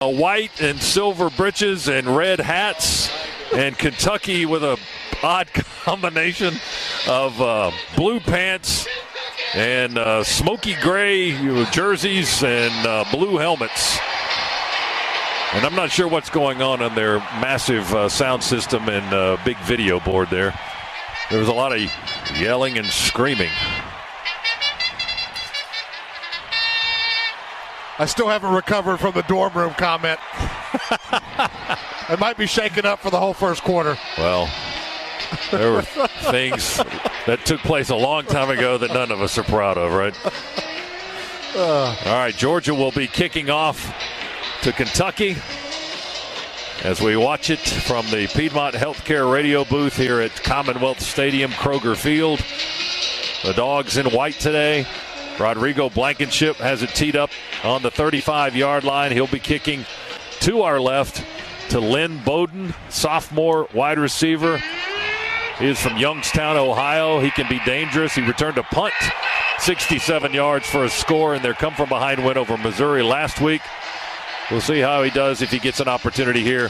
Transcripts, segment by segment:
white and silver breeches and red hats, and Kentucky with a odd combination of blue pants and smoky gray jerseys and blue helmets. And I'm not sure what's going on their massive sound system and big video board there. There was a lot of yelling and screaming. I still haven't recovered from the dorm room comment. I might be shaken up for the whole first quarter. Well, there were things that took place a long time ago that none of us are proud of, right? All right, Georgia will be kicking off to Kentucky as we watch it from the Piedmont Healthcare radio booth here at Commonwealth Stadium, Kroger Field. The Dogs in white today. Rodrigo Blankenship has it teed up on the 35-yard line. He'll be kicking to our left to Lynn Bowden, sophomore wide receiver. He is from Youngstown, Ohio. He can be dangerous. He returned a punt, 67 yards for a score, and their come-from-behind win over Missouri last week. We'll see how he does if he gets an opportunity here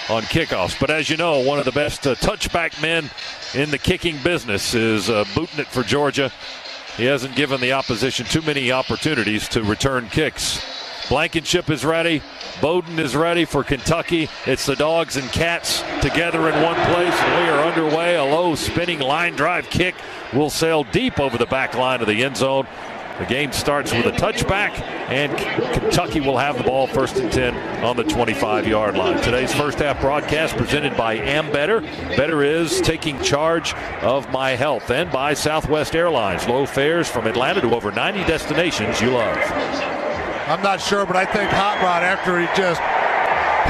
on kickoffs. But as you know, one of the best touchback men in the kicking business is booting it for Georgia. He hasn't given the opposition too many opportunities to return kicks. Blankenship is ready. Bowden is ready for Kentucky. It's the Dogs and Cats together in one place. We are underway. A low spinning line drive kick will sail deep over the back line of the end zone. The game starts with a touchback, and Kentucky will have the ball 1st and 10 on the 25-yard line. Today's first half broadcast presented by Ambetter. Better is taking charge of my health, and by Southwest Airlines. Low fares from Atlanta to over 90 destinations you love. I'm not sure, but I think Hot Rod, after he just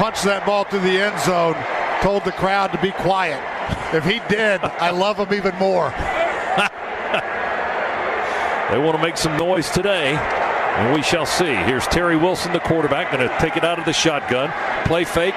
punched that ball through the end zone, told the crowd to be quiet. If he did, I love him even more. They want to make some noise today, and we shall see. Here's Terry Wilson, the quarterback, going to take it out of the shotgun. Play fake,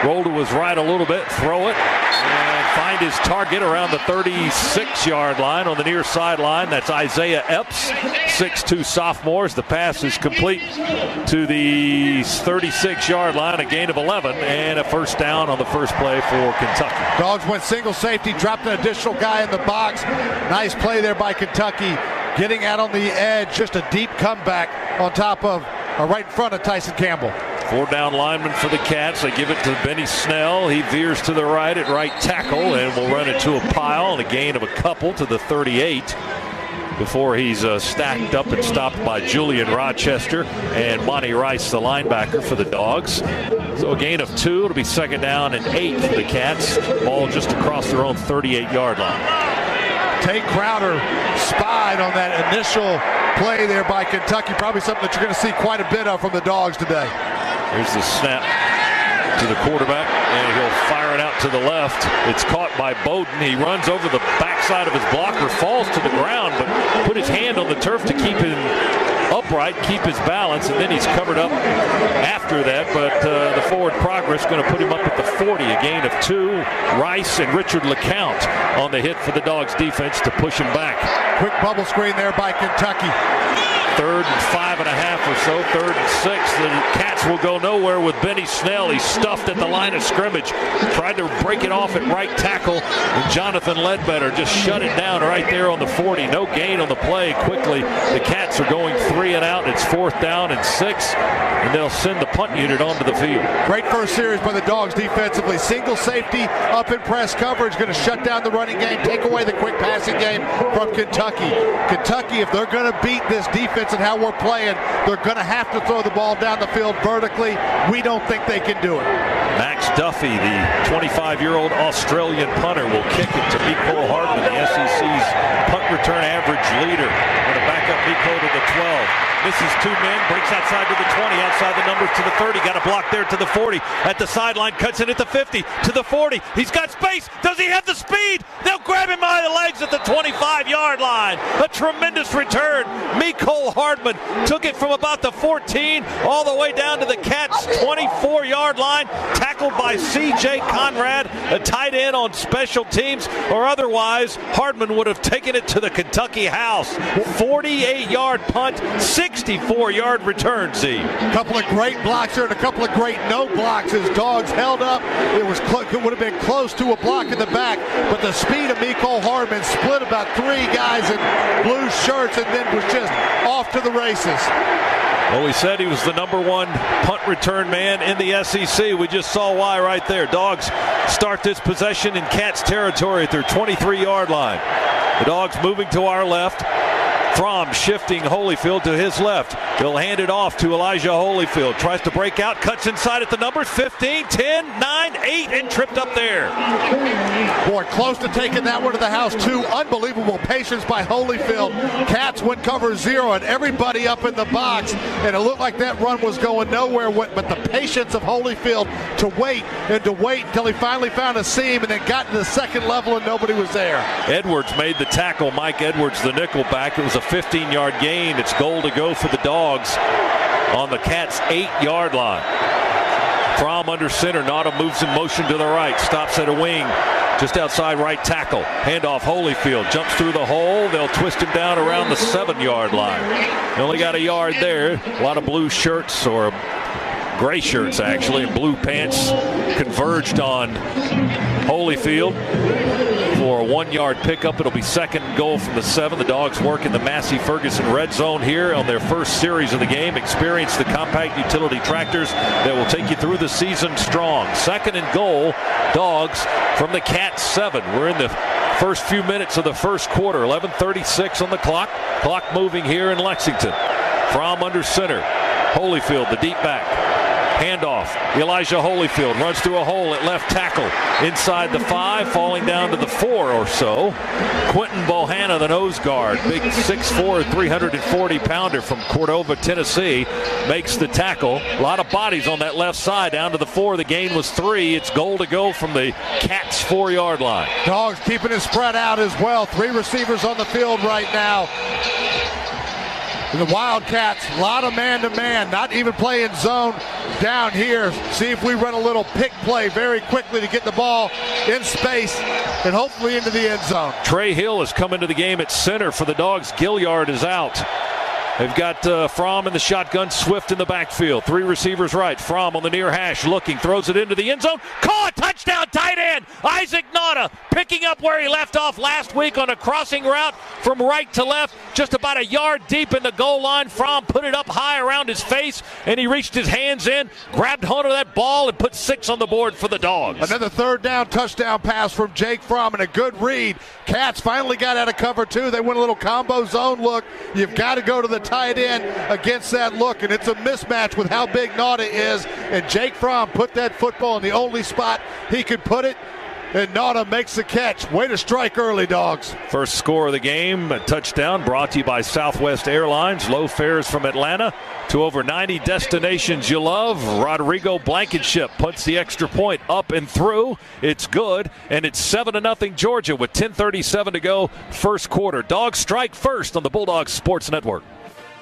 roll to his right a little bit, throw it, and find his target around the 36-yard line on the near sideline. That's Isaiah Epps, 6'2 sophomore. The pass is complete to the 36-yard line, a gain of 11, and a first down on the first play for Kentucky. Dogs went single safety, dropped an additional guy in the box. Nice play there by Kentucky. Getting out on the edge, just a deep comeback on top of, right in front of Tyson Campbell. 4-down lineman for the Cats. They give it to Benny Snell. He veers to the right at right tackle and will run into a pile and a gain of a couple to the 38 before he's stacked up and stopped by Julian Rochester and Monty Rice, the linebacker for the Dogs. So a gain of 2. It'll be 2nd down and 8 for the Cats. Ball just across their own 38-yard line. Tate Crowder spied on that initial play there by Kentucky. Probably something that you're going to see quite a bit of from the Dogs today. Here's the snap to the quarterback, and he'll fire it out to the left. It's caught by Bowden. He runs over the backside of his blocker, falls to the ground, but put his hand on the turf to keep him upright, keep his balance, and then he's covered up after that. But the forward progress going to put him up at the 40, a gain of 2. Rice and Richard LeCount on the hit for the Dogs defense to push him back. Quick bubble screen there by Kentucky. 3rd and 5.5 or so, 3rd and 6. The Cats will go nowhere with Benny Snell. He's stuffed at the line of scrimmage. Tried to break it off at right tackle, and Jonathan Ledbetter just shut it down right there on the 40. No gain on the play. Quickly, the Cats are going 3 and out. It's 4th down and 6, and they'll send the punt unit onto the field. Great first series by the Dogs defensively. Single safety, up in press coverage, going to shut down the running game, take away the quick passing game from Kentucky. Kentucky, if they're going to beat this defense and how we're playing, they're going to have to throw the ball down the field vertically. We don't think they can do it. Max Duffy, the 25-year-old Australian punter, will kick it to Miko Hardman, the SEC's punt return average leader. Going to back up Miko to the 12. Misses 2 men, breaks outside to the 20, outside the numbers to the 30. Got a block there to the 40. At the sideline, cuts it at the 50, to the 40. He's got space. Does he have the speed? They'll grab him by the legs at the 25-yard line. A tremendous return. Miko Hardman took it from about the 14 all the way down to the Cats' 24-yard line. Tackled by C.J. Conrad, a tight end on special teams, or otherwise Hardman would have taken it to the Kentucky house. 48-yard punt, 64-yard return, Z. A couple of great blocks here and a couple of great no blocks as Dawgs held up. It would have been close to a block in the back, but the speed of Mecole Hardman split about 3 guys in blue shirts and then was just off to the races. Well, we said he was the number 1 punt return man in the SEC. We just saw why right there. Dawgs start this possession in Cats territory at their 23-yard line. The Dawgs moving to our left. Fromm shifting Holyfield to his left. He'll hand it off to Elijah Holyfield. Tries to break out, cuts inside at the numbers. 15, 10, 9, 8, and tripped up there. Boy, close to taking that one to the house, too. Unbelievable patience by Holyfield. Cats went cover 0 and everybody up in the box, and it looked like that run was going nowhere. But the patience of Holyfield to wait until he finally found a seam and then got to the second level and nobody was there. Edwards made the tackle. Mike Edwards, the nickel back. It was a 15-yard gain. It's goal to go for the Dawgs on the Cats' 8-yard line. Fromm under center. Nauta moves in motion to the right. Stops at a wing just outside right tackle. Handoff Holyfield. Jumps through the hole. They'll twist him down around the 7-yard line. They only got a yard there. A lot of blue shirts, or gray shirts actually, and blue pants converged on Holyfield for a 1-yard pickup. It'll be second and goal from the 7. The Dawgs work in the Massey Ferguson red zone here on their first series of the game. Experience the compact utility tractors that will take you through the season strong. Second and goal, Dawgs from the Cats 7. We're in the first few minutes of the first quarter. 11:36 on the clock. Clock moving here in Lexington. Fromm under center. Holyfield, the deep back. Handoff. Elijah Holyfield runs through a hole at left tackle. Inside the 5, falling down to the 4 or so. Quentin Bohanna, the nose guard. Big 6'4", 340-pounder from Cordova, Tennessee, makes the tackle. A lot of bodies on that left side down to the 4. The gain was 3. It's goal to go from the Cats' 4-yard line. Dawgs keeping it spread out as well. 3 receivers on the field right now. The Wildcats, a lot of man-to-man, not even playing zone down here. See if we run a little pick play very quickly to get the ball in space and hopefully into the end zone. Trey Hill has come into the game at center for the Dawgs. Gilliard is out. They've got Fromm in the shotgun, Swift in the backfield. 3 receivers right. Fromm on the near hash, looking, throws it into the end zone. Caught, touchdown, tight end. Isaac Nauta picking up where he left off last week on a crossing route from right to left, just about a yard deep in the goal line. Fromm put it up high around his face, and he reached his hands in, grabbed hold of that ball, and put 6 on the board for the Dawgs. Another third down touchdown pass from Jake Fromm, and a good read. Cats finally got out of cover 2. They went a little combo zone look. You've got to go to the tight end against that look, and it's a mismatch with how big Nauta is, and Jake Fromm put that football in the only spot he could put it, and Nauta makes the catch. Way to strike early, Dawgs. First score of the game, a touchdown, brought to you by Southwest Airlines. Low fares from Atlanta to over 90 destinations you love. Rodrigo Blankenship puts the extra point up and through. It's good, and it's 7-0 Georgia with 10:37 to go first quarter. Dawgs strike first on the Bulldogs Sports Network.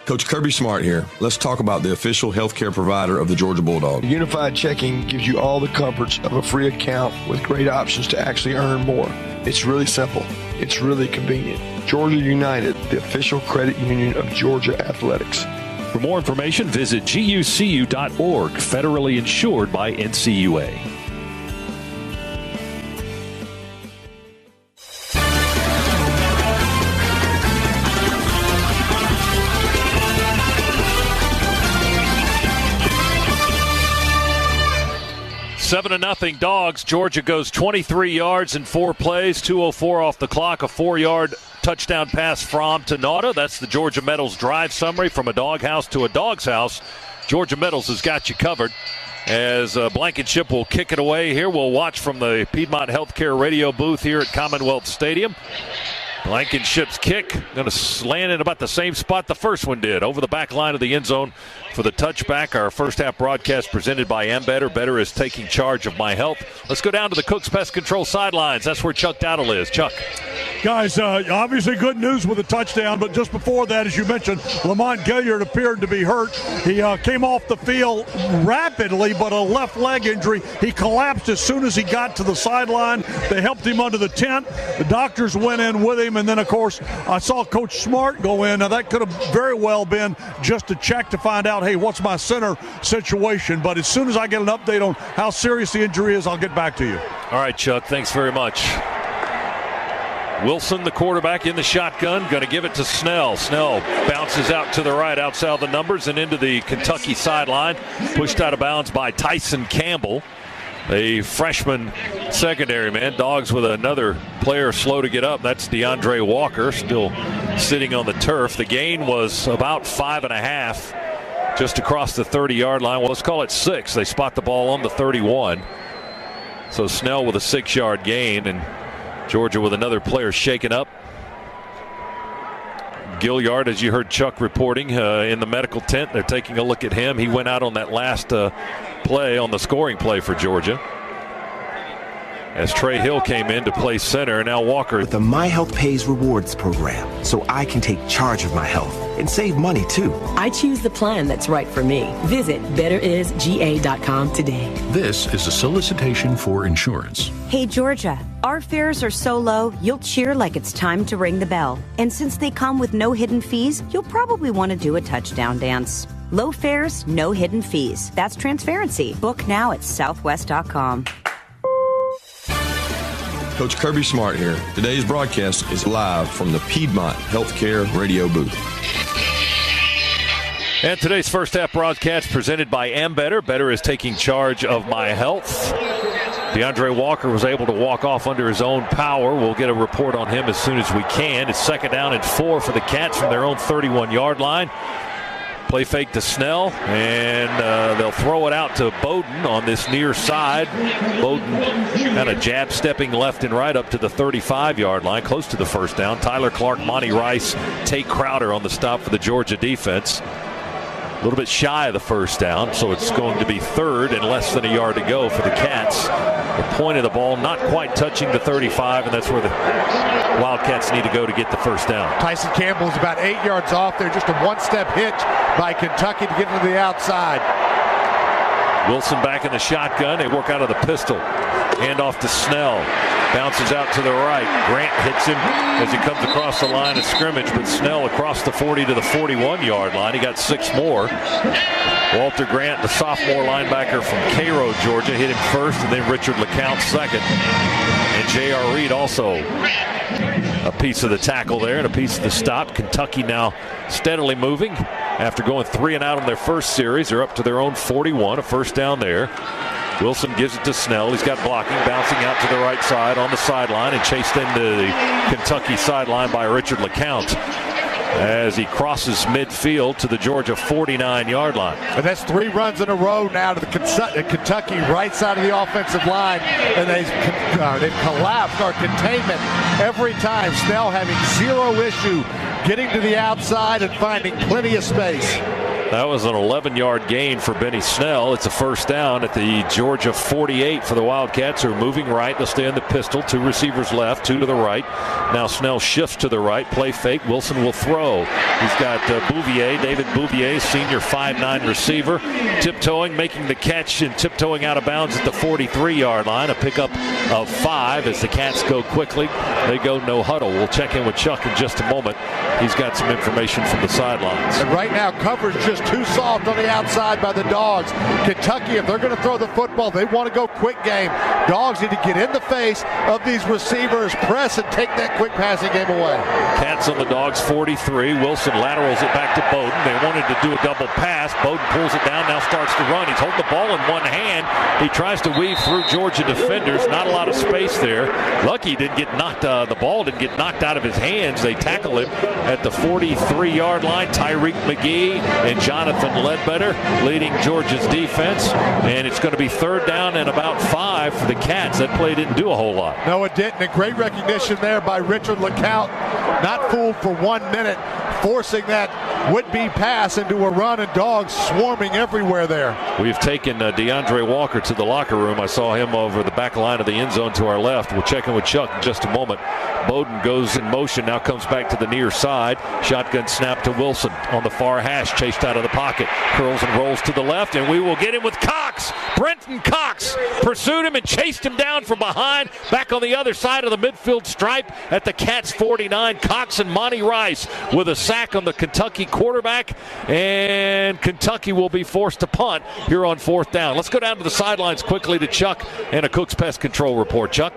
Coach Kirby Smart here. Let's talk about the official healthcare provider of the Georgia Bulldogs. Unified Checking gives you all the comforts of a free account with great options to actually earn more. It's really simple. It's really convenient. Georgia United, the official credit union of Georgia Athletics. For more information, visit gucu.org, federally insured by NCUA. Seven to nothing Dawgs. Georgia goes 23 yards in 4 plays, 2:04 off the clock, a 4-yard touchdown pass from to Nauta. That's the Georgia Metals drive summary from a doghouse to a dog's house. Georgia Metals has got you covered. As Blankenship will kick it away here. We'll watch from the Piedmont Healthcare radio booth here at Commonwealth Stadium. Blankenship's kick going to land in about the same spot the first one did, over the back line of the end zone for the touchback. Our first half broadcast presented by Ambetter. Better is taking charge of my health. Let's go down to the Cooks Pest Control sidelines. That's where Chuck Dowdle is. Chuck. Guys, obviously good news with a touchdown, but just before that, as you mentioned, Lamont Gaillard appeared to be hurt. He came off the field rapidly, but a left leg injury. He collapsed as soon as he got to the sideline. They helped him under the tent. The doctors went in with him, and then, of course, I saw Coach Smart go in. Now, that could have very well been just to check to find out, hey, what's my center situation? But as soon as I get an update on how serious the injury is, I'll get back to you. All right, Chuck, thanks very much. Wilson, the quarterback, in the shotgun, going to give it to Snell. Snell bounces out to the right outside the numbers and into the Kentucky sideline. Pushed out of bounds by Tyson Campbell, a freshman secondary man. Dawgs with another player slow to get up. That's DeAndre Walker, still sitting on the turf. The gain was about 5.5 just across the 30-yard line. Well, let's call it 6. They spot the ball on the 31. So Snell with a 6-yard gain, and Georgia with another player shaken up. Gaillard, as you heard Chuck reporting, in the medical tent. They're taking a look at him. He went out on that last play, on the scoring play for Georgia, as Trey Hill came in to play center. Now Walker. With the My Health Pays Rewards program, so I can take charge of my health and save money too. I choose the plan that's right for me. Visit betterisga.com today. This is a solicitation for insurance. Hey, Georgia, our fares are so low, you'll cheer like it's time to ring the bell. And since they come with no hidden fees, you'll probably want to do a touchdown dance. Low fares, no hidden fees. That's transparency. Book now at southwest.com. Coach Kirby Smart here. Today's broadcast is live from the Piedmont Healthcare radio booth. And today's first half broadcast presented by Ambetter. Better is taking charge of my health. DeAndre Walker was able to walk off under his own power. We'll get a report on him as soon as we can. It's 2nd down and 4 for the Cats from their own 31-yard line. Play fake to Snell, and they'll throw it out to Bowden on this near side. Bowden kind of jab stepping left and right up to the 35-yard line, close to the first down. Tyler Clark, Monty Rice, Tate Crowder on the stop for the Georgia defense. A little bit shy of the first down, so it's going to be 3rd and less than a yard to go for the Cats. The point of the ball not quite touching the 35, and that's where the Wildcats need to go to get the first down. Tyson Campbell is about 8 yards off there. Just a one-step hitch by Kentucky to get to the outside. Wilson back in the shotgun. They work out of the pistol. Hand off to Snell. Bounces out to the right. Grant hits him as he comes across the line of scrimmage, but Snell across the 40 to the 41-yard line. He got 6 more. Walter Grant, the sophomore linebacker from Cairo, Georgia, hit him first, and then Richard LeCount second. And J.R. Reed also a piece of the tackle there and a piece of the stop. Kentucky now steadily moving after going 3 and out on their first series. They're up to their own 41, a first down there. Wilson gives it to Snell. He's got blocking, bouncing out to the right side on the sideline and chased into the Kentucky sideline by Richard LeCount as he crosses midfield to the Georgia 49-yard line. And that's 3 runs in a row now to the Kentucky right side of the offensive line, and they've collapsed our containment every time. Snell having 0 issue getting to the outside and finding plenty of space. That was an 11-yard gain for Benny Snell. It's a first down at the Georgia 48 for the Wildcats, who are moving right. They'll stay in the pistol. 2 receivers left, 2 to the right. Now Snell shifts to the right. Play fake. Wilson will throw. He's got Bouvier, David Bouvier, senior 5'9" receiver, tiptoeing, making the catch and tiptoeing out of bounds at the 43-yard line. A pickup of 5 as the Cats go quickly. They go no huddle. We'll check in with Chuck in just a moment. He's got some information from the sidelines. And right now, coverage just too soft on the outside by the Dawgs. Kentucky, if they're going to throw the football, they want to go quick game. Dawgs need to get in the face of these receivers, press, and take that quick passing game away. Cats on the Dawgs 43. Wilson laterals it back to Bowden. They wanted to do a double pass. Bowden pulls it down, now starts to run. He's holding the ball in one hand. He tries to weave through Georgia defenders. Not a lot of space there. Lucky didn't get knocked. The ball didn't get knocked out of his hands. They tackle him at the 43-yard line. Tyreek McGee and Jonathan Ledbetter leading Georgia's defense. And it's going to be 3rd down and about 5 for the Cats. That play didn't do a whole lot. No, it didn't. And great recognition there by Richard LeCount. Not fooled for 1 minute, forcing that would-be pass into a run, and Dawgs swarming everywhere there. We've taken DeAndre Walker to the locker room. I saw him over the back line of the end zone to our left. We'll check in with Chuck in just a moment. Bowden goes in motion, now comes back to the near side. Shotgun snap to Wilson on the far hash, chased out of the pocket. Curls and rolls to the left, and we will get him with Cox. Brenton Cox pursued him and chased him down from behind. Back on the other side of the midfield stripe at the Cats 49. Cox and Monty Rice with a sack on the Kentucky quarterback, and Kentucky will be forced to punt here on 4th down. Let's go down to the sidelines quickly to Chuck and a Cook's Pest Control report. Chuck?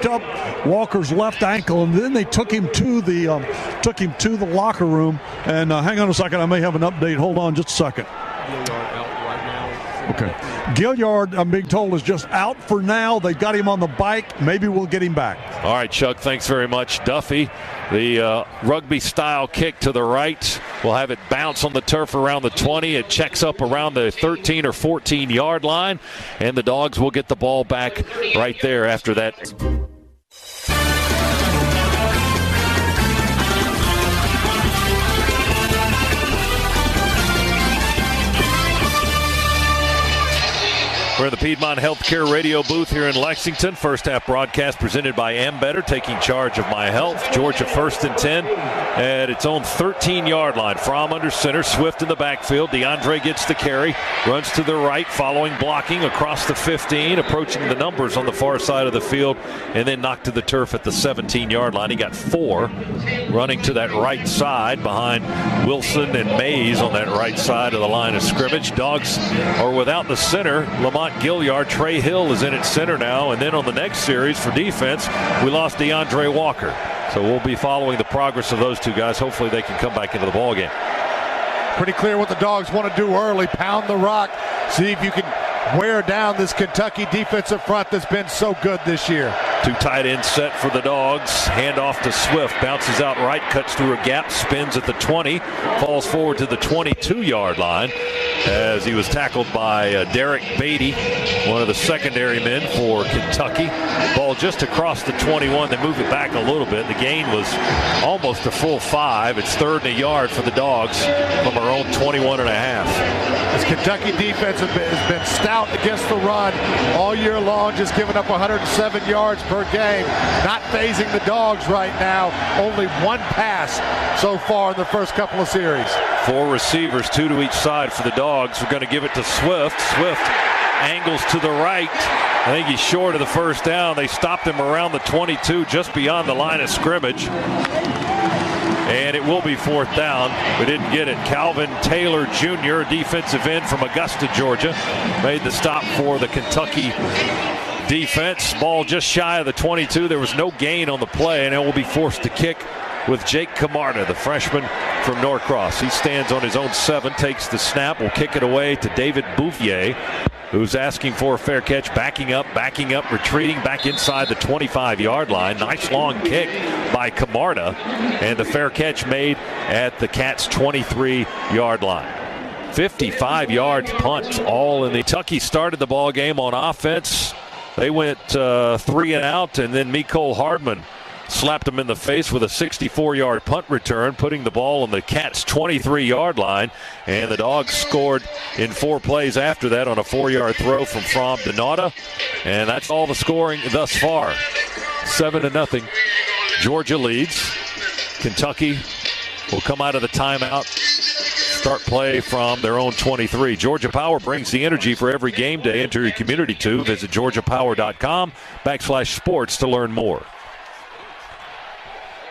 Up Walker's left ankle, and then they took him to the locker room. And hang on a second, I may have an update. Hold on just a second. Okay. Gilliard, I'm being told, is just out for now. They've got him on the bike. Maybe we'll get him back. All right, Chuck, thanks very much. Duffy, the rugby-style kick to the right. We'll have it bounce on the turf around the 20. It checks up around the 13 or 14-yard line, and the Dogs will get the ball back right there after that. We're in the Piedmont Healthcare radio booth here in Lexington. First half broadcast presented by Ambetter, taking charge of my health. Georgia 1st and 10 at its own 13-yard line. Fromm under center, Swift in the backfield. DeAndre gets the carry, runs to the right, following blocking across the 15, approaching the numbers on the far side of the field, and then knocked to the turf at the 17-yard line. He got 4 running to that right side behind Wilson and Mays on that right side of the line of scrimmage. Dogs are without the center. Lamont Gilliard, Trey Hill is in at center now, and then on the next series for defense, we lost DeAndre Walker. So we'll be following the progress of those two guys. Hopefully they can come back into the ball game. Pretty clear what the Dogs want to do early. Pound the rock. See if you can wear down this Kentucky defensive front that's been so good this year. 2 tight ends set for the Dogs. Hand off to Swift. Bounces out right, cuts through a gap, spins at the 20, falls forward to the 22-yard line as he was tackled by Derek Beatty, one of the secondary men for Kentucky. Ball just across the 21. They move it back a little bit. The gain was almost a full 5. It's 3rd and a yard for the Dogs from our own 21.5. This Kentucky defense has been stout against the run all year long, just giving up 107 yards per game. Not phasing the Dogs right now. Only 1 pass so far in the first couple of series. 4 receivers, 2 to each side for the Dogs. We're going to give it to Swift. Swift angles to the right. I think he's short of the first down. They stopped him around the 22, just beyond the line of scrimmage. And it will be 4th down. We didn't get it. Calvin Taylor Jr., defensive end from Augusta, Georgia, made the stop for the Kentucky defense. Ball just shy of the 22. There was no gain on the play, and it will be forced to kick with Jake Camarda, the freshman from Norcross. He stands on his own 7, takes the snap, will kick it away to David Bouffier, who's asking for a fair catch, backing up, retreating back inside the 25-yard line. Nice long kick by Camarda, and the fair catch made at the Cats' 23-yard line. 55-yard punt, all in the Kentucky started the ball game on offense. They went 3 and out, and then Mecole Hardman slapped him in the face with a 64-yard punt return, putting the ball on the Cats' 23-yard line. And the Dogs scored in 4 plays after that on a 4-yard throw from Fromm Donata. And that's all the scoring thus far. 7-0. Georgia leads. Kentucky will come out of the timeout, start play from their own 23. Georgia Power brings the energy for every game day into your community too. Visit georgiapower.com/sports to learn more.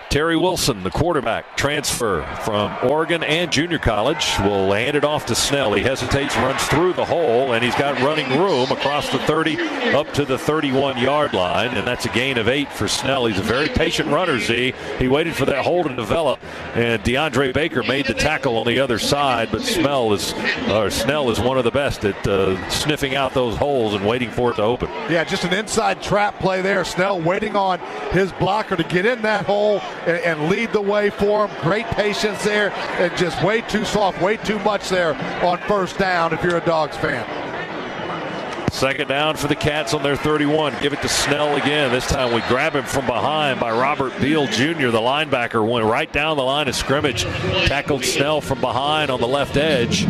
Terry Wilson, the quarterback, transfer from Oregon and junior college, will hand it off to Snell. He hesitates, runs through the hole, and he's got running room across the 30 up to the 31-yard line, and that's a gain of 8 for Snell. He's a very patient runner, Z. He waited for that hole to develop, and DeAndre Baker made the tackle on the other side, but Snell is one of the best at sniffing out those holes and waiting for it to open. Yeah, just an inside trap play there. Snell waiting on his blocker to get in that hole and lead the way for him. Great patience there, and just way too soft, way too much there on first down if you're a Dogs fan. Second down for the Cats on their 31. Give it to Snell again. This time we grab him from behind by Robert Beal Jr. The linebacker went right down the line of scrimmage. Tackled Snell from behind on the left edge.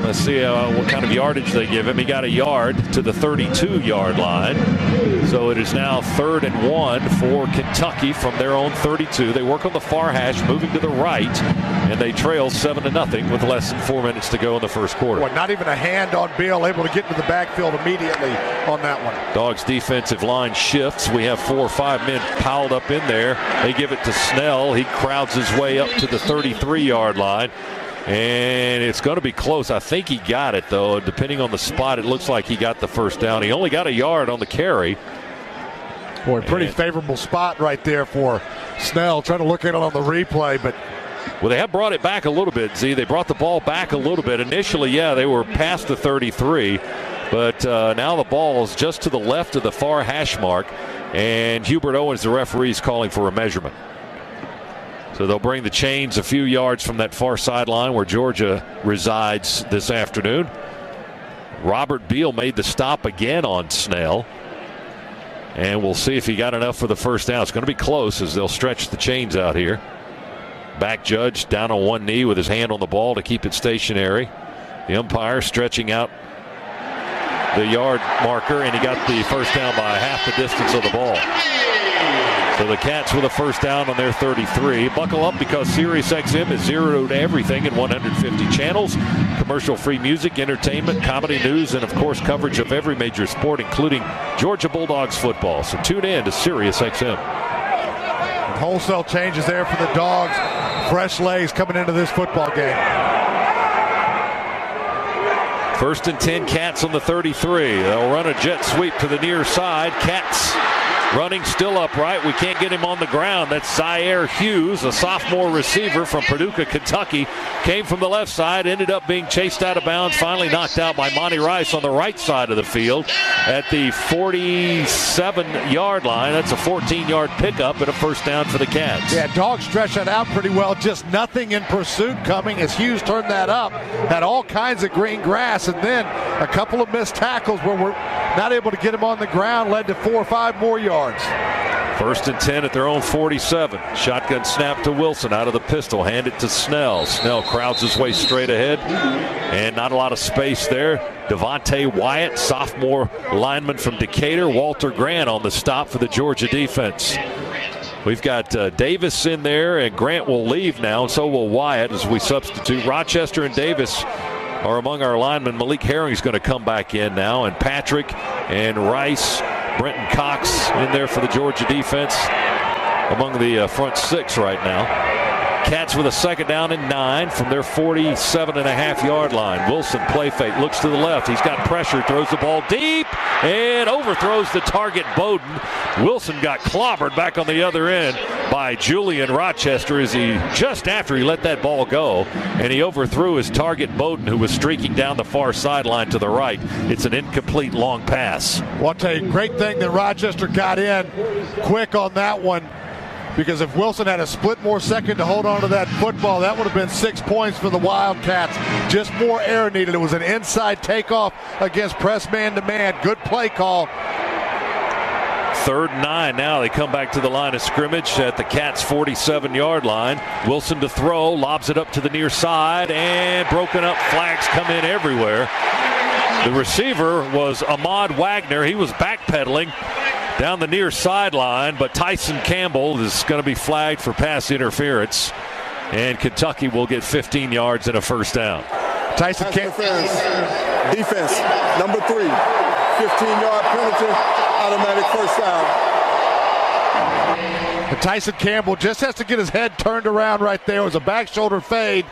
Let's see what kind of yardage they give him. He got a yard to the 32-yard line. So it is now 3rd and 1 for Kentucky from their own 32. They work on the far hash, moving to the right, and they trail 7-0 with less than 4 minutes to go in the first quarter. Boy, not even a hand on Beal, able to get into the backfield immediately on that one. Dawgs defensive line shifts. We have 4 or 5 men piled up in there. They give it to Snell. He crowds his way up to the 33-yard line. And it's going to be close. I think he got it, though. Depending on the spot, it looks like he got the first down. He only got a yard on the carry. Boy, pretty favorable spot right there for Snell. Trying to look at it on the replay, but... Well, they have brought it back a little bit, Z. They brought the ball back a little bit. Initially, yeah, they were past the 33. But now the ball is just to the left of the far hash mark. And Hubert Owens, the referee, is calling for a measurement. So they'll bring the chains a few yards from that far sideline where Georgia resides this afternoon. Robert Beal made the stop again on Snell. And we'll see if he got enough for the first down. It's going to be close as they'll stretch the chains out here. Back judge down on one knee with his hand on the ball to keep it stationary. The umpire stretching out the yard marker, and he got the first down by half the distance of the ball. So the Cats with a first down on their 33. Buckle up because SiriusXM is zero to everything in 150 channels. Commercial-free music, entertainment, comedy, news, and, of course, coverage of every major sport, including Georgia Bulldogs football. So tune in to SiriusXM. Wholesale changes there for the Dogs. Fresh legs coming into this football game. 1st and 10, Cats on the 33. They'll run a jet sweep to the near side. Cats running still upright. We can't get him on the ground. That's Zaire Hughes, a sophomore receiver from Paducah, Kentucky. Came from the left side, ended up being chased out of bounds, finally knocked out by Monty Rice on the right side of the field at the 47-yard line. That's a 14-yard pickup and a first down for the Cats. Yeah, Dogs stretched that out pretty well. Just nothing in pursuit coming as Hughes turned that up. Had all kinds of green grass, and then a couple of missed tackles where we're not able to get him on the ground led to 4 or 5 more yards. 1st and 10 at their own 47. Shotgun snap to Wilson out of the pistol. Hand it to Snell. Snell crowds his way straight ahead. And not a lot of space there. Devontae Wyatt, sophomore lineman from Decatur. Walter Grant on the stop for the Georgia defense. We've got Davis in there, and Grant will leave now, and so will Wyatt as we substitute. Rochester and Davis are among our linemen. Malik Herring's going to come back in now, and Patrick and Rice, Brenton Cox in there for the Georgia defense among the front 6 right now. Cats with a second down and 9 from their 47.5-yard line. Wilson play fake, looks to the left. He's got pressure, throws the ball deep, and overthrows the target Bowden. Wilson got clobbered back on the other end by Julian Rochester as just after he let that ball go, and he overthrew his target Bowden, who was streaking down the far sideline to the right. It's an incomplete long pass. Well, I'll tell you, great thing that Rochester got in quick on that one, because if Wilson had a split more second to hold on to that football, that would have been 6 points for the Wildcats. Just more air needed. It was an inside takeoff against press man-to-man. Good play call. 3rd and 9 now. They come back to the line of scrimmage at the Cats' 47-yard line. Wilson to throw, lobs it up to the near side, and broken up. Flags come in everywhere. The receiver was Ahmad Wagner. He was backpedaling down the near sideline, but Tyson Campbell is going to be flagged for pass interference, and Kentucky will get 15 yards and a first down. Tyson Campbell. Defense, number 3, 15-yard penalty, automatic first down. And Tyson Campbell just has to get his head turned around right there. It was a back shoulder fade.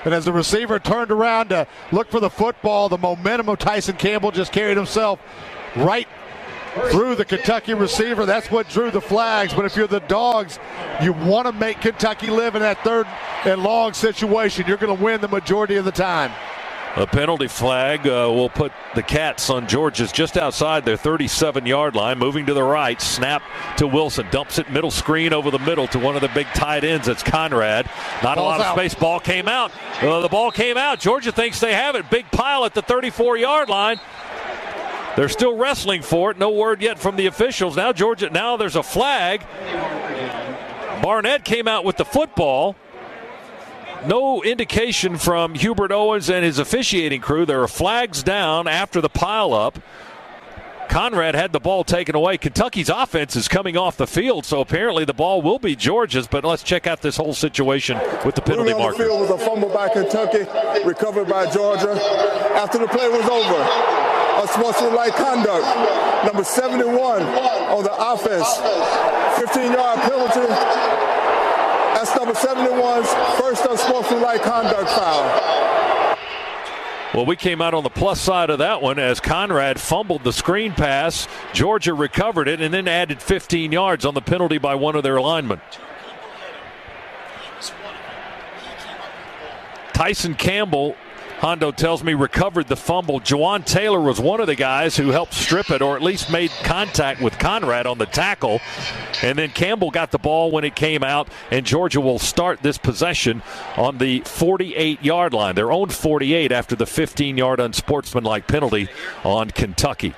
And as the receiver turned around to look for the football, the momentum of Tyson Campbell just carried himself right through the Kentucky receiver. That's what drew the flags. But if you're the Dogs, you want to make Kentucky live in that 3rd and long situation. You're going to win the majority of the time. A penalty flag will put the Cats on Georgia's just outside their 37-yard line. Moving to the right, snap to Wilson. Dumps it middle screen over the middle to one of the big tight ends. That's Conrad. Not a lot of space. Ball came out. The ball came out. Georgia thinks they have it. Big pile at the 34-yard line. They're still wrestling for it. No word yet from the officials. Now Georgia, now there's a flag. Barnett came out with the football. No indication from Hubert Owens and his officiating crew. There are flags down after the pileup. Conrad had the ball taken away. Kentucky's offense is coming off the field, so apparently the ball will be Georgia's, but let's check out this whole situation with the penalty marker. On the field was a fumble by Kentucky, recovered by Georgia. After the play was over, unsportsmanlike conduct, number 71 on the offense, 15-yard penalty. That's number 71's first unsportsmanlike conduct foul. Well, we came out on the plus side of that one as Conrad fumbled the screen pass. Georgia recovered it and then added 15 yards on the penalty by one of their linemen. Tyson Campbell, Hondo tells me, recovered the fumble. Jawan Taylor was one of the guys who helped strip it, or at least made contact with Conrad on the tackle. And then Campbell got the ball when it came out, and Georgia will start this possession on the 48-yard line. Their own 48 after the 15-yard unsportsmanlike penalty on Kentucky.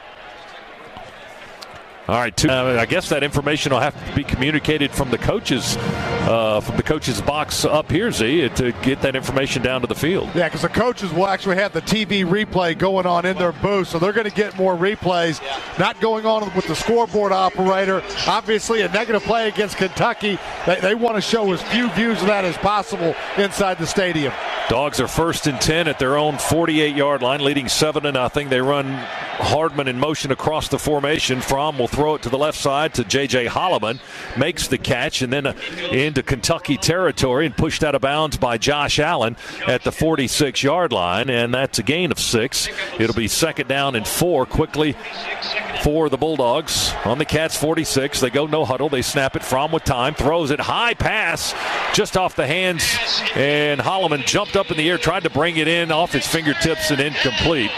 All right, I guess that information will have to be communicated from the coaches, from the coaches' box up here, Z, to get that information down to the field. Yeah, because the coaches will actually have the TV replay going on in their booth, so they're going to get more replays, not going on with the scoreboard operator. Obviously, a negative play against Kentucky. They want to show as few views of that as possible inside the stadium. Dogs are 1st and 10 at their own 48-yard line, leading 7-0. They run Hardman in motion across the formation. Fromm will throw it to the left side to J.J. Holloman. Makes the catch and then into Kentucky territory and pushed out of bounds by Josh Allen at the 46-yard line. And that's a gain of 6. It'll be 2nd down and 4 quickly for the Bulldogs on the Cats 46. They go no huddle. They snap it. Fromm with time. Throws it. High pass just off the hands. And Holloman jumped up in the air, tried to bring it in off his fingertips and incomplete.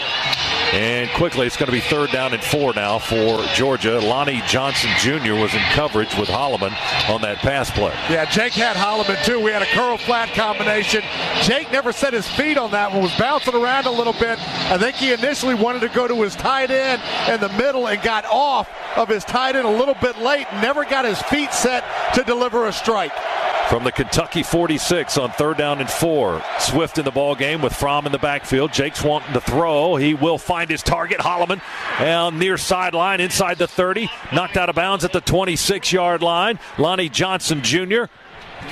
And quickly, it's going to be 3rd down and 4 now for Georgia. Lonnie Johnson Jr. was in coverage with Holloman on that pass play. Yeah, Jake had Holloman too. We had a curl flat combination. Jake never set his feet on that one, was bouncing around a little bit. I think he initially wanted to go to his tight end in the middle and got off of his tight end a little bit late. Never got his feet set to deliver a strike. From the Kentucky 46 on 3rd down and 4. Swift in the ball game with Fromm in the backfield. Jake's wanting to throw. He will find his target. Holloman on near sideline inside the 30. Knocked out of bounds at the 26-yard line. Lonnie Johnson Jr.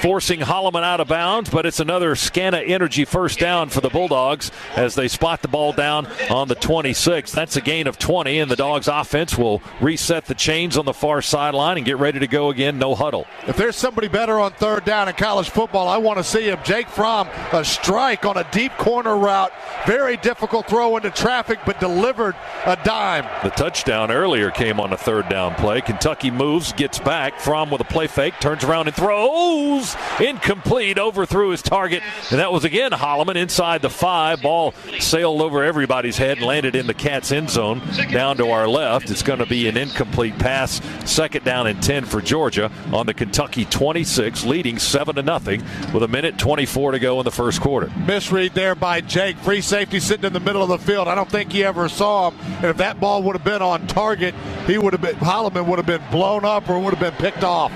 forcing Holloman out of bounds, but it's another Scana Energy 1st down for the Bulldogs as they spot the ball down on the 26. That's a gain of 20, and the Dogs offense will reset the chains on the far sideline and get ready to go again, no huddle. If there's somebody better on 3rd down in college football, I want to see him. Jake Fromm, a strike on a deep corner route. Very difficult throw into traffic, but delivered a dime. The touchdown earlier came on a 3rd down play. Kentucky moves, gets back. Fromm with a play fake, turns around and throws. Incomplete, overthrew his target, and that was again Holloman inside the 5. Ball sailed over everybody's head and landed in the Cats' end zone down to our left. It's going to be an incomplete pass. 2nd down and 10 for Georgia on the Kentucky 26, leading 7-0 with 1:24 to go in the first quarter. Misread there by Jake. Free safety sitting in the middle of the field. I don't think he ever saw him, and if that ball would have been on target, Holloman would have been blown up or would have been picked off.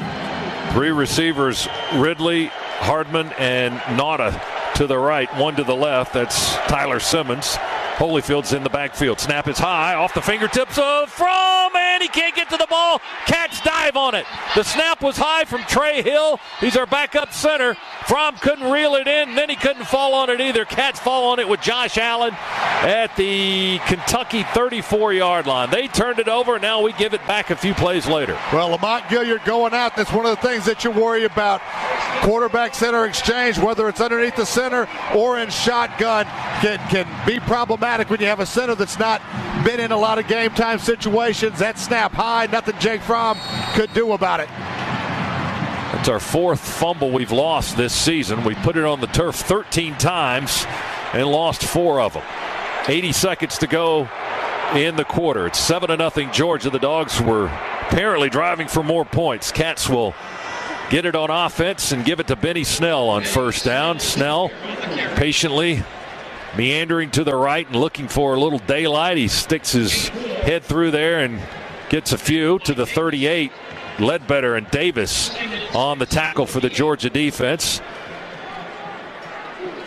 3 receivers, Ridley, Hardman, and Nauta to the right, 1 to the left. That's Tyler Simmons. Holyfield's in the backfield. Snap is high off the fingertips of Fromm, and he can't get to the ball. Cats dive on it. The snap was high from Trey Hill. He's our backup center. Fromm couldn't reel it in, then he couldn't fall on it either. Cats fall on it with Josh Allen at the Kentucky 34-yard line. They turned it over, and now we give it back a few plays later. Well, Lamont Gilliard going out. That's one of the things that you worry about. Quarterback-center exchange, whether it's underneath the center or in shotgun, can be problematic when you have a center that's not been in a lot of game-time situations. That snap high, nothing Jake Fromm could do about it. That's our 4th fumble we've lost this season. We put it on the turf 13 times and lost 4 of them. 80 seconds to go in the quarter. It's 7-0 Georgia. The Dogs were apparently driving for more points. Cats will get it on offense and give it to Benny Snell on 1st down. Snell patiently meandering to the right and looking for a little daylight. He sticks his head through there and gets a few to the 38. Ledbetter and Davis on the tackle for the Georgia defense.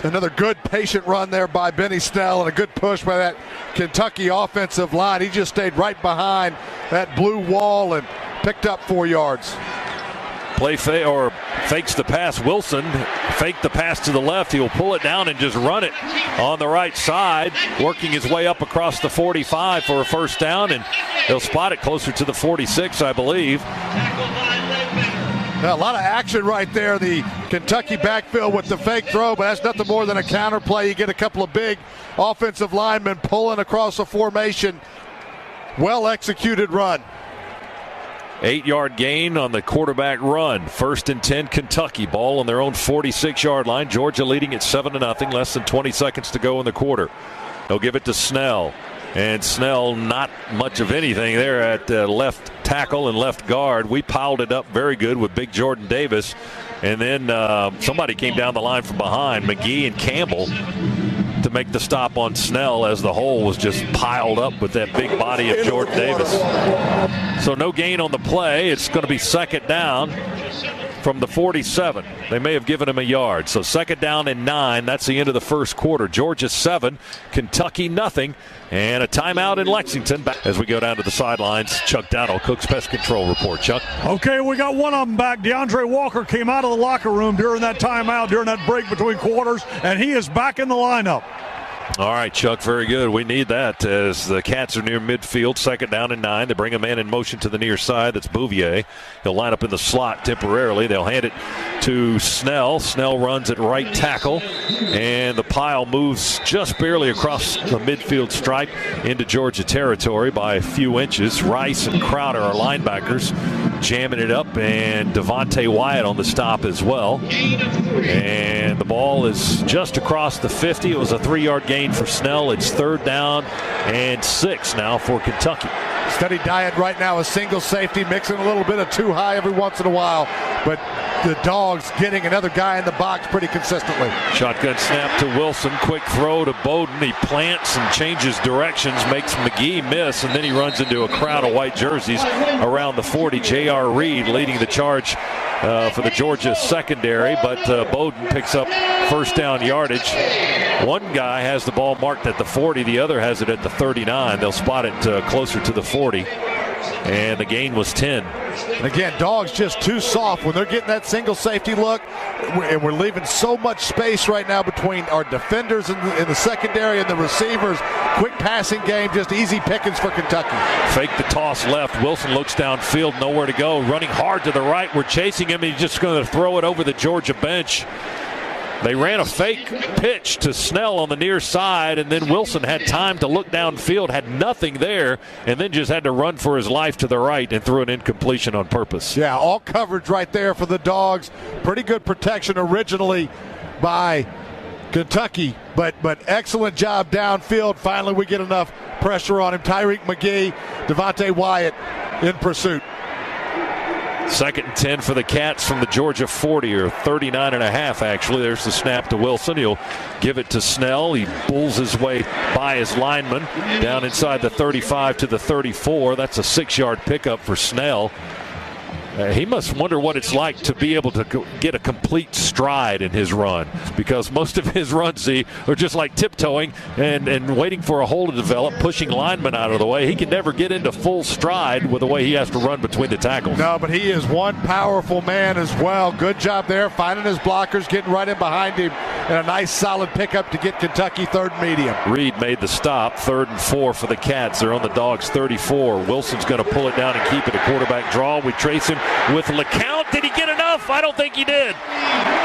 Another good patient run there by Benny Snell and a good push by that Kentucky offensive line. He just stayed right behind that blue wall and picked up 4 yards. Fakes the pass. Wilson faked the pass to the left. He'll pull it down and just run it on the right side, working his way up across the 45 for a first down, and he'll spot it closer to the 46, I believe. Now, a lot of action right there. The Kentucky backfield with the fake throw, but that's nothing more than a counter play. You get a couple of big offensive linemen pulling across the formation. Well-executed run. 8-yard gain on the quarterback run. 1st and 10, Kentucky. Ball on their own 46-yard line. Georgia leading at 7-0. Less than 20 seconds to go in the quarter. They'll give it to Snell. And Snell, not much of anything there at left tackle and left guard. We piled it up very good with big Jordan Davis. And then somebody came down the line from behind, McGee and Campbell, to make the stop on Snell as the hole was just piled up with that big body of Jordan Davis. So no gain on the play. It's going to be 2nd down from the 47. They may have given him a yard. So 2nd down and 9. That's the end of the first quarter. Georgia 7, Kentucky nothing. And a timeout in Lexington. As we go down to the sidelines, Chuck Dowdle, Cook's Pest Control Report. Chuck? Okay, we got one of them back. DeAndre Walker came out of the locker room during that timeout, during that break between quarters, and he is back in the lineup. All right, Chuck, very good. We need that as the Cats are near midfield, 2nd down and 9. They bring a man in motion to the near side. That's Bouvier. He'll line up in the slot temporarily. They'll hand it to Snell. Snell runs at right tackle, and the pile moves just barely across the midfield stripe into Georgia territory by a few inches. Rice and Crowder are linebackers jamming it up, and Devontae Wyatt on the stop as well. And the ball is just across the 50. It was a 3-yard gain for Snell. It's 3rd down and 6 now for Kentucky. Steady diet right now, a single safety, mixing a little bit of too high every once in a while, but the Dogs getting another guy in the box pretty consistently. Shotgun snap to Wilson, quick throw to Bowden. He plants and changes directions, makes McGee miss, and then he runs into a crowd of white jerseys around the 40. J.R. Reed leading the charge for the Georgia secondary, but Bowden picks up first down yardage. One guy has the ball marked at the 40, the other has it at the 39. They'll spot it closer to the 40, and the gain was 10. And again, Dogs just too soft when they're getting that single safety look, and we're leaving so much space right now between our defenders in the secondary and the receivers. Quick passing game, just easy pickings for Kentucky. Fake the toss left. Wilson looks downfield, nowhere to go. Running hard to the right. We're chasing him. He's just going to throw it over the Georgia bench. They ran a fake pitch to Snell on the near side, and then Wilson had time to look downfield, had nothing there, and then just had to run for his life to the right and threw an incompletion on purpose. Yeah, all coverage right there for the Dogs. Pretty good protection originally by Kentucky, but excellent job downfield. Finally, we get enough pressure on him. Tyreek McGee, Devontae Wyatt in pursuit. 2nd and 10 for the Cats from the Georgia 40, or 39.5 actually. There's the snap to Wilson. He'll give it to Snell. He bulls his way by his lineman down inside the 35 to the 34. That's a 6-yard pickup for Snell. He must wonder what it's like to be able to get a complete stride in his run, because most of his runs are just like tiptoeing and waiting for a hole to develop, pushing linemen out of the way. He can never get into full stride with the way he has to run between the tackles. No, but he is one powerful man as well. Good job there, finding his blockers, getting right in behind him, and a nice solid pickup to get Kentucky 3rd medium. Reed made the stop. 3rd and 4 for the Cats. They're on the Dogs 34. Wilson's going to pull it down and keep it a quarterback draw. We trace him with LeCount. Did he get enough? I don't think he did.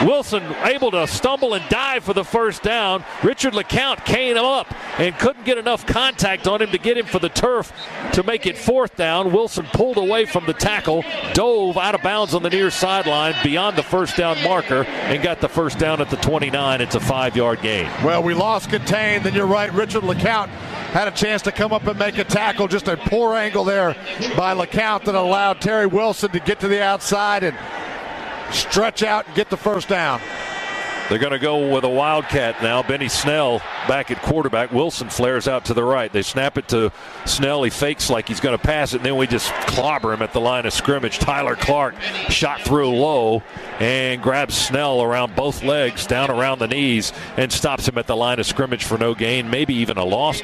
Wilson able to stumble and dive for the first down. Richard LeCount came up and couldn't get enough contact on him to get him for the turf to make it 4th down. Wilson pulled away from the tackle, dove out of bounds on the near sideline beyond the first down marker, and got the first down at the 29. It's a 5-yard gain. Well, we lost contain. Then you're right, Richard LeCount had a chance to come up and make a tackle. Just a poor angle there by LeCount that allowed Terry Wilson to get to the outside and stretch out and get the first down. They're going to go with a Wildcat now. Benny Snell back at quarterback. Wilson flares out to the right. They snap it to Snell. He fakes like he's going to pass it, and then we just clobber him at the line of scrimmage. Tyler Clark shot through low and grabs Snell around both legs, down around the knees, and stops him at the line of scrimmage for no gain, maybe even a loss.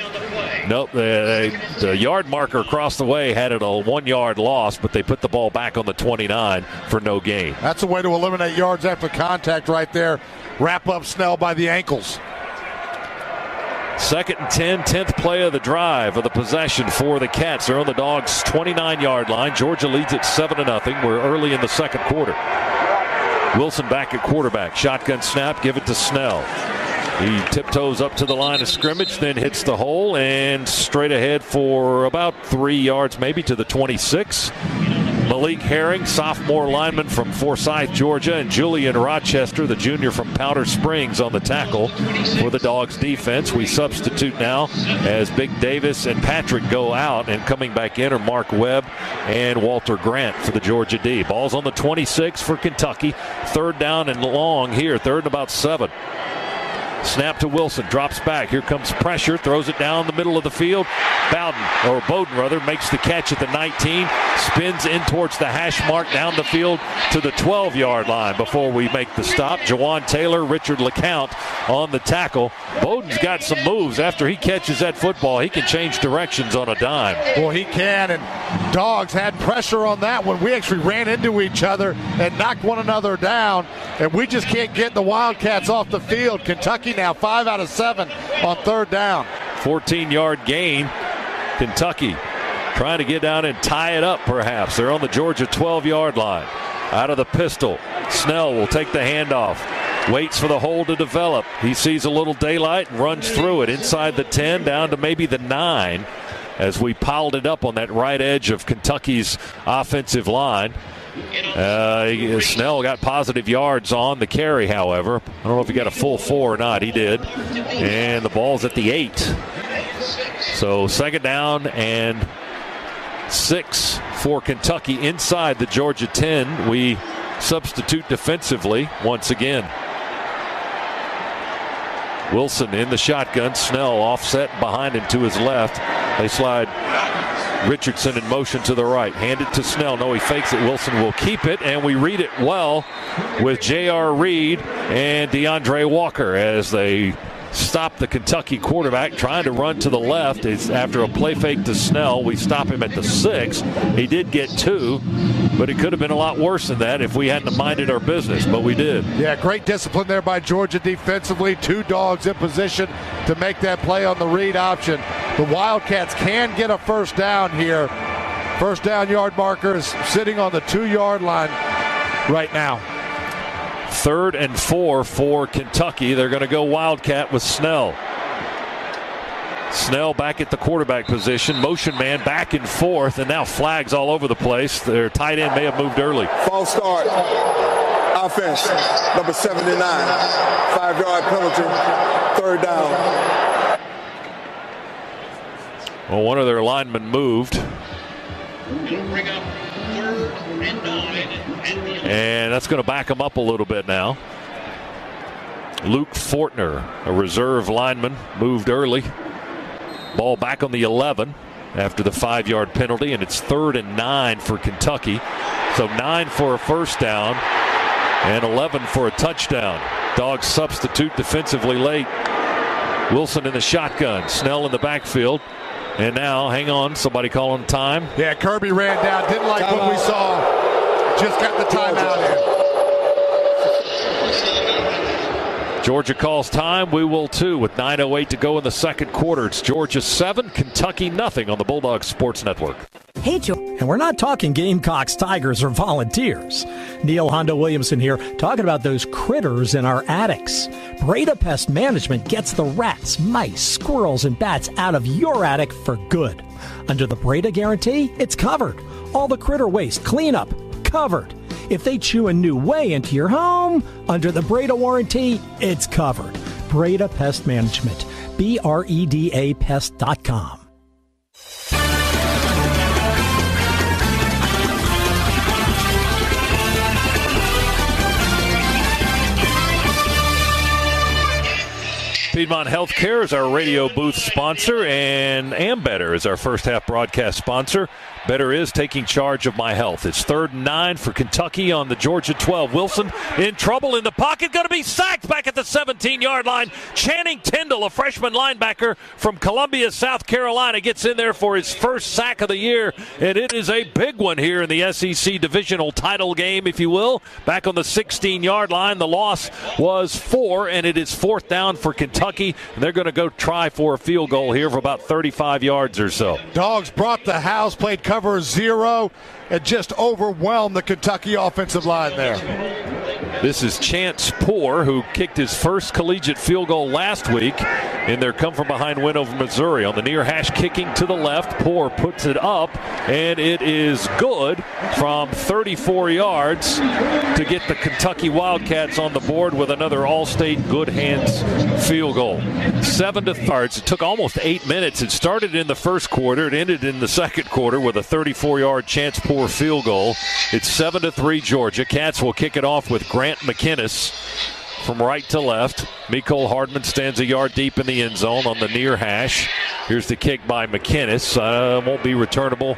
Nope, the yard marker across the way had it a 1 yard loss, but they put the ball back on the 29 for no gain. That's a way to eliminate yards after contact right there. Wrap up Snell by the ankles. 2nd and 10, 10th play of the drive of the possession for the Cats. They're on the Dogs' 29-yard line. Georgia leads it 7-0. We're early in the second quarter. Wilson back at quarterback. Shotgun snap, give it to Snell. He tiptoes up to the line of scrimmage, then hits the hole and straight ahead for about 3 yards, maybe to the 26. Malik Herring, sophomore lineman from Forsyth, Georgia, and Julian Rochester, the junior from Powder Springs, on the tackle for the Dogs defense. We substitute now as Big Davis and Patrick go out, and coming back in are Mark Webb and Walter Grant for the Georgia D. Ball's on the 26 for Kentucky. 3rd down and long here, 3rd and about 7. Snap to Wilson, drops back. Here comes pressure, throws it down the middle of the field. Bowden makes the catch at the 19, spins in towards the hash mark down the field to the 12-yard line before we make the stop. Jawan Taylor, Richard LeCount on the tackle. Bowden's got some moves. After he catches that football, he can change directions on a dime. Well, he can, and Dawgs had pressure on that one. We actually ran into each other and knocked one another down, and we just can't get the Wildcats off the field. Kentucky now 5 out of 7 on 3rd down. 14-yard gain. Kentucky trying to get down and tie it up, perhaps. They're on the Georgia 12-yard line. Out of the pistol, Snell will take the handoff. Waits for the hole to develop. He sees a little daylight and runs through it inside the 10 down to maybe the 9 as we piled it up on that right edge of Kentucky's offensive line. Snell got positive yards on the carry, however. I don't know if he got a full 4 or not. He did. And the ball's at the 8. So 2nd down and 6 for Kentucky inside the Georgia 10. We substitute defensively once again. Wilson in the shotgun. Snell offset behind him to his left. They slide Richardson in motion to the right. Hand it to Snell. No, he fakes it. Wilson will keep it, and we read it well with J.R. Reed and DeAndre Walker as they stop the Kentucky quarterback trying to run to the left. It's after a play fake to Snell. We stop him at the 6. He did get 2, but it could have been a lot worse than that if we hadn't minded our business, but we did. Yeah, great discipline there by Georgia defensively. 2 Dogs in position to make that play on the read option. The Wildcats can get a 1st down here. 1st down yard marker is sitting on the 2-yard line right now. 3rd and 4 for Kentucky. They're going to go Wildcat with Snell. Snell back at the quarterback position. Motion man back and forth, and now flags all over the place. Their tight end may have moved early. False start. Offense, number 79. 5-yard penalty. 3rd down. Well, one of their linemen moved. And that's going to back him up a little bit now. Luke Fortner, a reserve lineman, moved early. Ball back on the 11 after the 5-yard penalty, and it's 3rd and 9 for Kentucky. So 9 for a 1st down and 11 for a touchdown. Dogs substitute defensively late. Wilson in the shotgun, Snell in the backfield. And now, hang on, somebody calling time. Yeah, Kirby ran down, didn't like what we saw. Just got the timeout in. Georgia calls time. We will too with 9:08 to go in the second quarter. It's Georgia 7, Kentucky nothing on the Bulldogs Sports Network. Hey, Joe. And we're not talking Gamecocks, Tigers, or Volunteers. Neil Hondo Williamson here, talking about those critters in our attics. Breda Pest Management gets the rats, mice, squirrels, and bats out of your attic for good. Under the Breda Guarantee, it's covered. All the critter waste, cleanup, covered. If they chew a new way into your home, under the Breda Warranty, it's covered. Breda Pest Management. BREDA Pest.com. Piedmont Healthcare is our radio booth sponsor, and Ambetter is our first half broadcast sponsor. Better is taking charge of my health. It's 3rd and 9 for Kentucky on the Georgia 12. Wilson in trouble in the pocket, going to be sacked back at the 17-yard line. Channing Tindall, a freshman linebacker from Columbia, South Carolina, gets in there for his first sack of the year, and it is a big one here in the SEC divisional title game, if you will. Back on the 16-yard line, the loss was 4, and it is 4th down for Kentucky. And they're going to go try for a field goal here for about 35 yards or so. Dawgs brought the house, played cover 0, and just overwhelmed the Kentucky offensive line there. This is Chance Poore, who kicked his first collegiate field goal last week in their come-from-behind win over Missouri. On the near hash, kicking to the left, Poore puts it up, and it is good from 34 yards to get the Kentucky Wildcats on the board with another All-State good hands field goal. 7-3. It took almost 8 minutes. It started in the first quarter. It ended in the second quarter with a 34-yard Chance Poore field goal. It's 7-3 Georgia. Cats will kick it off with Grant McInnes from right to left. Mecole Hardman stands a yard deep in the end zone on the near hash. Here's the kick by McInnes. Won't be returnable.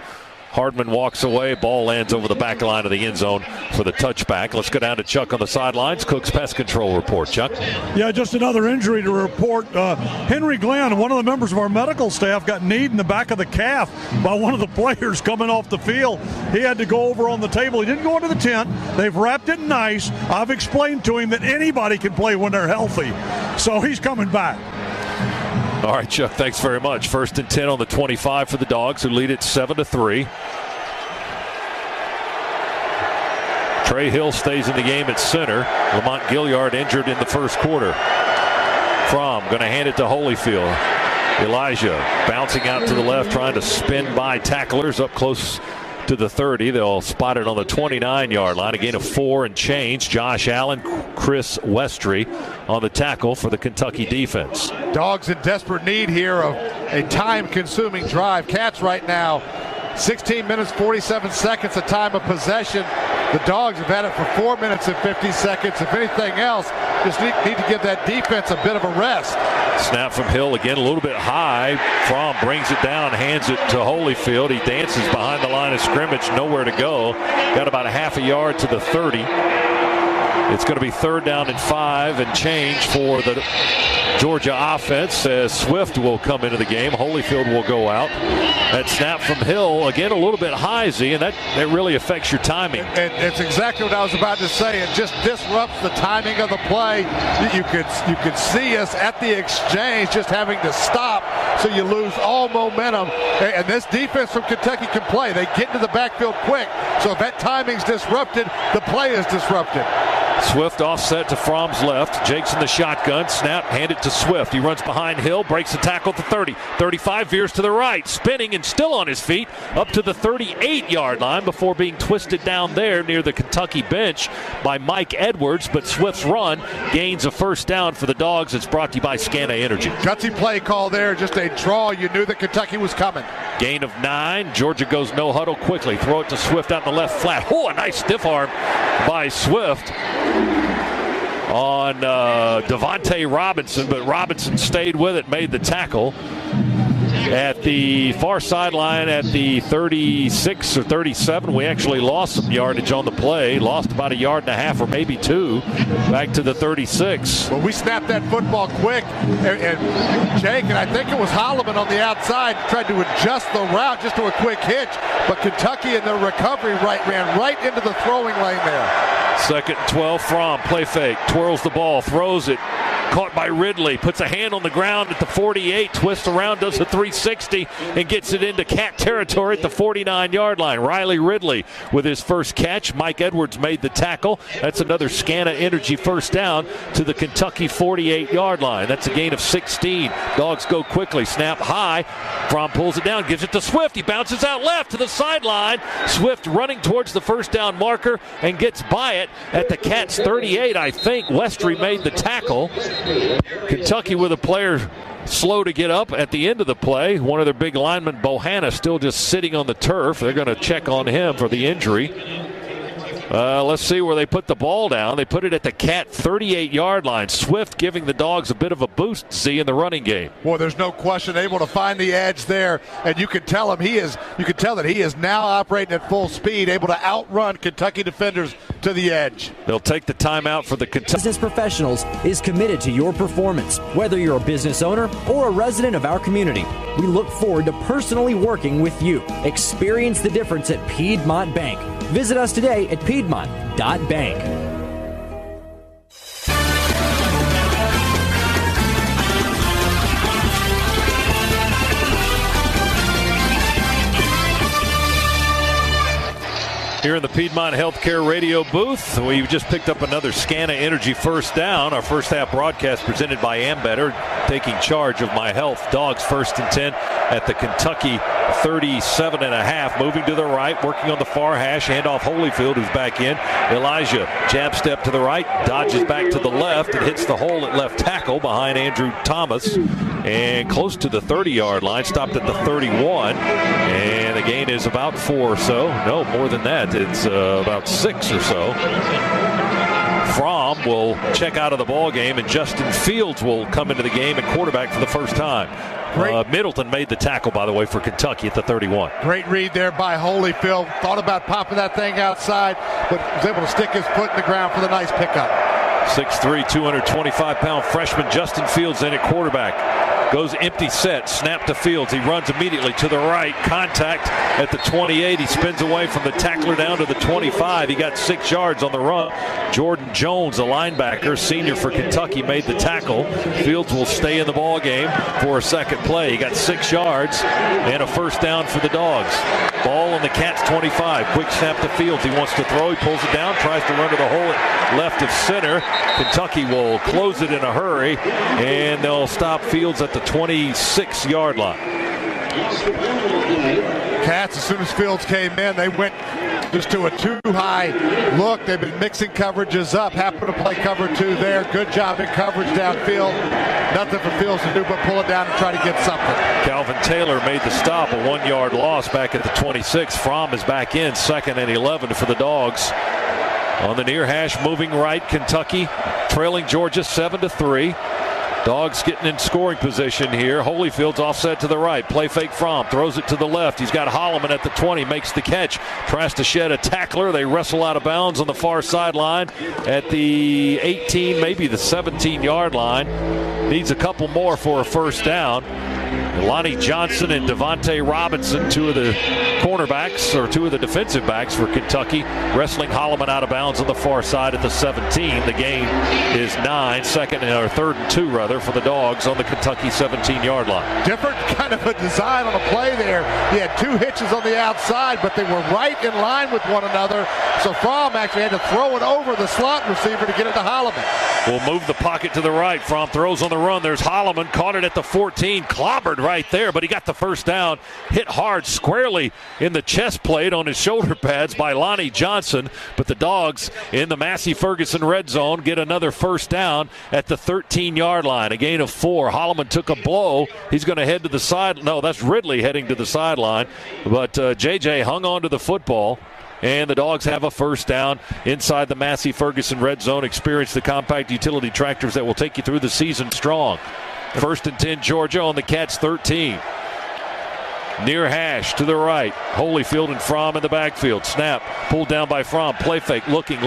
Hardman walks away. Ball lands over the back line of the end zone for the touchback. Let's go down to Chuck on the sidelines. Cook's Pest Control report. Chuck? Yeah, just another injury to report. Henry Glenn, one of the members of our medical staff, got kneed in the back of the calf by one of the players coming off the field. He had to go over on the table. He didn't go into the tent. They've wrapped it in ice. I've explained to him that anybody can play when they're healthy. So he's coming back. All right, Chuck, thanks very much. 1st and 10 on the 25 for the Dogs, who lead it 7-3. Trey Hill stays in the game at center. Lamont Gilliard injured in the first quarter. Fromm going to hand it to Holyfield. Elijah bouncing out to the left, trying to spin by tacklers up close to the 30. They'll spot it on the 29-yard line. A gain of 4 and change. Josh Allen, Chris Westry on the tackle for the Kentucky defense. Dogs in desperate need here of a time-consuming drive. Cats right now, 16 minutes, 47 seconds, a time of possession. The Dogs have had it for 4 minutes and 50 seconds. If anything else, just need to give that defense a bit of a rest. Snap from Hill again, a little bit high. Fromm brings it down, hands it to Holyfield. He dances behind the line of scrimmage, nowhere to go. Got about a half a yard to the 30. It's going to be 3rd down and 5 and change for the Georgia offense as Swift will come into the game. Holyfield will go out. That snap from Hill, again, a little bit high, Z, and that really affects your timing. And it's exactly what I was about to say. It just disrupts the timing of the play. You could see us at the exchange just having to stop, so you lose all momentum. And this defense from Kentucky can play. They get into the backfield quick, so if that timing's disrupted, the play is disrupted. Swift offset to Fromm's left. Jake's in the shotgun. Snap, hand it to Swift. He runs behind Hill, breaks the tackle at the 30. 35, veers to the right, spinning and still on his feet up to the 38-yard line before being twisted down there near the Kentucky bench by Mike Edwards. But Swift's run gains a 1st down for the Dogs. It's brought to you by Scana Energy. Gutsy play call there, just a draw. You knew that Kentucky was coming. Gain of 9. Georgia goes no huddle quickly. Throw it to Swift out in the left flat. Oh, a nice stiff arm by Swift on Devontae Robinson, but Robinson stayed with it, made the tackle at the far sideline at the 36 or 37. We actually lost some yardage on the play, lost about a yard and a half or maybe 2 back to the 36. Well, we snapped that football quick, and Jake, and I think it was Holloman on the outside, tried to adjust the route just to a quick hitch, but Kentucky in their recovery ran right into the throwing lane there. 2nd and 12, Fromm, play fake, twirls the ball, throws it, caught by Ridley, puts a hand on the ground at the 48, twists around, does a 360, and gets it into Cat territory at the 49-yard line. Riley Ridley with his first catch. Mike Edwards made the tackle. That's another Scana Energy 1st down to the Kentucky 48-yard line. That's a gain of 16. Dogs go quickly, snap high. Fromm pulls it down, gives it to Swift. He bounces out left to the sideline. Swift running towards the 1st down marker and gets by it at the Cats 38, I think. Westry made the tackle. Kentucky with a player slow to get up at the end of the play. One of their big linemen, Bohanna, still just sitting on the turf. They're going to check on him for the injury. Let's see where they put the ball down. They put it at the Cat 38-yard line. Swift giving the Dogs a bit of a boost, Z, in the running game. Well, there's no question able to find the edge there, and you can tell that he is now operating at full speed, able to outrun Kentucky defenders to the edge. They'll take the timeout for the Kentucky. Business Professionals is committed to your performance, whether you're a business owner or a resident of our community. We look forward to personally working with you. Experience the difference at Piedmont Bank. Visit us today at Piedmont.bank. Here in the Piedmont Healthcare Radio booth, we've just picked up another Scana Energy first down. Our first half broadcast presented by Ambetter, taking charge of My Health. Dogs 1st and 10 at the Kentucky 37.5. Moving to the right, working on the far hash. Handoff Holyfield, who's back in. Elijah, jab step to the right, dodges back to the left and hits the hole at left tackle behind Andrew Thomas. And close to the 30-yard line, stopped at the 31. And the gain is about 4 or so. No, more than that. It's about 6 or so. Fromm will check out of the ball game, and Justin Fields will come into the game at quarterback for the first time. Middleton made the tackle, by the way, for Kentucky at the 31. Great read there by Holyfield. Thought about popping that thing outside, but was able to stick his foot in the ground for the nice pickup. 6'3", 225-pound freshman Justin Fields in at quarterback. Goes empty set, snap to Fields. He runs immediately to the right. Contact at the 28. He spins away from the tackler down to the 25. He got 6 yards on the run. Jordan Jones, a linebacker, senior for Kentucky, made the tackle. Fields will stay in the ball game for a second play. He got 6 yards and a first down for the Dogs. Ball on the Cats 25. Quick snap to Fields. He wants to throw. He pulls it down, tries to run to the hole at left of center. Kentucky will close it in a hurry, and they'll stop Fields at the 26-yard line. Cats, as soon as Fields came in, they went just to a too-high look. They've been mixing coverages up. Happen to play cover 2 there. Good job in coverage downfield. Nothing for Fields to do but pull it down and try to get something. Calvin Taylor made the stop, a 1-yard loss back at the 26. Fromm is back in, 2nd and 11 for the Dogs. On the near hash, moving right, Kentucky trailing Georgia 7-3. Dogs getting in scoring position here. Holyfield's offset to the right. Play fake Fromm. Throws it to the left. He's got Holloman at the 20. Makes the catch. Tries to shed a tackler. They wrestle out of bounds on the far sideline at the 18, maybe the 17-yard line. Needs a couple more for a first down. Lonnie Johnson and Devontae Robinson, 2 of the cornerbacks, or 2 of the defensive backs for Kentucky, wrestling Holloman out of bounds on the far side at the 17. The gain is 9, 3rd and 2 rather, for the Dogs on the Kentucky 17-yard line. Different kind of a design on a play there. He had 2 hitches on the outside, but they were right in line with one another. So Fromm actually had to throw it over the slot receiver to get it to Holloman. Will move the pocket to the right. Fromm throws on the run. There's Holloman, caught it at the 14, clobbered right there, but he got the first down. Hit hard squarely in the chest plate on his shoulder pads by Lonnie Johnson. But the Dogs in the Massey-Ferguson red zone get another first down at the 13-yard line. A gain of 4. Holloman took a blow. He's going to head to the side. No, that's Ridley heading to the sideline. But JJ hung on to the football. And the Dogs have a first down inside the Massey-Ferguson red zone. Experience the compact utility tractors that will take you through the season strong. 1st and 10, Georgia on the Cats 13. Near hash to the right. Holyfield and Fromm in the backfield. Snap. Pulled down by Fromm. Play fake. Looking.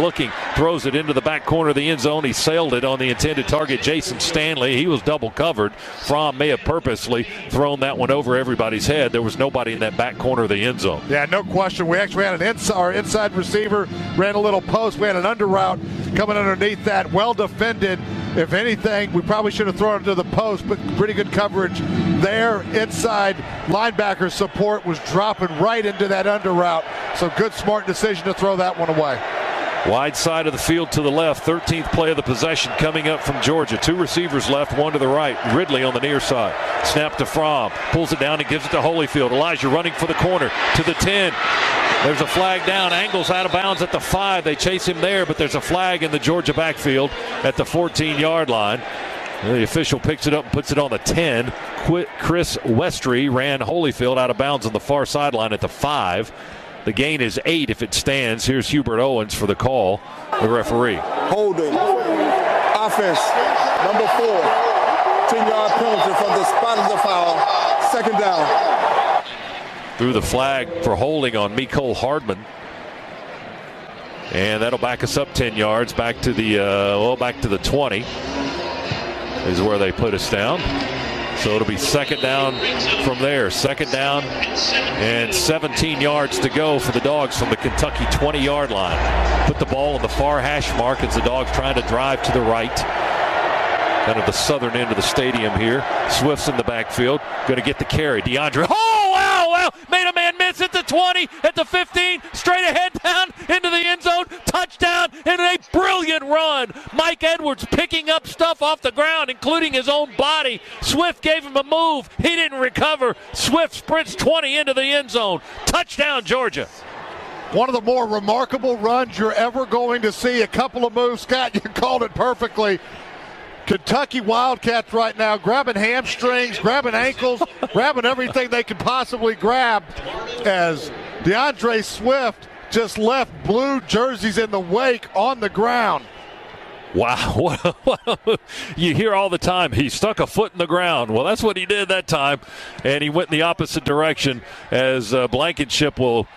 Throws it into the back corner of the end zone. He sailed it on the intended target, Jason Stanley. He was double covered. Fromm may have purposely thrown that one over everybody's head. There was nobody in that back corner of the end zone. Yeah, no question. We actually had our inside receiver ran a little post. We had an under route coming underneath that. Well defended. If anything, we probably should have thrown it to the post, but pretty good coverage there. Inside linebacker support was dropping right into that under route. So good, smart decision to throw that one away. Wide side of the field to the left. 13th play of the possession coming up from Georgia. 2 receivers left, 1 to the right. Ridley on the near side. Snap to Fromm. Pulls it down and gives it to Holyfield. Elijah running for the corner to the 10. There's a flag down. Angles out of bounds at the 5. They chase him there, but there's a flag in the Georgia backfield at the 14-yard line. The official picks it up and puts it on the 10. Chris Westry ran Holyfield out of bounds on the far sideline at the 5. The gain is 8 if it stands. Here's Hubert Owens for the call, the referee. Holding. Offense, number 4. 10-yard penalty from the spot of the foul. Second down. Threw the flag for holding on Mecole Hardman. And that'll back us up 10 yards back to the 20 is where they put us down. So it'll be second down from there. Second down and 17 yards to go for the Dogs from the Kentucky 20-yard line. Put the ball on the far hash mark as the Dogs trying to drive to the right. Kind of the southern end of the stadium here. Swift's in the backfield. Going to get the carry. DeAndre. Oh, wow. Made a man miss at the 20, at the 15. Straight ahead down into the end zone. Touchdown and a brilliant run. Mike Edwards picking up stuff off the ground, including his own body. Swift gave him a move. He didn't recover. Swift sprints 20 into the end zone. Touchdown, Georgia. One of the more remarkable runs you're ever going to see. A couple of moves. Scott, you called it perfectly. Kentucky Wildcats right now grabbing hamstrings, grabbing ankles, grabbing everything they can possibly grab as DeAndre Swift just left blue jerseys in the wake on the ground. Wow. You hear all the time, he stuck a foot in the ground. Well, that's what he did that time, and he went in the opposite direction as Blankenship will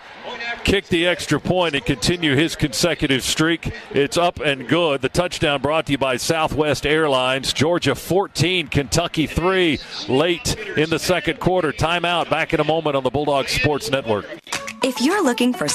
kick the extra point and continue his consecutive streak. It's up and good. The touchdown brought to you by Southwest Airlines. Georgia 14, Kentucky 3 late in the second quarter. Timeout. Back in a moment on the Bulldogs Sports Network. If you're looking for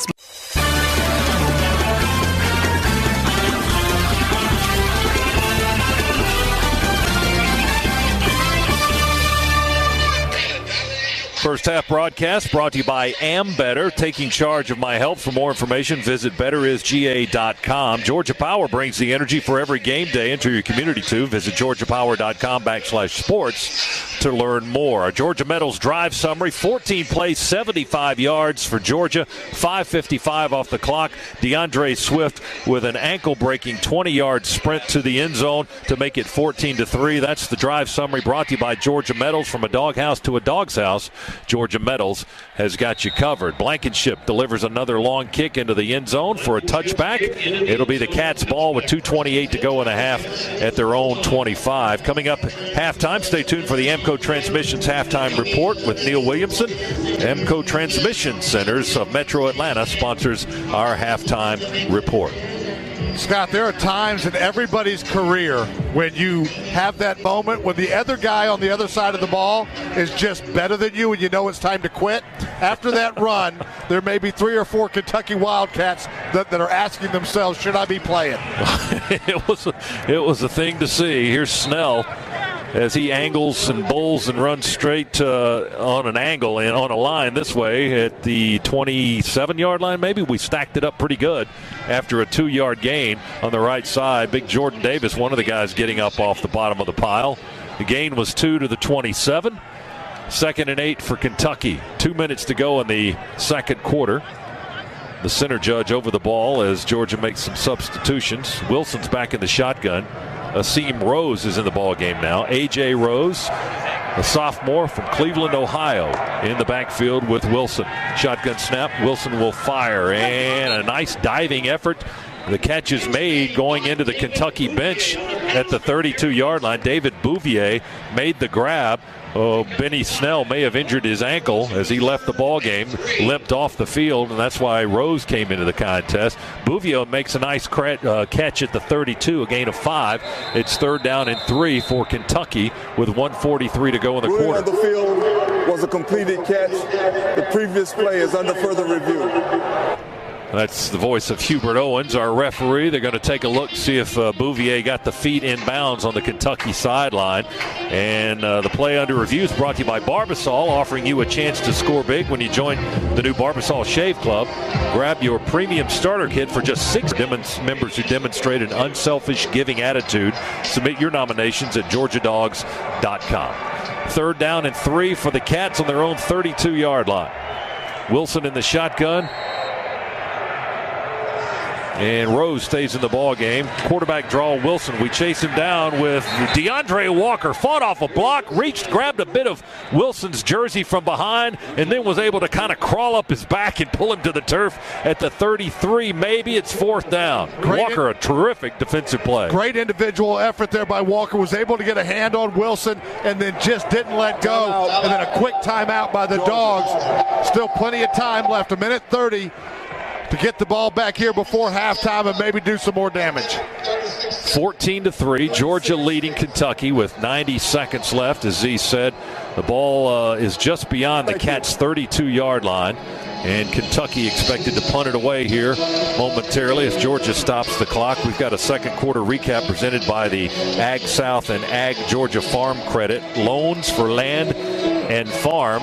First half broadcast brought to you by Ambetter, taking charge of my health. For more information, visit betterisga.com. Georgia Power brings the energy for every game day into your community too. Visit georgiapower.com/sports to learn more. Our Georgia Metals drive summary: 14 plays, 75 yards for Georgia, 5:55 off the clock. DeAndre Swift with an ankle-breaking 20-yard sprint to the end zone to make it 14-3. That's the drive summary brought to you by Georgia Metals. From a doghouse to a dog's house, Georgia Metals has got you covered. Blankenship delivers another long kick into the end zone for a touchback. It'll be the Cats' ball with 2:28 to go in the half at their own 25. Coming up halftime, stay tuned for the Amco Transmissions halftime report with Neil Williamson. Amco Transmission Centers of Metro Atlanta sponsors our halftime report. Scott, there are times in everybody's career when you have that moment when the other guy on the other side of the ball is just better than you and you know it's time to quit. After that run, there may be 3 or 4 Kentucky Wildcats that are asking themselves, should I be playing? It was a thing to see. Here's Snell as he angles and bowls and runs straight on an angle and on a line this way at the 27-yard line. Maybe we stacked it up pretty good after a 2-yard gain on the right side. Big Jordan Davis, one of the guys getting up off the bottom of the pile. The gain was 2 to the 27. 2nd and 8 for Kentucky. 2 minutes to go in the second quarter. The center judge over the ball as Georgia makes some substitutions. Wilson's back in the shotgun. Asim Rose is in the ball game now. A.J. Rose, a sophomore from Cleveland, Ohio, in the backfield with Wilson. Shotgun snap. Wilson will fire. And a nice diving effort. The catch is made going into the Kentucky bench at the 32-yard line. David Bouvier made the grab. Benny Snell may have injured his ankle as he left the ball game, limped off the field, and that's why Rose came into the contest. Bouvier makes a nice catch at the 32, a gain of 5. It's 3rd down and 3 for Kentucky with 1:43 to go in the quarter. The field was a completed catch. The previous play is under further review. That's the voice of Hubert Owens, our referee. They're going to take a look, see if Bouvier got the feet in bounds on the Kentucky sideline. And the play under review is brought to you by Barbasol, offering you a chance to score big when you join the new Barbasol Shave Club. Grab your premium starter kit for just 6 members who demonstrate an unselfish giving attitude. Submit your nominations at georgiadogs.com. 3rd down and 3 for the Cats on their own 32-yard line. Wilson in the shotgun. And Rose stays in the ball game. Quarterback draw Wilson. We chase him down with DeAndre Walker. Fought off a block, reached, grabbed a bit of Wilson's jersey from behind, and then was able to kind of crawl up his back and pull him to the turf at the 33. Maybe it's 4th down. Walker, a terrific defensive play. Great individual effort there by Walker. Was able to get a hand on Wilson and then just didn't let go. And then a quick timeout by the Dogs. Still plenty of time left, 1:30 to get the ball back here before halftime and maybe do some more damage. 14-3, Georgia leading Kentucky with 90 seconds left. As Z said, the ball is just beyond the Cats' 32-yard line. And Kentucky expected to punt it away here momentarily as Georgia stops the clock. We've got a second quarter recap presented by the Ag South and Ag Georgia Farm Credit. Loans for land and farm.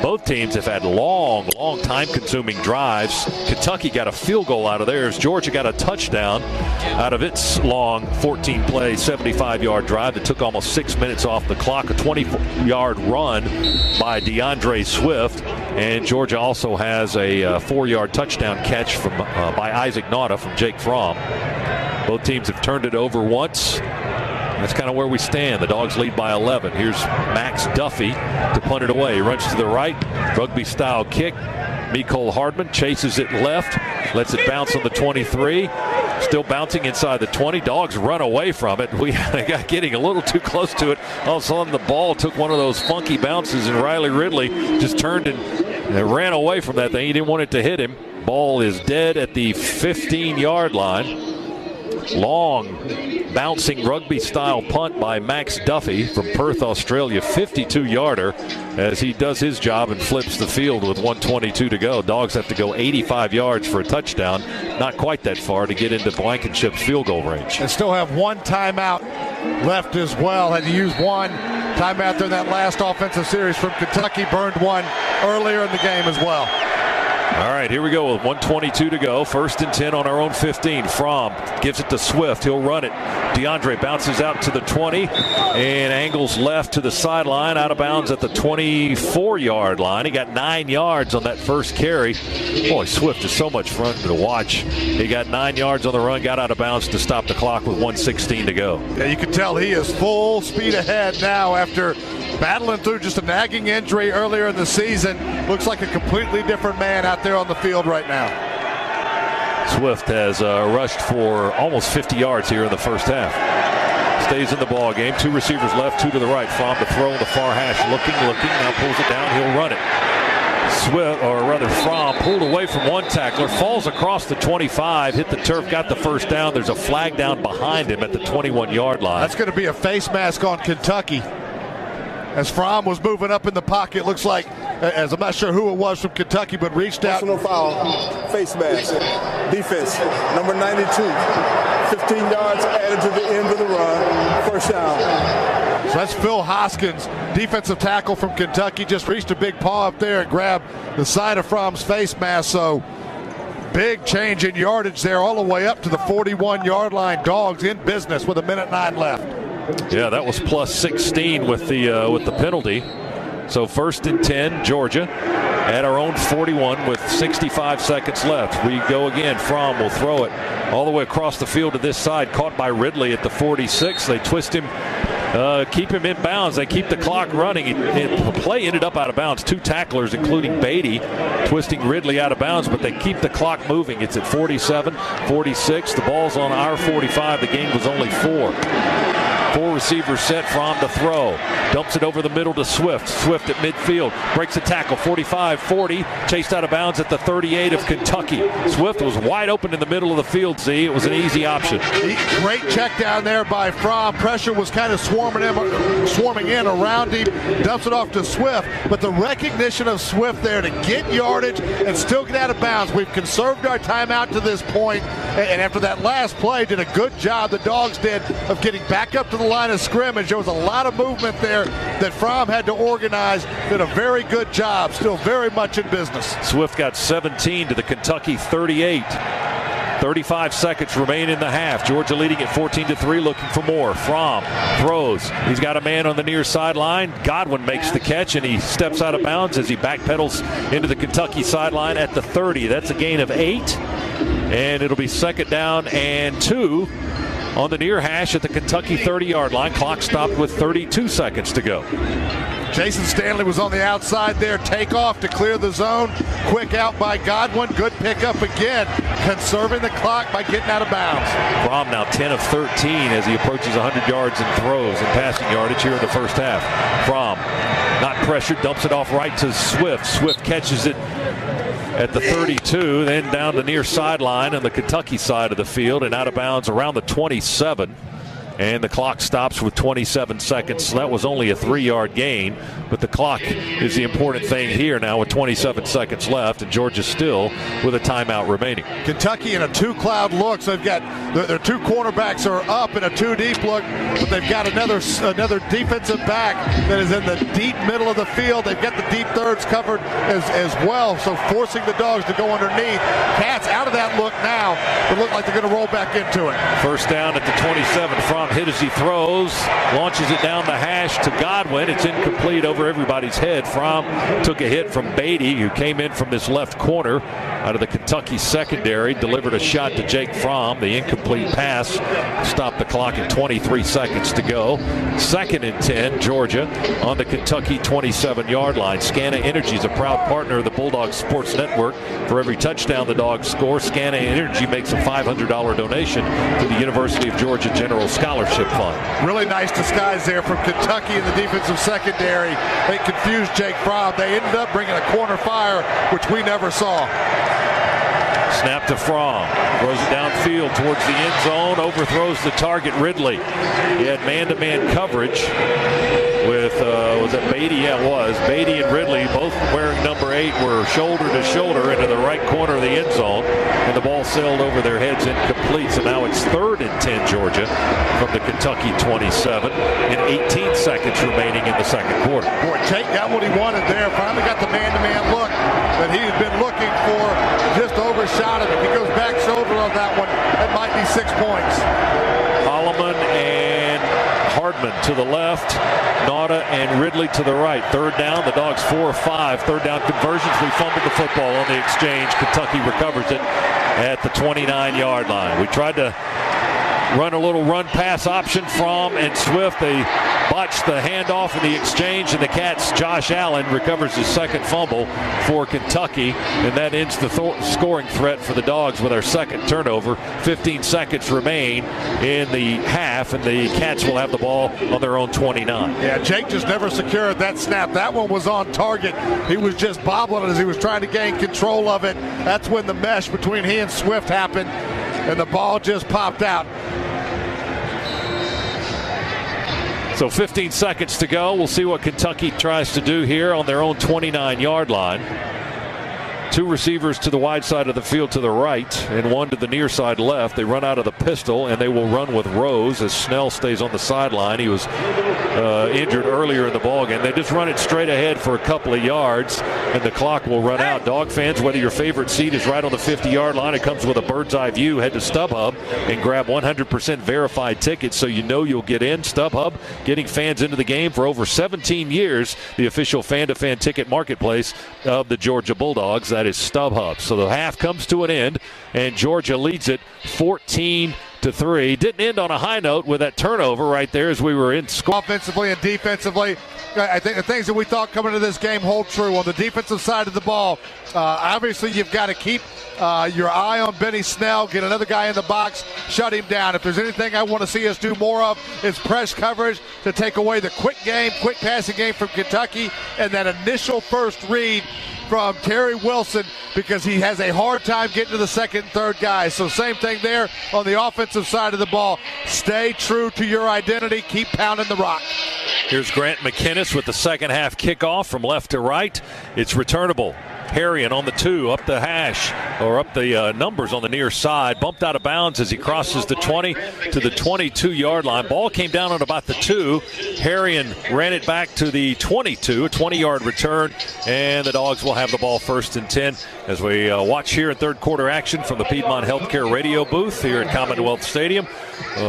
Both teams have had long time-consuming drives. Kentucky got a field goal out of theirs. Georgia got a touchdown out of its long 14-play, 75-yard drive that took almost 6 minutes off the clock. A 20-yard run by DeAndre Swift. And Georgia also has a 4-yard touchdown catch from by Isaac Nauta from Jake Fromm. Both teams have turned it over once. That's kind of where we stand. The Dogs lead by 11. Here's Max Duffy to punt it away. He runs to the right. Rugby-style kick. Mecole Hardman chases it left. Lets it bounce on the 23. Still bouncing inside the 20. Dogs run away from it. We got getting a little too close to it. All of a sudden, the ball took one of those funky bounces, and Riley Ridley just turned and ran away from that thing. He didn't want it to hit him. Ball is dead at the 15-yard line. Long bouncing rugby-style punt by Max Duffy from Perth, Australia. 52-yarder as he does his job and flips the field with 1:22 to go. Dogs have to go 85 yards for a touchdown. Not quite that far to get into Blankenship's field goal range. And still have one timeout left as well. Had to use one timeout there in that last offensive series from Kentucky. Burned one earlier in the game as well. All right, here we go with 1:22 to go. 1st and 10 on our own 15. Fromm gives it to Swift. He'll run it. DeAndre bounces out to the 20 and angles left to the sideline, out of bounds at the 24-yard line. He got 9 yards on that first carry. Boy, Swift is so much fun to watch. He got 9 yards on the run, got out of bounds to stop the clock with 1:16 to go. Yeah, you can tell he is full speed ahead now after battling through just a nagging injury earlier in the season. Looks like a completely different man out there on the field right now. Swift has rushed for almost 50 yards here in the first half. Stays in the ball game. 2 receivers left, 2 to the right. Fromm to throw on the far hash. Looking. Now pulls it down. He'll run it. Fromm pulled away from one tackler. Falls across the 25. Hit the turf. Got the first down. There's a flag down behind him at the 21-yard line. That's going to be a face mask on Kentucky. As Fromm was moving up in the pocket, looks like, as I'm not sure who it was from Kentucky, but reached out. Personal foul, face mask, defense, number 92, 15 yards added to the end of the run, first down. So that's Phil Hoskins, defensive tackle from Kentucky, just reached a big paw up there and grabbed the side of Fromm's face mask. So big change in yardage there all the way up to the 41-yard line. Dogs in business with 1:09 left. Yeah, that was plus 16 with the penalty. So 1st and 10, Georgia at our own 41 with 65 seconds left. We go again. Fromm will throw it all the way across the field to this side. Caught by Ridley at the 46. They twist him, keep him in bounds. They keep the clock running. The play ended up out of bounds. 2 tacklers, including Beatty, twisting Ridley out of bounds, but they keep the clock moving. It's at 47, 46. The ball's on our 45. The game was only 4. 4 receivers set. Fromm to throw. Dumps it over the middle to Swift. Swift at midfield. Breaks a tackle. 45, 40. Chased out of bounds at the 38 of Kentucky. Swift was wide open in the middle of the field, Z. It was an easy option. Great check down there by Fromm. Pressure was kind of swarming in around him. Dumps it off to Swift. But the recognition of Swift there to get yardage and still get out of bounds. We've conserved our timeout to this point. And after that last play, did a good job, the Dogs did, of getting back up to the line of scrimmage. There was a lot of movement there that Fromm had to organize. Did a very good job. Still very much in business. Swift got 17 to the Kentucky 38. 35 seconds remain in the half. Georgia leading at 14-3, looking for more. Fromm throws. He's got a man on the near sideline. Godwin makes the catch, and he steps out of bounds as he backpedals into the Kentucky sideline at the 30. That's a gain of 8. And it'll be 2nd down and 2 on the near hash at the Kentucky 30-yard line. Clock stopped with 32 seconds to go. Jason Stanley was on the outside there. Takeoff to clear the zone. Quick out by Godwin. Good pickup again. Conserving the clock by getting out of bounds. Fromm now 10 of 13 as he approaches 100 yards in throws and passing yardage here in the first half. Fromm not pressured, dumps it off right to Swift. Swift catches it at the 32, then down the near sideline on the Kentucky side of the field and out of bounds around the 27. And the clock stops with 27 seconds. So that was only a 3-yard gain. But the clock is the important thing here now with 27 seconds left. And Georgia still with a timeout remaining. Kentucky in a 2-cloud look. So they've got their 2 cornerbacks are up in a 2-deep look. But they've got another defensive back that is in the deep middle of the field. They've got the deep thirds covered as well. So forcing the Dogs to go underneath. Cats out of that look now. They look like they're going to roll back into it. First down at the 27. Fromm hit as he throws, launches it down the hash to Godwin. It's incomplete over everybody's head. Fromm took a hit from Beatty, who came in from this left corner out of the Kentucky secondary, delivered a shot to Jake Fromm. The incomplete pass stopped the clock at 23 seconds to go. 2nd and 10, Georgia on the Kentucky 27-yard line. Scana Energy is a proud partner of the Bulldogs Sports Network. For every touchdown the Dogs score, Scana Energy makes a $500 donation to the University of Georgia General Scholarship Fund. Really nice disguise there from Kentucky in the defensive secondary. They confused Jake Fromm. They ended up bringing a corner fire, which we never saw. Snap to Fromm. Throws it downfield towards the end zone. Overthrows the target, Ridley. He had man-to-man coverage with, was it Beatty? Yeah, it was. Beatty and Ridley, both wearing number 8, were shoulder to shoulder into the right corner of the end zone. And the ball sailed over their heads incomplete. So now it's 3rd and 10, Georgia, from the Kentucky 27. And 18 seconds remaining in the second quarter. Boy, Jake got what he wanted there. Finally got the man-to-man look that he had been looking for. Just overshot it. If he goes back shoulder on that one, that might be 6 points. Holloman and Hardman to the left. Nauta and Ridley to the right. 3rd down. The Dogs 4 of 5. 3rd down conversions. We fumbled the football on the exchange. Kentucky recovers it at the 29-yard line. We tried to run a little run-pass option. Fromm and Swift, they botched the handoff in the exchange, and the Cats' Josh Allen recovers his 2nd fumble for Kentucky, and that ends the scoring threat for the Dogs with our 2nd turnover. 15 seconds remain in the half, and the Cats will have the ball on their own 29. Yeah, Jake just never secured that snap. That one was on target. He was just bobbling as he was trying to gain control of it. That's when the mesh between he and Swift happened, and the ball just popped out. So 15 seconds to go. We'll see what Kentucky tries to do here on their own 29-yard line. 2 receivers to the wide side of the field to the right and 1 to the near side left. They run out of the pistol, and they will run with Rose as Snell stays on the sideline. He was injured earlier in the ballgame. They just run it straight ahead for a couple of yards, and the clock will run out. Dog fans, whether your favorite seat is right on the 50-yard line, it comes with a bird's eye view. Head to StubHub and grab 100% verified tickets so you know you'll get in. StubHub, getting fans into the game for over 17 years, the official fan-to-fan ticket marketplace of the Georgia Bulldogs. That is StubHub. So the half comes to an end, and Georgia leads it 14-3. Didn't end on a high note with that turnover right there as we were in score. Offensively and defensively, I think the things that we thought coming into this game hold true. On the defensive side of the ball, obviously you've got to keep your eye on Benny Snell, get another guy in the box, shut him down. If there's anything I want to see us do more of, it's press coverage to take away the quick passing game from Kentucky, and that initial first read from Terry Wilson, because he has a hard time getting to the second and third guys. So same thing there on the offensive side of the ball. Stay true to your identity. Keep pounding the rock. Here's Grant McInnes with the second half kickoff from left to right. It's returnable. Harrion on the 2, up the hash, or up the numbers on the near side. Bumped out of bounds as he crosses the 20 to the 22-yard line. Ball came down at about the 2. Harrion ran it back to the 22, a 20-yard return, and the Dogs will have the ball 1st and 10 as we watch here in third quarter action from the Piedmont Healthcare radio booth here at Commonwealth Stadium.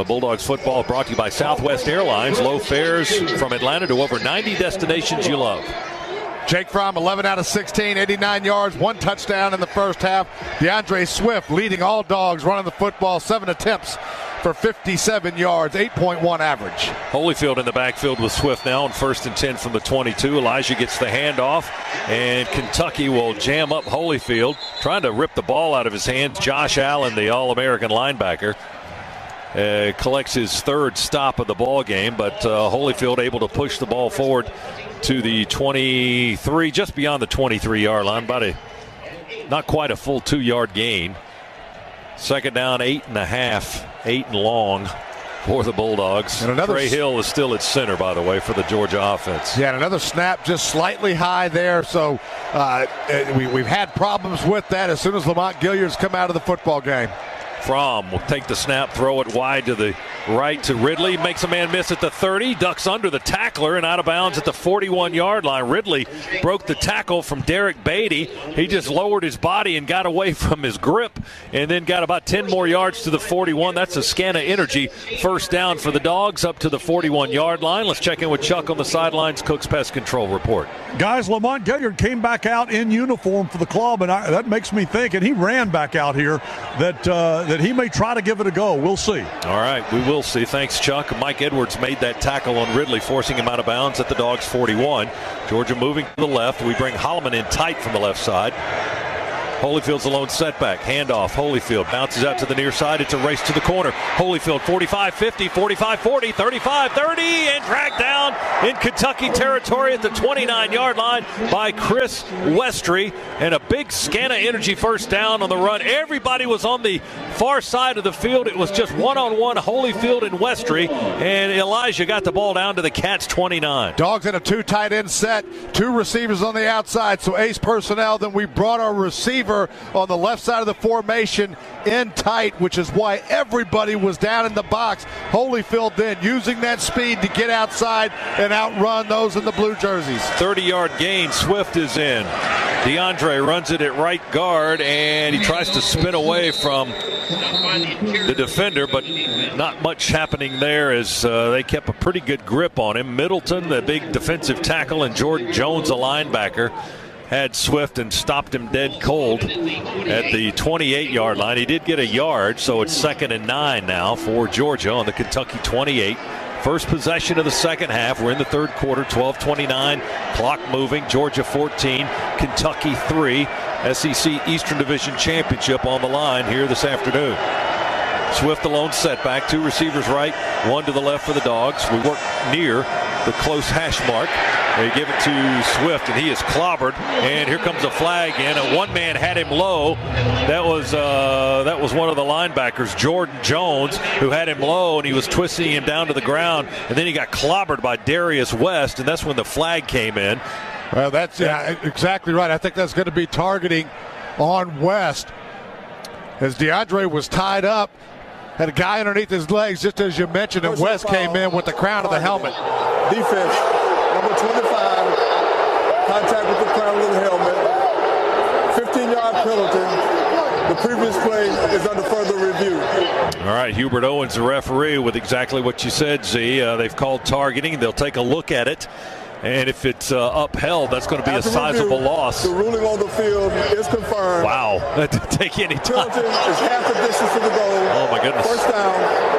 Bulldogs football brought to you by Southwest Airlines. Low fares from Atlanta to over 90 destinations you love. Jake Fromm, 11 out of 16, 89 yards, 1 touchdown in the first half. DeAndre Swift leading all Dogs, running the football, 7 attempts for 57 yards, 8.1 average. Holyfield in the backfield with Swift now on 1st and 10 from the 22. Elijah gets the handoff, and Kentucky will jam up Holyfield, trying to rip the ball out of his hands. Josh Allen, the All-American linebacker, collects his 3rd stop of the ball game, but Holyfield able to push the ball forward to the 23, just beyond the 23-yard line, not quite a full 2-yard gain. 2nd down, 8.5, 8 and long for the Bulldogs. And Trey Hill is still at center, by the way, for the Georgia offense. Yeah, and another snap just slightly high there. So we've had problems with that as soon as Lamont Gilliard's come out of the football game. Fromm will take the snap, throw it wide to the right to Ridley. Makes a man miss at the 30, ducks under the tackler, and out of bounds at the 41-yard line. Ridley broke the tackle from Derek Beatty. He just lowered his body and got away from his grip, and then got about 10 more yards to the 41. That's a Scana Energy first down for the Dogs up to the 41-yard line. Let's check in with Chuck on the sidelines. Cook's Pest Control report. Guys, Lamont Gilliard came back out in uniform for the club, and that makes me think, and he ran back out here, that he may try to give it a go. We'll see. All right, we will see. Thanks, Chuck. Mike Edwards made that tackle on Ridley, forcing him out of bounds at the Dogs' 41. Georgia moving to the left. We bring Holloman in tight from the left side. Holyfield's a lone setback. Handoff. Holyfield bounces out to the near side. It's a race to the corner. Holyfield 45-50, 45-40, 35-30, and dragged down in Kentucky territory at the 29-yard line by Chris Westry. And a big Scana Energy first down on the run. Everybody was on the far side of the field. It was just one-on-one Holyfield and Westry, and Elijah got the ball down to the Cats' 29. Dogs in a 2 tight end set, 2 receivers on the outside, so ace personnel. Then we brought our receiver on the left side of the formation in tight, which is why everybody was down in the box. Holyfield then using that speed to get outside and outrun those in the blue jerseys. 30-yard gain. Swift is in. DeAndre runs it at right guard, and he tries to spin away from the defender, but not much happening there as they kept a pretty good grip on him. Middleton, the big defensive tackle, and Jordan Jones, a linebacker, had Swift and stopped him dead cold at the 28-yard line. He did get a yard, so it's 2nd and 9 now for Georgia on the Kentucky 28. First possession of the second half. We're in the third quarter, 12:29. Clock moving. Georgia 14, Kentucky 3. SEC Eastern Division Championship on the line here this afternoon. Swift alone setback. 2 receivers right, 1 to the left for the Dogs. We work near the close hash mark. They give it to Swift, and he is clobbered. And here comes a flag in. And one man had him low. That was one of the linebackers, Jordan Jones, who had him low, and he was twisting him down to the ground. And then he got clobbered by Darius West, and that's when the flag came in. Well, that's exactly right. I think that's going to be targeting on West. As DeAndre was tied up, had a guy underneath his legs, just as you mentioned, and West came in with the crown of the helmet. Defense, number 25, contact with the crown of the helmet. 15-yard penalty. The previous play is under further review. All right, Hubert Owens, the referee, with exactly what you said, Z. They've called targeting. They'll take a look at it. And if it's upheld, that's going to be a sizable loss. The ruling on the field is confirmed. Wow, that didn't take any time. Penalty is half the distance to the goal. Oh, my goodness. First down.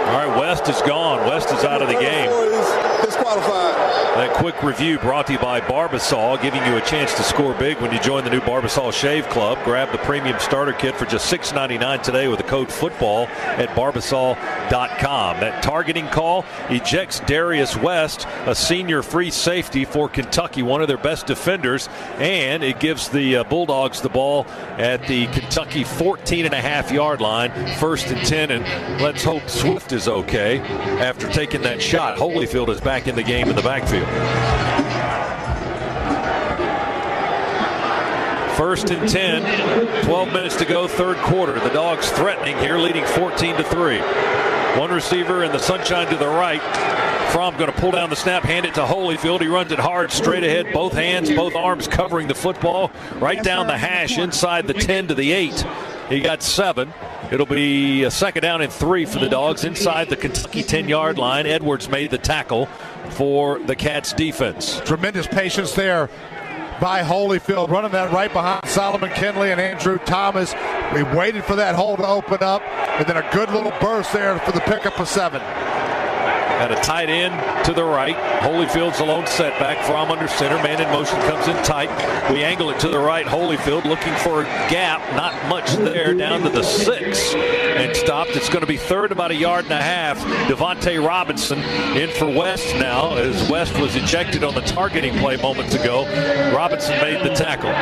All right, West is gone. West is out of the game. Disqualified. That quick review brought to you by Barbasol, giving you a chance to score big when you join the new Barbasol Shave Club. Grab the premium starter kit for just $6.99 today with the code football at Barbasol.com. That targeting call ejects Darius West, a senior free safety for Kentucky, one of their best defenders, and it gives the Bulldogs the ball at the Kentucky 14.5-yard line, 1st and 10, and let's hope Swift is okay after taking that shot. Holyfield is back in the game in the backfield. 1st and 10, 12 minutes to go, third quarter. The Dogs threatening here, leading 14-3. One receiver in the sunshine to the right. Fromm going to pull down the snap, hand it to Holyfield. He runs it hard, straight ahead, both hands, both arms covering the football, right down the hash, inside the 10 to the 8. He got 7. It'll be a 2nd down and 3 for the Dogs inside the Kentucky 10-yard line. Edwards made the tackle for the Cats defense. Tremendous patience there by Holyfield, running that right behind Solomon Kinley and Andrew Thomas. We waited for that hole to open up, and then a good little burst there for the pickup of 7. At a tight end to the right. Holyfield's a lone setback. Fromm under center. Man in motion comes in tight. We angle it to the right. Holyfield looking for a gap. Not much there. Down to the 6 and stopped. It's going to be third, about 1.5 yards. Devontae Robinson in for West now, as West was ejected on the targeting play moments ago. Robinson made the tackle.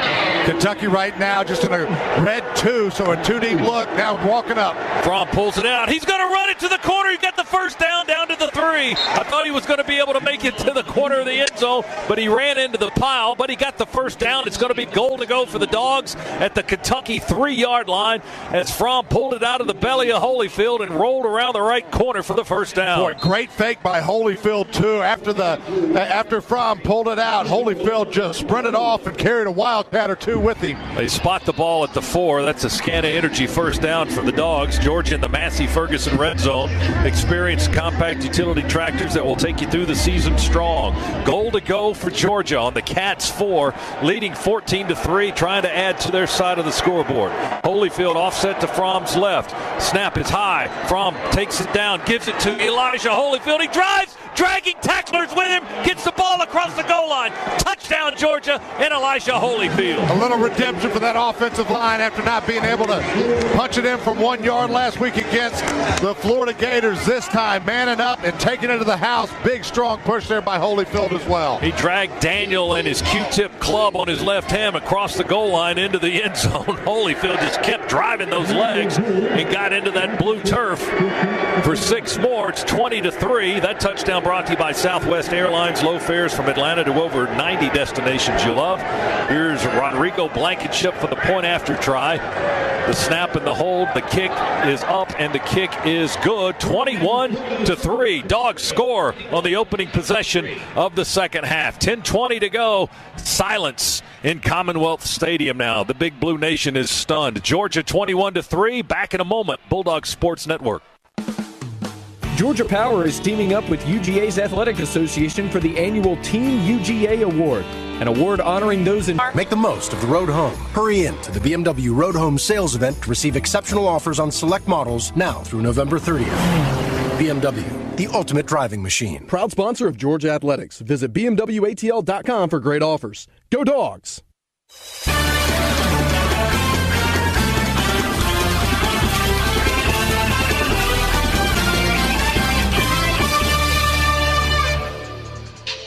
Kentucky right now just in a red 2, so a 2 deep look. Now walking up. Fromm pulls it out. He's going to run it to the corner. He got the first down to the 3. I thought he was going to be able to make it to the corner of the end zone, but he ran into the pile, but he got the first down. It's going to be goal to go for the Dogs at the Kentucky 3-yard line as Fromm pulled it out of the belly of Holyfield and rolled around the right corner for the first down. Boy, great fake by Holyfield, too. After Fromm pulled it out, Holyfield just sprinted off and carried a Wildcat or 2 with him. They spot the ball at the 4. That's a scan of energy first down for the Dogs. Georgia in the Massey-Ferguson red zone. Experienced compact utility tractors that will take you through the season strong. Goal to go for Georgia on the Cats 4, leading 14-3, trying to add to their side of the scoreboard. Holyfield offset to Fromm's left. Snap is high. Fromm takes it down, gives it to Elijah Holyfield. He drives, dragging tacklers with him, gets the ball across the goal line. Touchdown, Georgia, and Elijah Holyfield. A little redemption for that offensive line after not being able to punch it in from 1 yard last week against the Florida Gators. This time, manning up and taking it to the house. Big, strong push there by Holyfield as well. He dragged Daniel and his Q-tip club on his left hand across the goal line into the end zone. Holyfield just kept driving those legs and got into that blue turf for 6 more. It's 20-3. That touchdown brought to you by Southwest Airlines. Low fares from Atlanta to over 90 destinations you love. Here's Rodrigo Blankenship for the point after try. The snap and the hold. The kick is up and the kick is good. 21-3. Dogs score on the opening possession of the second half. 10:20 to go. Silence in Commonwealth Stadium now. The Big Blue Nation is stunned. Georgia 21-3. Back in a moment. Bulldogs Sports Network. Georgia Power is teaming up with UGA's Athletic Association for the annual Team UGA Award, an award honoring those in... Make the most of the road home. Hurry in to the BMW Road Home sales event to receive exceptional offers on select models now through November 30th. BMW, the ultimate driving machine. Proud sponsor of Georgia Athletics. Visit BMWATL.com for great offers. Go Dogs!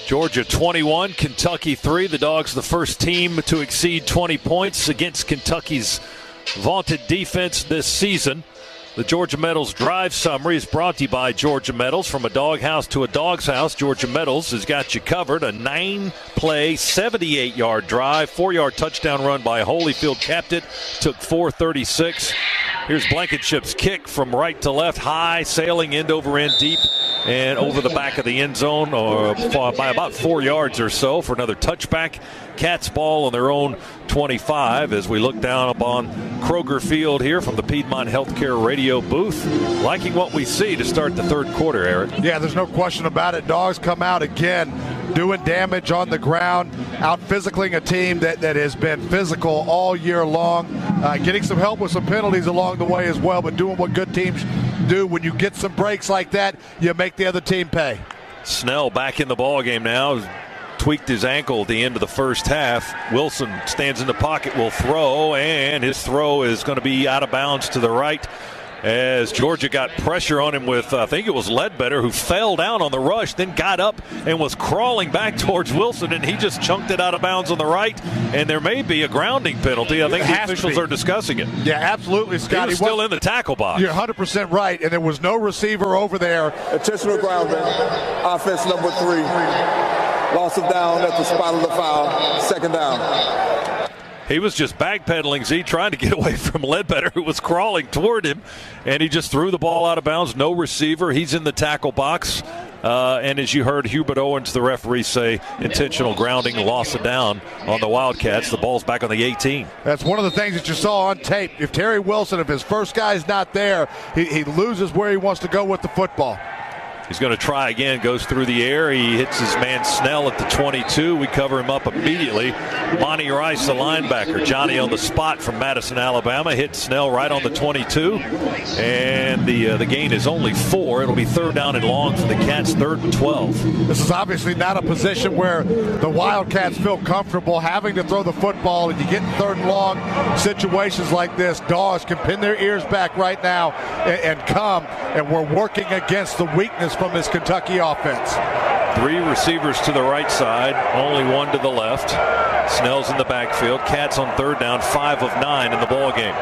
Georgia 21, Kentucky 3. The Dogs the first team to exceed 20 points against Kentucky's vaunted defense this season. The Georgia Metals Drive Summary is brought to you by Georgia Metals. From a doghouse to a dog's house, Georgia Metals has got you covered. A 9-play, 78-yard drive, 4-yard touchdown run by Holyfield. Capped it, took 4:36. Here's Blankenship's kick from right to left, high, sailing end over end deep, and over the back of the end zone or by about 4 yards or so for another touchback. Cats ball on their own 25 as we look down upon Kroger Field here from the Piedmont Healthcare radio booth. Liking what we see to start the third quarter, Eric. Yeah, there's no question about it. Dogs come out again doing damage on the ground, out physicaling a team that has been physical all year long, getting some help with some penalties along the way as well, but doing what good teams do. When you get some breaks like that, you make the other team pay. Snell back in the ball game now. Tweaked his ankle at the end of the first half. Wilson stands in the pocket, will throw, and his throw is going to be out of bounds to the right as Georgia got pressure on him with, I think it was Ledbetter, who fell down on the rush, then got up and was crawling back towards Wilson, and he just chunked it out of bounds on the right, and there may be a grounding penalty. I think the officials are discussing it. Yeah, absolutely, Scott. He was still in the tackle box. You're 100% right, and there was no receiver over there. Intentional grounding, offense number 3. Loss of down at the spot of the foul, second down. He was just backpedaling, Z, trying to get away from Ledbetter, who was crawling toward him, and he just threw the ball out of bounds. No receiver. He's in the tackle box. And as you heard Hubert Owens, the referee, say, intentional grounding, loss of down on the Wildcats. The ball's back on the 18. That's one of the things that you saw on tape. If Terry Wilson, if his first guy's not there, he loses where he wants to go with the football. He's going to try again, goes through the air. He hits his man Snell at the 22. We cover him up immediately. Monty Rice, the linebacker. Johnny on the spot from Madison, Alabama. Hit Snell right on the 22. And the gain is only 4. It'll be 3rd down and long for the Cats, 3rd and 12. This is obviously not a position where the Wildcats feel comfortable having to throw the football, and you get in 3rd and long situations like this. Dawgs can pin their ears back right now and come, and we're working against the weakness from this Kentucky offense. 3 receivers to the right side, only 1 to the left. Snell's in the backfield. Cats on 3rd down, 5 of 9 in the ball game.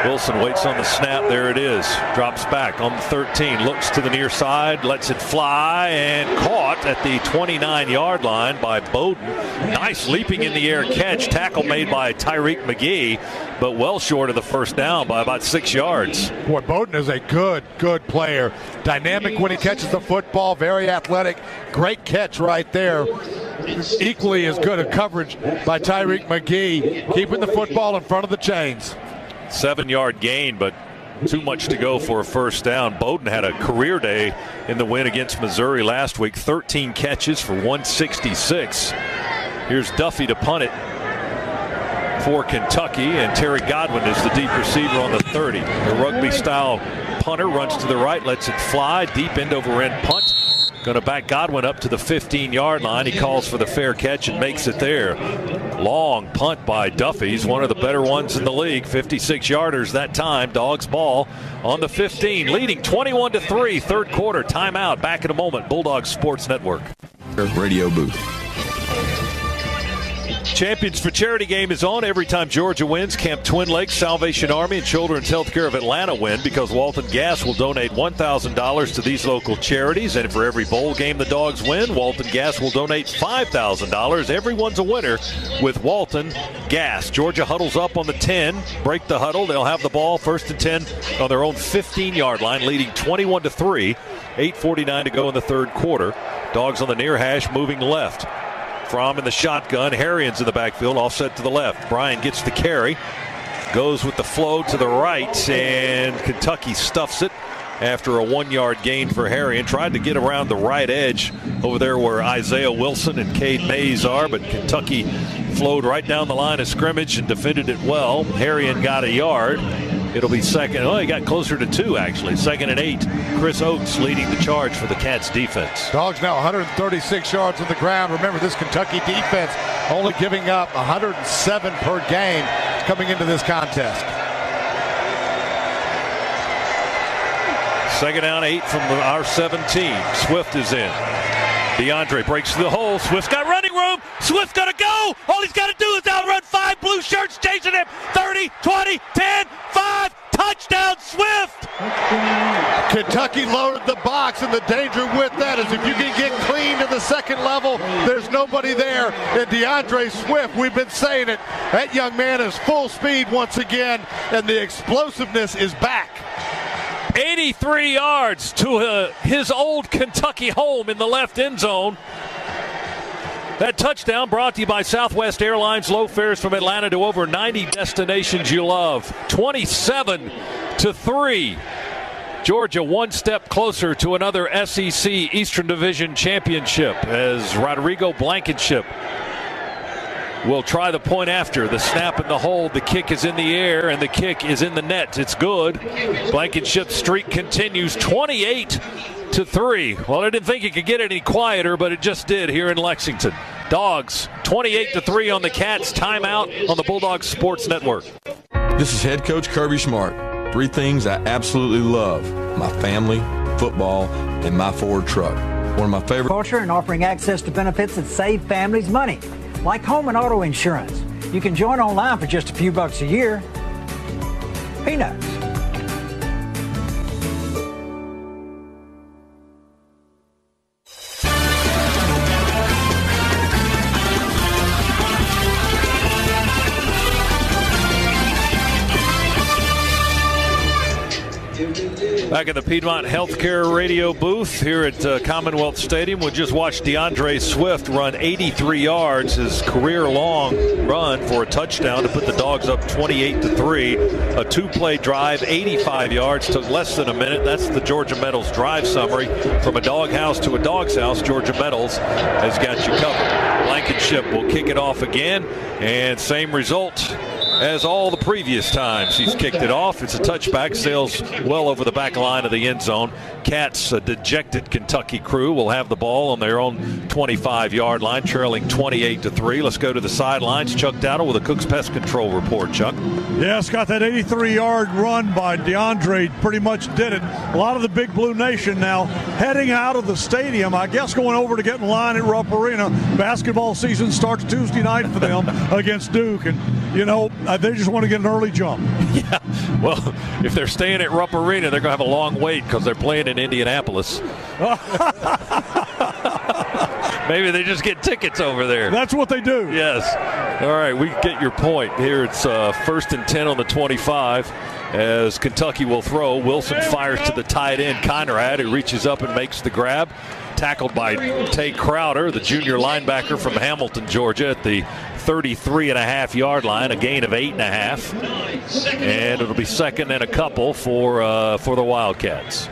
Wilson waits on the snap. There it is. Drops back on the 13. Looks to the near side. Lets it fly and caught at the 29-yard line by Bowden. Nice leaping in the air catch. Tackle made by Tyreek McGee, but well short of the 1st down by about 6 yards. Boy, Bowden is a good player. Dynamic when he catches the football. Very athletic. Great catch right there. Equally as good a coverage by Tyreek McGee. Keeping the football in front of the chains. 7-yard gain, but too much to go for a 1st down. Bowden had a career day in the win against Missouri last week. 13 catches for 166. Here's Duffy to punt it for Kentucky, and Terry Godwin is the deep receiver on the 30. The rugby-style punter runs to the right, lets it fly. Deep end-over-end punt. Going to back Godwin up to the 15-yard line. He calls for the fair catch and makes it there. Long punt by Duffy. He's one of the better ones in the league. 56-yarders that time. Dawgs ball on the 15. Leading 21-3. 3rd quarter. Timeout. Back in a moment. Bulldogs Sports Network. Radio booth. Champions for Charity game is on every time Georgia wins. Camp Twin Lakes, Salvation Army, and Children's Healthcare of Atlanta win, because Walton Gas will donate $1,000 to these local charities. And for every bowl game the Dogs win, Walton Gas will donate $5,000. Everyone's a winner with Walton Gas. Georgia huddles up on the 10. Break the huddle. They'll have the ball 1st and 10 on their own 15-yard line, leading 21-3. 8:49 to go in the 3rd quarter. Dogs on the near hash, moving left. Fromm in the shotgun. Harrian's in the backfield, offset to the left. Bryan gets the carry. Goes with the flow to the right, and Kentucky stuffs it after a 1-yard gain for Harrian. Tried to get around the right edge over there where Isaiah Wilson and Cade Mays are, but Kentucky flowed right down the line of scrimmage and defended it well. Harrian got a yard. It'll be second. Oh, he got closer to 2, actually. 2nd and 8. Chris Oates leading the charge for the Cats defense. Dogs now 136 yards on the ground. Remember, this Kentucky defense only giving up 107 per game coming into this contest. 2nd down, 8 from our 17. Swift is in. DeAndre breaks through the hole. Swift's got running room. Swift's going to go. All he's got to do is outrun 5 blue shirts chasing him. 30, 20, 10, 5. Touchdown, Swift. Kentucky loaded the box, and the danger with that is if you can get clean to the 2nd level, there's nobody there. And DeAndre Swift, we've been saying it, that young man is full speed once again, and the explosiveness is back. 83 yards to his old Kentucky home in the left end zone. That touchdown brought to you by Southwest Airlines. Low fares from Atlanta to over 90 destinations you love. 27-3. Georgia one step closer to another SEC Eastern Division championship as Rodrigo Blankenship will try the point after. The snap and the hold. The kick is in the air, and the kick is in the net. It's good. Blankenship's streak continues. 28-3. Well, I didn't think it could get any quieter, but it just did here in Lexington. Dogs 28-3 on the Cats. Timeout on the Bulldogs Sports Network. This is head coach Kirby Smart. 3 things I absolutely love: my family, football, and my Ford truck. One of my favorite culture and offering access to benefits that save families money, like home and auto insurance. You can join online for just a few bucks a year. Peanuts. Back in the Piedmont Healthcare radio booth here at Commonwealth Stadium, we just watched DeAndre Swift run 83 yards, his career-long run for a touchdown to put the Dogs up 28-3. A two-play drive, 85 yards, took less than a minute. That's the Georgia Metals drive summary. From a doghouse to a dog's house, Georgia Metals has got you covered. Blankenship will kick it off again, and same result as all the previous times he's kicked it off. It's a touchback, sails well over the back line of the end zone. Cats, a dejected Kentucky crew, will have the ball on their own 25-yard line, trailing 28-3. Let's go to the sidelines. Chuck Dowdle with a Cook's Pest Control report. Chuck? Yeah, Scott, that 83-yard run by DeAndre pretty much did it. A lot of the Big Blue Nation now heading out of the stadium, I guess going over to get in line at Rupp Arena. Basketball season starts Tuesday night for them against Duke, and, you know, they just want to get an early jump. Yeah, well, if they're staying at Rupp Arena, they're going to have a long wait because they're playing in Indianapolis. Maybe they just get tickets over there. That's what they do. Yes. All right, we get your point. Here it's 1st and 10 on the 25 as Kentucky will throw. Wilson fires to the tight end, Conrad, who reaches up and makes the grab. Tackled by Tay Crowder, the junior linebacker from Hamilton, Georgia, at the 33.5-yard line, a gain of 8.5. And it'll be second and a couple for the Wildcats.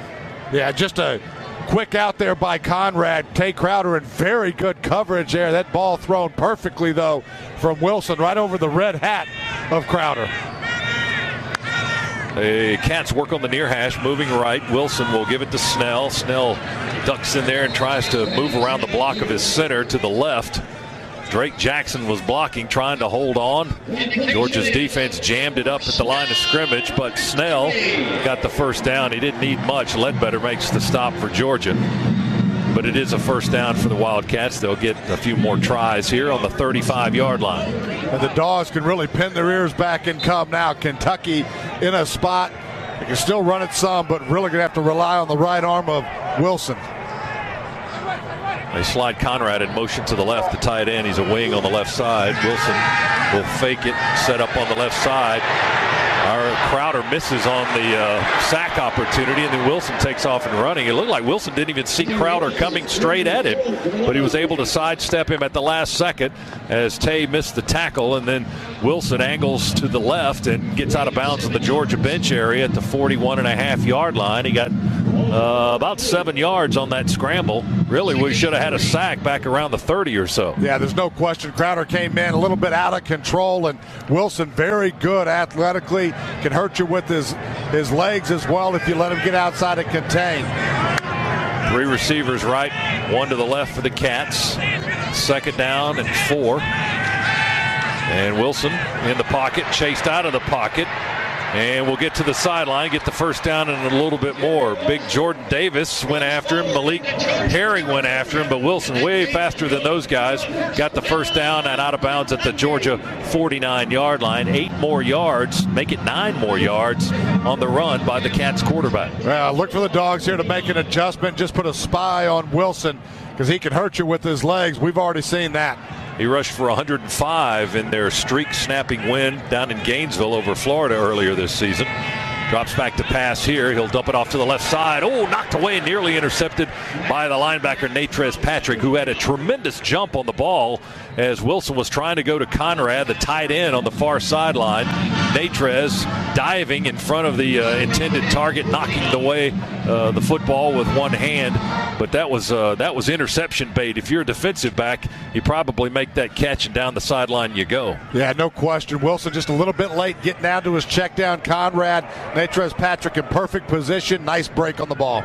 Yeah, just a quick out there by Conrad. Tay Crowder in very good coverage there. That ball thrown perfectly, though, from Wilson right over the red hat of Crowder. The Cats work on the near hash, moving right. Wilson will give it to Snell. Snell ducks in there and tries to move around the block of his center to the left. Drake Jackson was blocking, trying to hold on. Georgia's defense jammed it up at the line of scrimmage, but Snell got the first down. He didn't need much. Ledbetter makes the stop for Georgia. But it is a first down for the Wildcats. They'll get a few more tries here on the 35-yard line. And the Dogs can really pin their ears back and come now. Kentucky in a spot. They can still run it some, but really going to have to rely on the right arm of Wilson. They slide Conrad in motion to the left, the tight end. He's a wing on the left side. Wilson will fake it, set up on the left side. Our Crowder misses on the sack opportunity, and then Wilson takes off and running. It looked like Wilson didn't even see Crowder coming straight at him, but he was able to sidestep him at the last second as Tay missed the tackle, and then Wilson angles to the left and gets out of bounds in the Georgia bench area at the 41.5-yard line. He got about 7 yards on that scramble. Really, we should have had a sack back around the 30 or so. Yeah, there's no question. Crowder came in a little bit out of control, and Wilson very good athletically. Can hurt you with his legs as well if you let him get outside and contain. 3 receivers right, 1 to the left for the Cats. 2nd down and 4. And Wilson in the pocket, chased out of the pocket. And we'll get to the sideline, get the first down and a little bit more. Big Jordan Davis went after him. Malik Herring went after him, but Wilson way faster than those guys. Got the first down and out of bounds at the Georgia 49-yard line. 8 more yards, make it 9 more yards on the run by the Cats quarterback. Well, look for the Dogs here to make an adjustment. Just put a spy on Wilson because he can hurt you with his legs. We've already seen that. He rushed for 105 in their streak-snapping win down in Gainesville over Florida earlier this season. Drops back to pass here. He'll dump it off to the left side. Oh, knocked away and nearly intercepted by the linebacker Natrez Patrick, who had a tremendous jump on the ball as Wilson was trying to go to Conrad, the tight end on the far sideline. Natrez diving in front of the intended target, knocking away the football with one hand. But that was interception bait. If you're a defensive back, you probably make that catch and down the sideline you go. Yeah, no question. Wilson just a little bit late getting down to his check down. Conrad, Natrez Patrick in perfect position. Nice break on the ball.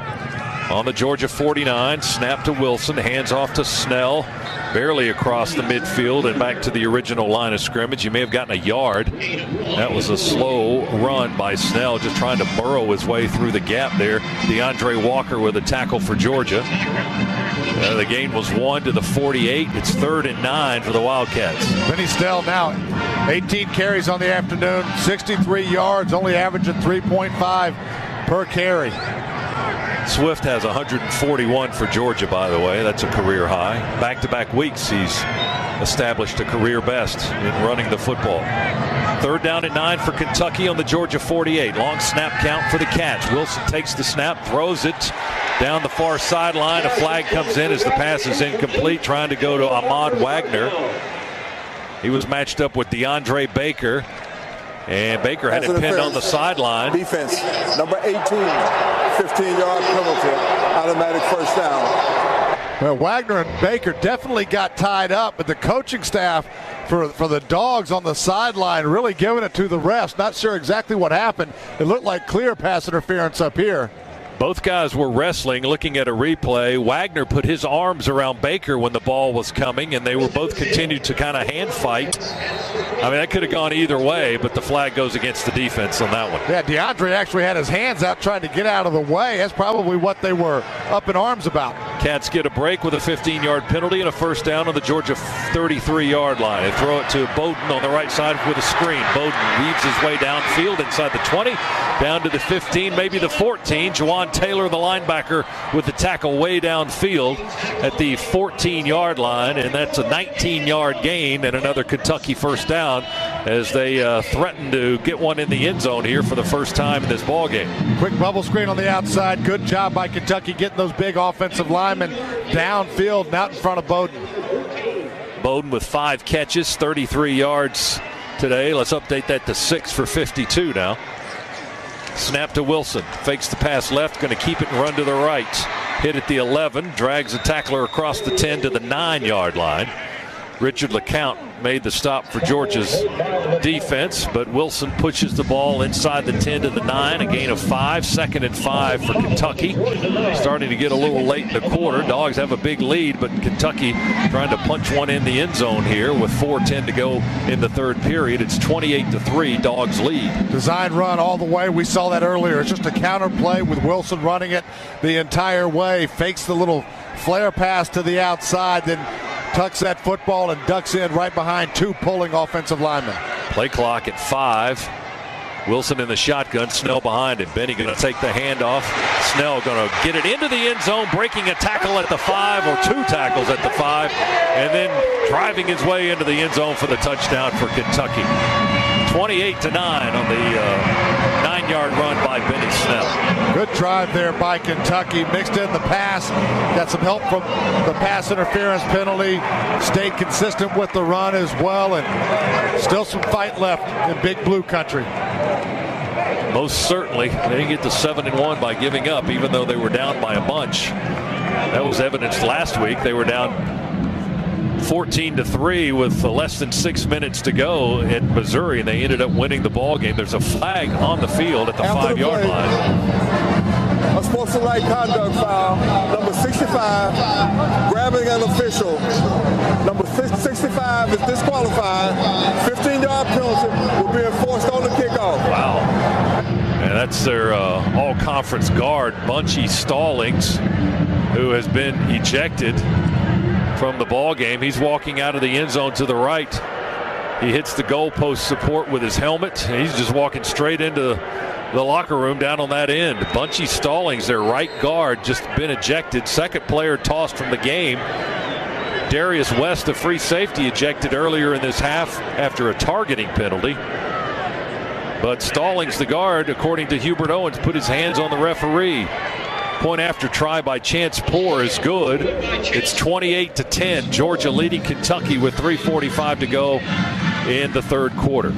On the Georgia 49, snap to Wilson, hands off to Snell, barely across the midfield and back to the original line of scrimmage. He may have gotten a yard. That was a slow run by Snell, just trying to burrow his way through the gap there. DeAndre Walker with a tackle for Georgia. The gain was 1 to the 48. It's 3rd and 9 for the Wildcats. Vinny Snell now 18 carries on the afternoon, 63 yards, only averaging 3.5 per carry. Swift has 141 for Georgia, by the way. That's a career high. Back-to-back weeks, he's established a career best in running the football. Third down and 9 for Kentucky on the Georgia 48. Long snap count for the Cats. Wilson takes the snap, throws it down the far sideline. A flag comes in as the pass is incomplete, trying to go to Ahmad Wagner. He was matched up with DeAndre Baker, and Baker had it pinned on the sideline. Defense, number 18, 15-yard penalty, automatic first down. Well, Wagner and Baker definitely got tied up, but the coaching staff for the Dawgs on the sideline really giving it to the refs. Not sure exactly what happened. It looked like clear pass interference up here. Both guys were wrestling, looking at a replay. Wagner put his arms around Baker when the ball was coming, and they were both continued to kind of hand fight. I mean, that could have gone either way, but the flag goes against the defense on that one. Yeah, DeAndre actually had his hands out trying to get out of the way. That's probably what they were up in arms about. Cats get a break with a 15-yard penalty and a first down on the Georgia 33-yard line. They throw it to Bowden on the right side with a screen. Bowden weaves his way downfield inside the 20, down to the 15, maybe the 14. Juwan Taylor, the linebacker, with the tackle way downfield at the 14-yard line, and that's a 19-yard gain and another Kentucky first down as they threaten to get one in the end zone here for the first time in this ball game. Quick bubble screen on the outside. Good job by Kentucky getting those big offensive linemen downfield and out in front of Bowden. Bowden with 5 catches, 33 yards today. Let's update that to 6 for 52 now. Snap to Wilson. Fakes the pass left. Going to keep it and run to the right. Hit at the 11. Drags a tackler across the 10 to the 9-yard line. Richard LeCount made the stop for Georgia's defense, but Wilson pushes the ball inside the 10 to the 9. A gain of 5. 2nd and 5 for Kentucky. Starting to get a little late in the quarter. Dogs have a big lead, but Kentucky trying to punch one in the end zone here with 4:10 to go in the third period. It's 28-3, Dogs lead. Design run all the way. We saw that earlier. It's just a counter play with Wilson running it the entire way. Fakes the little flare pass to the outside, then tucks that football and ducks in right behind 2 pulling offensive linemen. Play clock at 5. Wilson in the shotgun, Snell behind him. Benny going to take the handoff. Snell going to get it into the end zone, breaking a tackle at the 5, or 2 tackles at the 5, and then driving his way into the end zone for the touchdown for Kentucky. 28-9 on the 9-yard run by Benny Snell. Good drive there by Kentucky. Mixed in the pass. Got some help from the pass interference penalty. Stayed consistent with the run as well. And still some fight left in Big Blue country. Most certainly. They didn't get to 7-1 by giving up, even though they were down by a bunch. That was evidenced last week. They were down 14-3 with less than 6 minutes to go at Missouri, and they ended up winning the ball game. There's a flag on the field at the 5-yard line. A sportsmanlike conduct foul. Number 65, grabbing an official. Number 65 is disqualified. 15-yard penalty will be enforced on the kickoff. Wow. And that's their all-conference guard, Bunchy Stallings, who has been ejected from the ball game. He's walking out of the end zone to the right. He hits the goalpost support with his helmet. He's just walking straight into the locker room down on that end. Bunchy Stallings, their right guard, just been ejected. Second player tossed from the game. Darius West, the free safety, ejected earlier in this half after a targeting penalty. But Stallings, the guard, according to Hubert Owens, put his hands on the referee. Point after try by Chance Poore is good. It's 28-10. Georgia leading Kentucky with 3:45 to go in the third quarter.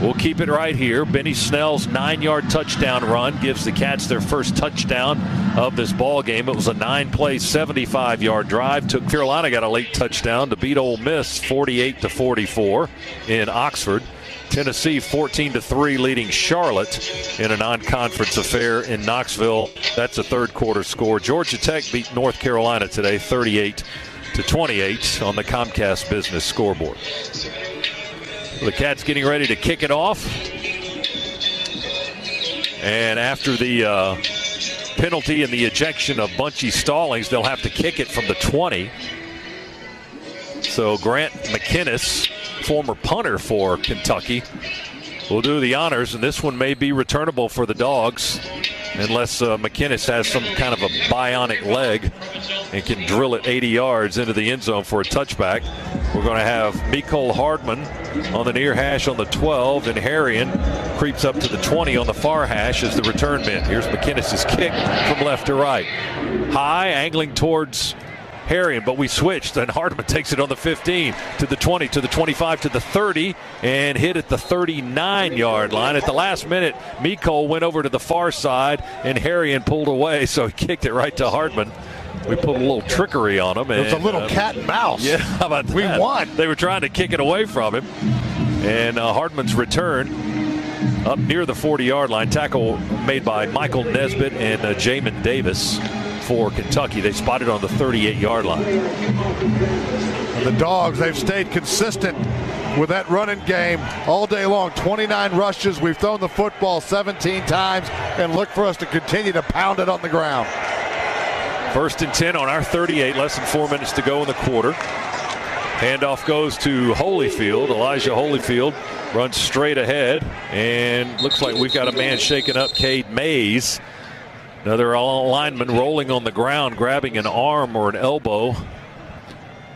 We'll keep it right here. Benny Snell's 9-yard touchdown run gives the Cats their first touchdown of this ball game. It was a 9-play, 75-yard drive. Carolina got a late touchdown to beat Ole Miss 48-44 in Oxford. Tennessee 14-3 leading Charlotte in a non-conference affair in Knoxville. That's a third quarter score. Georgia Tech beat North Carolina today 38-28 on the Comcast Business scoreboard. The Cats getting ready to kick it off. And after the penalty and the ejection of Bunchy Stallings, they'll have to kick it from the 20. So Grant McInnes, former punter for Kentucky, will do the honors, and this one may be returnable for the Dogs unless McInnes has some kind of a bionic leg and can drill it 80 yards into the end zone for a touchback. We're going to have Mecole Hardman on the near hash on the 12, and Harrion creeps up to the 20 on the far hash as the return men. Here's McInnes's kick from left to right. High, angling towards Harrion, but we switched, and Hardman takes it on the 15 to the 20 to the 25 to the 30 and hit at the 39-yard line. At the last minute, Mecole went over to the far side, and Harrion pulled away, so he kicked it right to Hardman. We put a little trickery on him. It was a little cat and mouse. Yeah, how about that? We won. They were trying to kick it away from him. And Hardman's return up near the 40-yard line. Tackle made by Michael Nesbitt and Jamin Davis for Kentucky. They spotted on the 38-yard line. And the Dogs, they've stayed consistent with that running game all day long. 29 rushes. We've thrown the football 17 times, and look for us to continue to pound it on the ground. 1st and 10 on our 38, less than 4 minutes to go in the quarter. Handoff goes to Holyfield. Elijah Holyfield runs straight ahead, and looks like we've got a man shaking up, Cade Mays. Another lineman rolling on the ground, grabbing an arm or an elbow.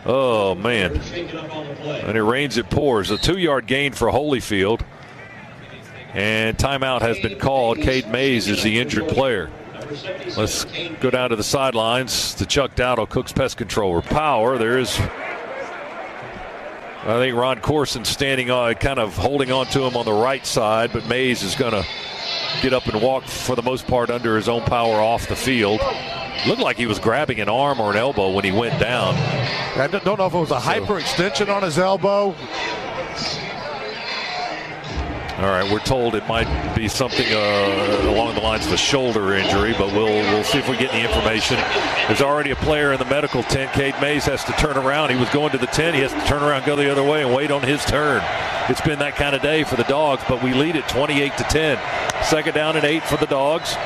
Oh, man. And it rains, it pours. A 2-yard gain for Holyfield. And timeout has been called. Cade Mays is the injured player. Let's go down to the sidelines to Chuck Dowdle, Cook's Pest Control. Power, there's, I think Ron Corson standing on, kind of holding on to him on the right side, but Mays is going to get up and walk for the most part under his own power off the field. Looked like he was grabbing an arm or an elbow when he went down. I don't know if it was a hyperextension on his elbow. All right, we're told it might be something along the lines of a shoulder injury, but we'll see if we get any information. There's already a player in the medical tent. Cade Mays has to turn around. He was going to the 10. He has to turn around, go the other way, and wait on his turn. It's been that kind of day for the Dogs, but we lead it 28-10. 2nd down and 8 for the Dogs.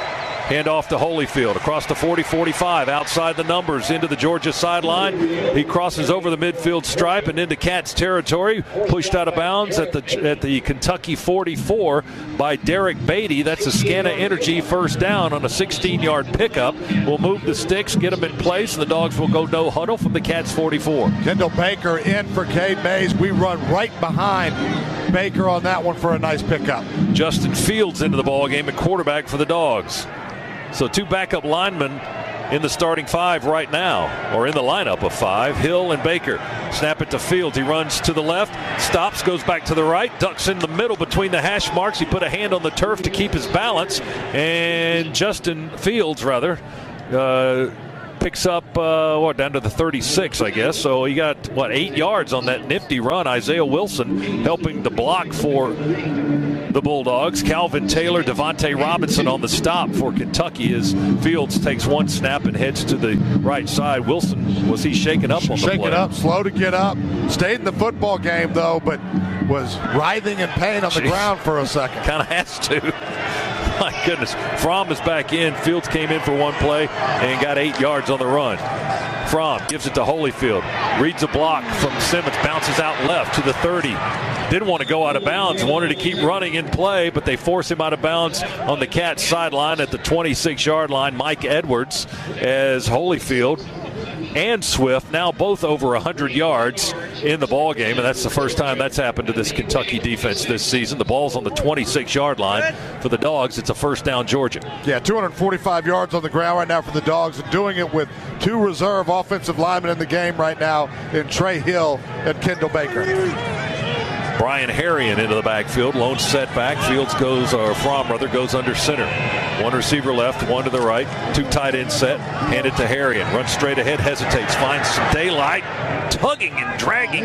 Handoff to Holyfield across the 40-45, outside the numbers, into the Georgia sideline. He crosses over the midfield stripe and into Cats territory, pushed out of bounds at the Kentucky 44 by Derek Beatty. That's a Scana Energy first down on a 16-yard pickup. We'll move the sticks, get them in place, and the Dogs will go no huddle from the Cats 44. Kendall Baker in for Cade Mays. We run right behind Baker on that one for a nice pickup. Justin Fields into the ball game at quarterback for the Dogs. So 2 backup linemen in the starting 5 right now, or in the lineup of 5. Hill and Baker. Snap it to Fields. He runs to the left, stops, goes back to the right, ducks in the middle between the hash marks. He put a hand on the turf to keep his balance, and Justin Fields, picks up, down to the 36, I guess. So he got, 8 yards on that nifty run. Isaiah Wilson helping the block for the Bulldogs. Calvin Taylor, Devontae Robinson on the stop for Kentucky as Fields takes one snap and heads to the right side. Wilson, was he shaken up on the play? Shaken up, slow to get up. Stayed in the football game, though, but was writhing in pain on the ground for a second. Kind of has to. My goodness. Fromm is back in. Fields came in for one play and got 8 yards on the run. Fromm gives it to Holyfield. Reads a block from Simmons. Bounces out left to the 30. Didn't want to go out of bounds. Wanted to keep running in play, but they force him out of bounds on the Cats sideline at the 26-yard line. Mike Edwards as Holyfield and Swift now both over 100 yards in the ball game, and that's the first time that's happened to this Kentucky defense this season. The ball's on the 26-yard line for the Dogs. It's a first down, Georgia. Yeah, 245 yards on the ground right now for the Dogs, and doing it with 2 reserve offensive linemen in the game right now in Trey Hill and Kendall Baker. Brian Harrion into the backfield. Lone setback. Fields goes, or Fromm rather, goes under center. 1 receiver left, 1 to the right. 2 tight end set. Hand it to Harrion. Runs straight ahead, hesitates, finds some daylight. Tugging and dragging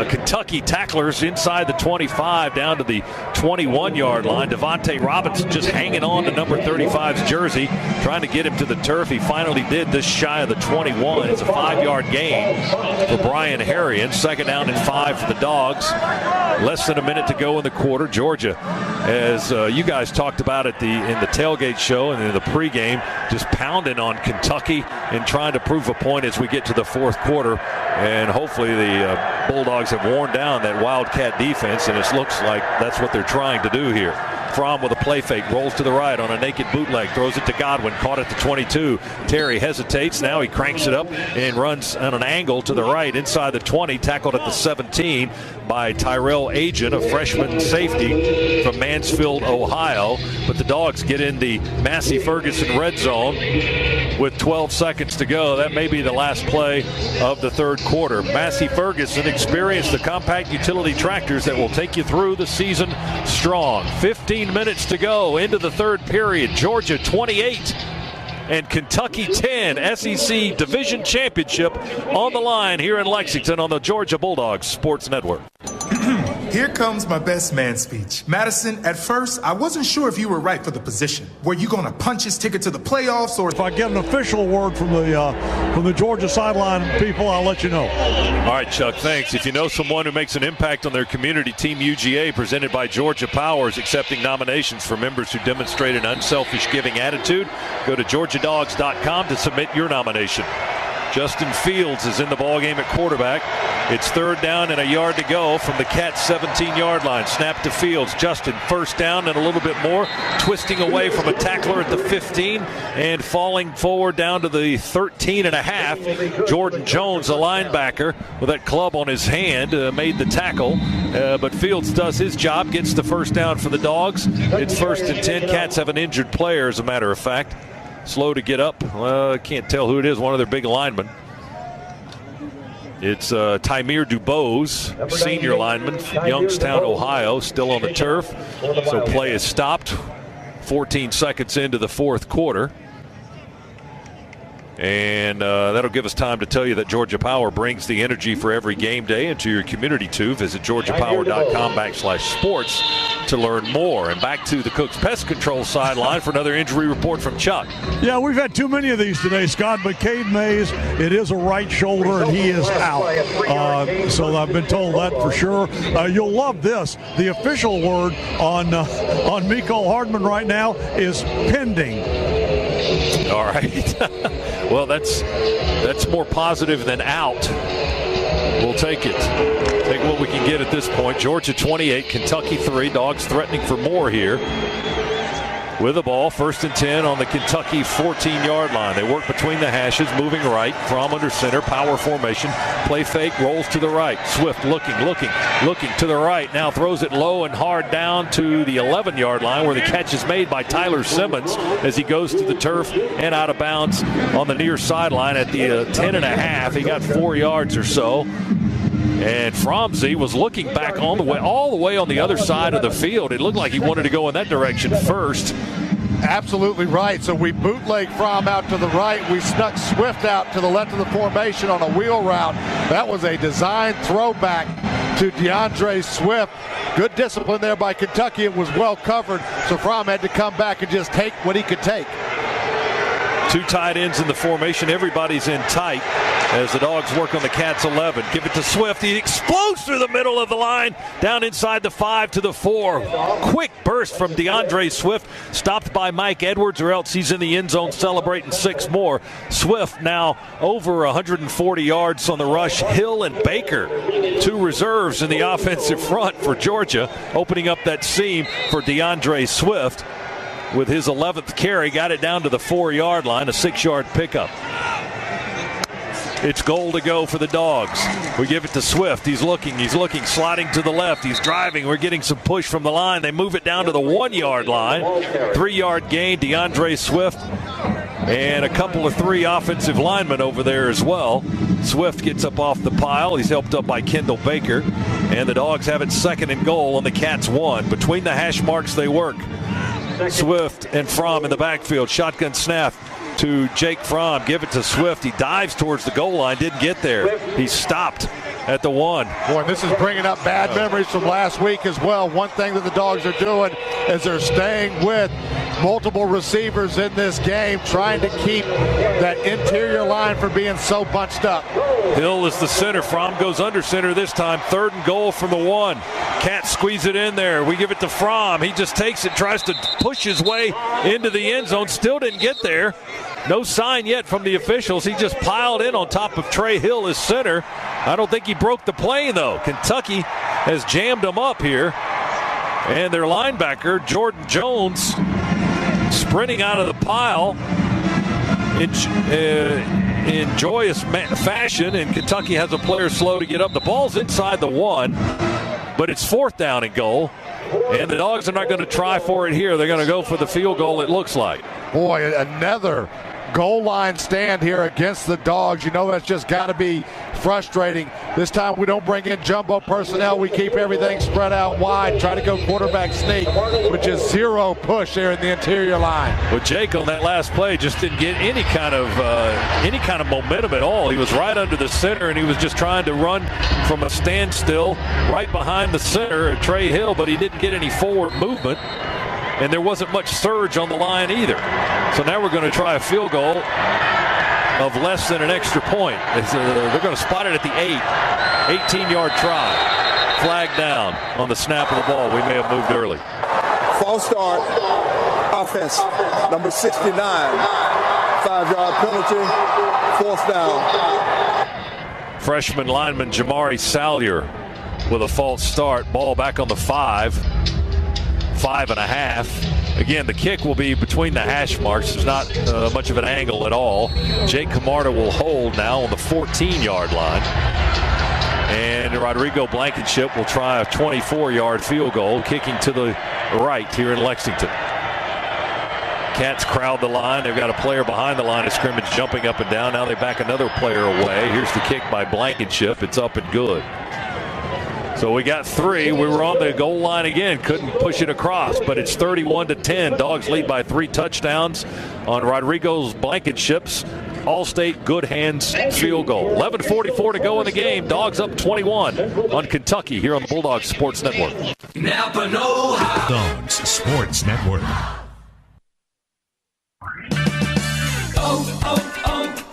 Kentucky tacklers inside the 25 down to the 21-yard line. Devontae Robinson just hanging on to number 35's jersey, trying to get him to the turf. He finally did, this shy of the 21. It's a 5-yard gain for Brian Harrion. 2nd down and 5 for the Dogs. Less than a minute to go in the quarter. Georgia, as you guys talked about in the tailgate show and in the pregame, just pounding on Kentucky and trying to prove a point as we get to the 4th quarter. And hopefully the Bulldogs have worn down that Wildcat defense, and it looks like that's what they're trying to do here. Fromm with a play fake, rolls to the right on a naked bootleg, throws it to Godwin, caught at the 22. Terry hesitates. Now he cranks it up and runs on an angle to the right inside the 20, tackled at the 17 by Tyrell Agent, a freshman safety from Mansfield, Ohio. But the Dogs get in the Massey Ferguson red zone with 12 seconds to go. That may be the last play of the third quarter. Massey Ferguson experienced the compact utility tractors that will take you through the season strong. 15 minutes to go into the third period. Georgia 28 and Kentucky 10. SEC Division Championship on the line here in Lexington on the Georgia Bulldogs Sports Network. Here comes my best man speech. Madison, at first, I wasn't sure if you were right for the position. Were you going to punch his ticket to the playoffs, or if I get an official word from the Georgia sideline people, I'll let you know. All right, Chuck, thanks. If you know someone who makes an impact on their community, Team UGA, presented by Georgia Power, is accepting nominations for members who demonstrate an unselfish giving attitude. Go to GeorgiaDawgs.com to submit your nomination. Justin Fields is in the ballgame at quarterback. It's third down and a yard to go from the Cats' 17-yard line. Snap to Fields. Justin, first down and a little bit more. Twisting away from a tackler at the 15 and falling forward down to the 13.5. Jordan Jones, a linebacker, with that club on his hand, made the tackle. But Fields does his job, gets the first down for the Dogs. It's 1st and 10. Cats have an injured player, as a matter of fact. Slow to get up. I can't tell who it is, one of their big linemen. It's Tymir Dubose, senior lineman from Youngstown, Ohio, still on the turf. So play is stopped 14 seconds into the fourth quarter. And that'll give us time to tell you that Georgia Power brings the energy for every game day into your community too. Visit GeorgiaPower.com/sports to learn more. And back to the Cook's Pest Control sideline for another injury report from Chuck. Yeah, we've had too many of these today, Scott. But Cade Mays, it is a right shoulder, and he is out. So I've been told that for sure. You'll love this. The official word on Mecole Hardman right now is pending. All right. Well, that's more positive than out. We'll take it. Take what we can get at this point. Georgia 28, Kentucky 3. Dogs threatening for more here. With the ball, 1st and 10 on the Kentucky 14-yard line. They work between the hashes, moving right. Fromm under center, power formation. Play fake, rolls to the right. Swift looking to the right. Now throws it low and hard down to the 11-yard line, where the catch is made by Tyler Simmons as he goes to the turf and out of bounds on the near sideline at the 10.5. He got 4 yards or so. And Fromsey was looking back all the way on the other side of the field. It looked like he wanted to go in that direction first. Absolutely right. So we bootleg Fromm out to the right. We snuck Swift out to the left of the formation on a wheel route. That was a design throwback to DeAndre Swift. Good discipline there by Kentucky. It was well covered. So Fromm had to come back and just take what he could take. 2 tight ends in the formation. Everybody's in tight as the Dogs work on the Cats 11. Give it to Swift. He explodes through the middle of the line, down inside the 5 to the 4. Quick burst from DeAndre Swift, stopped by Mike Edwards, or else he's in the end zone celebrating 6 more. Swift now over 140 yards on the rush. Hill and Baker, 2 reserves in the offensive front for Georgia, opening up that seam for DeAndre Swift. With his 11th carry, got it down to the 4-yard line, a 6-yard pickup. It's goal to go for the Dogs. We give it to Swift. He's looking, sliding to the left. He's driving. We're getting some push from the line. They move it down to the 1-yard line. 3-yard gain, DeAndre Swift. And a couple of 3 offensive linemen over there as well. Swift gets up off the pile. He's helped up by Kendall Baker. And the Dogs have it 2nd and goal on the Cats 1. Between the hash marks they work. Swift and Fromm in the backfield. Shotgun snap to Jake Fromm. Give it to Swift. He dives towards the goal line. Didn't get there. He's stopped at the 1. Boy, this is bringing up bad memories from last week as well. One thing that the Dogs are doing is they're staying with multiple receivers in this game, trying to keep that interior line from being so bunched up. Hill is the center. Fromm goes under center this time. 3rd and goal from the 1. Cats squeeze it in there. We give it to Fromm. He just takes it, tries to push his way into the end zone. Still didn't get there. No sign yet from the officials. He just piled in on top of Trey Hill as center. I don't think he broke the play, though. Kentucky has jammed him up here. And their linebacker, Jordan Jones, sprinting out of the pile in joyous fashion, and Kentucky has a player slow to get up. The ball's inside the 1, but it's 4th down and goal, and the Dogs are not going to try for it here. They're going to go for the field goal, it looks like. Boy, another goal line stand here against the Dogs. You know that's just got to be frustrating. This time we don't bring in jumbo personnel. We keep everything spread out wide, try to go quarterback sneak, which is 0 push there in the interior line. But Jake on that last play just didn't get any kind of momentum at all. He was right under the center, and he was just trying to run from a standstill right behind the center at Trey Hill, but he didn't get any forward movement. And there wasn't much surge on the line either. So now we're going to try a field goal of less than an extra point. They're going to spot it at the 8. 18-yard try. Flag down on the snap of the ball. We may have moved early. False start. Offense. Number 69. 5-yard penalty. 4th down. Freshman lineman Jamari Salyer with a false start. Ball back on the 5. 5.5. Again, the kick will be between the hash marks. There's not much of an angle at all. Jake Camarda will hold now on the 14-yard line. And Rodrigo Blankenship will try a 24-yard field goal, kicking to the right here in Lexington. Cats crowd the line. They've got a player behind the line of scrimmage jumping up and down. Now they back another player away. Here's the kick by Blankenship. It's up and good. So we got 3. We were on the goal line again. Couldn't push it across, but it's 31-10. Dogs lead by 3 touchdowns on Rodrigo's Blankenship's All-State good hands field goal. 11:44 to go in the game. Dogs up 21 on Kentucky here on the Bulldogs Sports Network. Napa know how. Dogs Sports Network.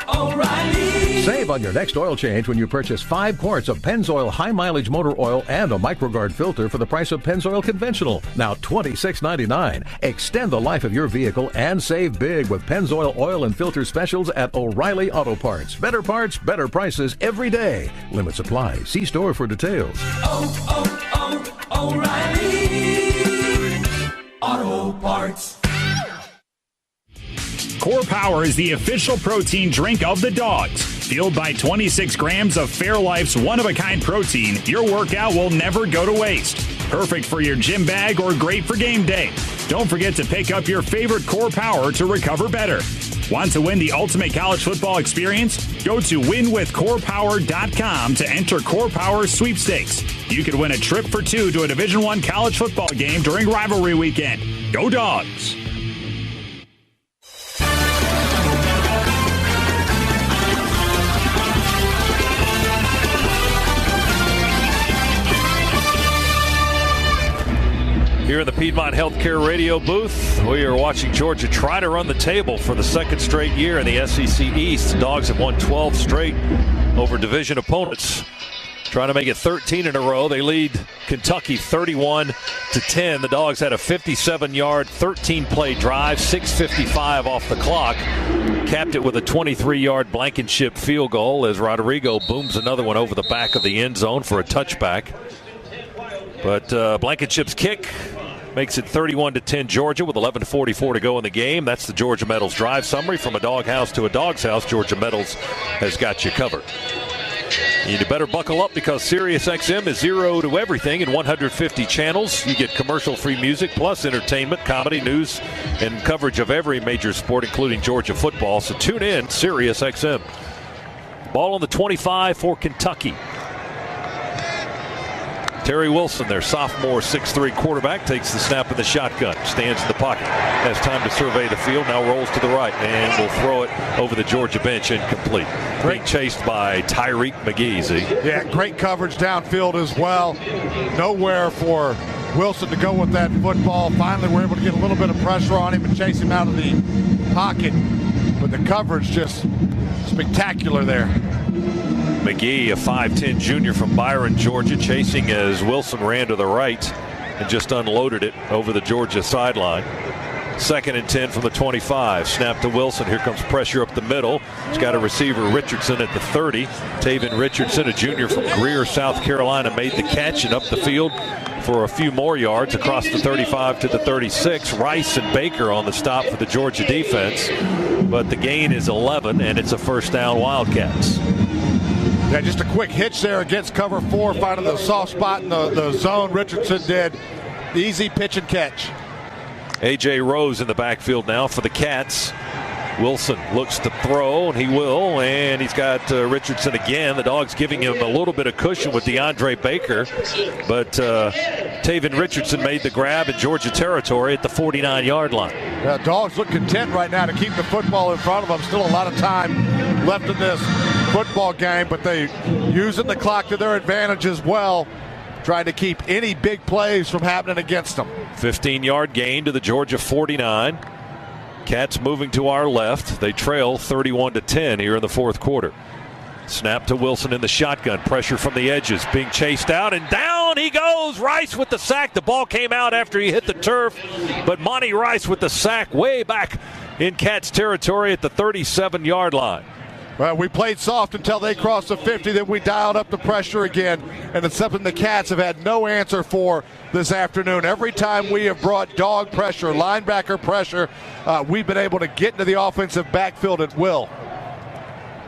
O'Reilly. Save on your next oil change when you purchase 5 quarts of Pennzoil High Mileage Motor Oil and a MicroGuard filter for the price of Pennzoil Conventional. Now $26.99. Extend the life of your vehicle and save big with Pennzoil Oil and Filter specials at O'Reilly Auto Parts. Better parts, better prices every day. Limit supply. See store for details. O'Reilly Auto Parts. Core Power is the official protein drink of the Dogs. Fueled by 26 grams of Fairlife's one-of-a-kind protein, your workout will never go to waste. Perfect for your gym bag or great for game day. Don't forget to pick up your favorite Core Power to recover better. Want to win the ultimate college football experience? Go to winwithcorepower.com to enter Core Power sweepstakes. You could win a trip for 2 to a Division I college football game during rivalry weekend. Go Dogs! Here in the Piedmont Healthcare Radio booth, we are watching Georgia try to run the table for the 2nd straight year in the SEC East. The Dogs have won 12 straight over division opponents, trying to make it 13 in a row. They lead Kentucky 31-10. The Dogs had a 57-yard, 13-play drive, 6:55 off the clock. Capped it with a 23-yard Blankenship field goal as Rodrigo booms another one over the back of the end zone for a touchback. But Blankenship's kick makes it 31-10 Georgia with 11:44 to go in the game. That's the Georgia Metals drive summary. From a doghouse to a dog's house, Georgia Metals has got you covered. You better buckle up because SiriusXM is 0 to everything in 150 channels. You get commercial-free music plus entertainment, comedy, news, and coverage of every major sport, including Georgia football. So tune in, SiriusXM. Ball on the 25 for Kentucky. Terry Wilson, their sophomore 6'3" quarterback, takes the snap in the shotgun, stands in the pocket, has time to survey the field, now rolls to the right, and will throw it over the Georgia bench incomplete. Being chased by Tyreek McGee, Yeah, great coverage downfield as well. Nowhere for Wilson to go with that football. Finally, we're able to get a little bit of pressure on him and chase him out of the pocket. But the coverage just spectacular there. McGee, a 5'10 junior from Byron, Georgia, chasing as Wilson ran to the right and just unloaded it over the Georgia sideline. 2nd and 10 from the 25. Snap to Wilson. Here comes pressure up the middle. He's got a receiver, Richardson, at the 30. Taven Richardson, a junior from Greer, South Carolina, made the catch and up the field for a few more yards across the 35 to the 36. Rice and Baker on the stop for the Georgia defense. But the gain is 11, and it's a first down Wildcats. Yeah, just a quick hitch there against cover 4, finding the soft spot in the zone. Richardson did. Easy pitch and catch. A.J. Rose in the backfield now for the Cats. Wilson looks to throw, and he will, and he's got Richardson again. The Dogs giving him a little bit of cushion with DeAndre Baker, but Taven Richardson made the grab in Georgia territory at the 49-yard line. Yeah, Dogs look content right now to keep the football in front of them. Still a lot of time left in this football game, but they using the clock to their advantage as well, trying to keep any big plays from happening against them. 15-yard gain to the Georgia 49. Cats moving to our left. They trail 31-10 here in the fourth quarter. Snap to Wilson in the shotgun. Pressure from the edges. Being chased out, and down he goes. Rice with the sack. The ball came out after he hit the turf, but Monty Rice with the sack way back in Cats territory at the 37-yard line. Well, we played soft until they crossed the 50, then we dialed up the pressure again, and it's something the Cats have had no answer for this afternoon. Every time we have brought dog pressure, linebacker pressure, we've been able to get into the offensive backfield at will.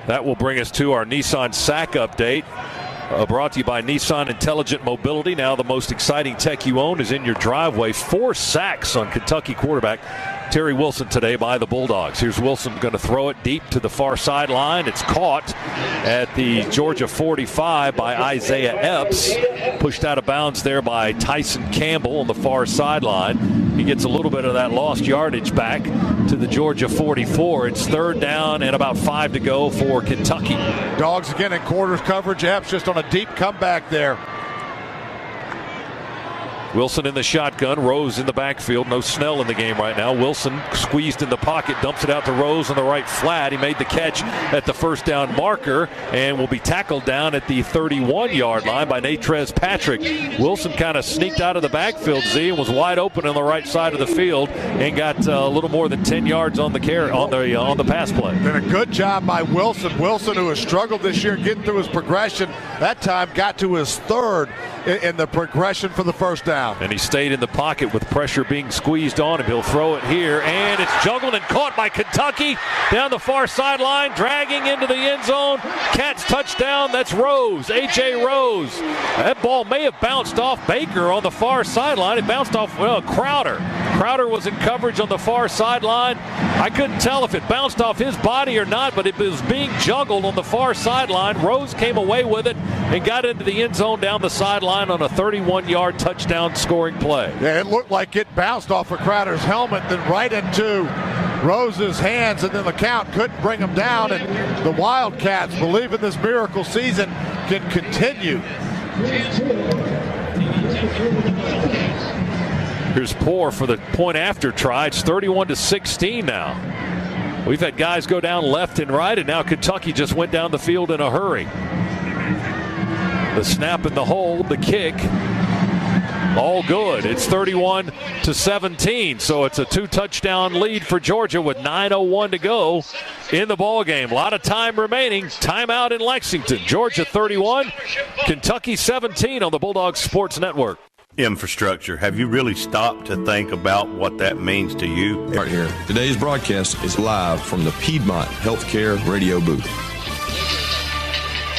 That will bring us to our Nissan sack update. Brought to you by Nissan Intelligent Mobility. Now the most exciting tech you own is in your driveway. 4 sacks on Kentucky quarterback Terry Wilson today by the Bulldogs. Here's Wilson going to throw it deep to the far sideline. It's caught at the Georgia 45 by Isaiah Epps. Pushed out of bounds there by Tyson Campbell on the far sideline. He gets a little bit of that lost yardage back to the Georgia 44. It's 3rd down and about 5 to go for Kentucky. Dogs again in quarters coverage. Epps just on a deep comeback there. Wilson in the shotgun, Rose in the backfield. No Snell in the game right now. Wilson squeezed in the pocket, dumps it out to Rose on the right flat. He made the catch at the first down marker and will be tackled down at the 31-yard line by Natrez Patrick. Wilson kind of sneaked out of the backfield, Z, and was wide open on the right side of the field and got a little more than 10 yards on the on the pass play. And a good job by Wilson. Wilson, who has struggled this year getting through his progression, that time got to his 3rd in the progression for the first down. And he stayed in the pocket with pressure being squeezed on him. He'll throw it here, and it's juggled and caught by Kentucky down the far sideline, dragging into the end zone. Cats touchdown. That's Rose, A.J. Rose. That ball may have bounced off Baker on the far sideline. It bounced off Crowder. Crowder was in coverage on the far sideline. I couldn't tell if it bounced off his body or not, but it was being juggled on the far sideline. Rose came away with it and got into the end zone down the sideline on a 31-yard touchdown scoring play. Yeah, it looked like it bounced off of Crowder's helmet, then right into Rose's hands, and then the count couldn't bring him down, and the Wildcats, believe in this miracle season, can continue. Here's Poor for the point after try. It's 31-16 now. We've had guys go down left and right, and now Kentucky just went down the field in a hurry. The snap and the hold, the kick, all good. It's 31-17, so it's a 2-touchdown lead for Georgia with 9:01 to go in the ball game. A lot of time remaining. Timeout in Lexington. Georgia 31, Kentucky 17 on the Bulldogs Sports Network. Infrastructure. Have you really stopped to think about what that means to you? Right here. Today's broadcast is live from the Piedmont Healthcare radio booth.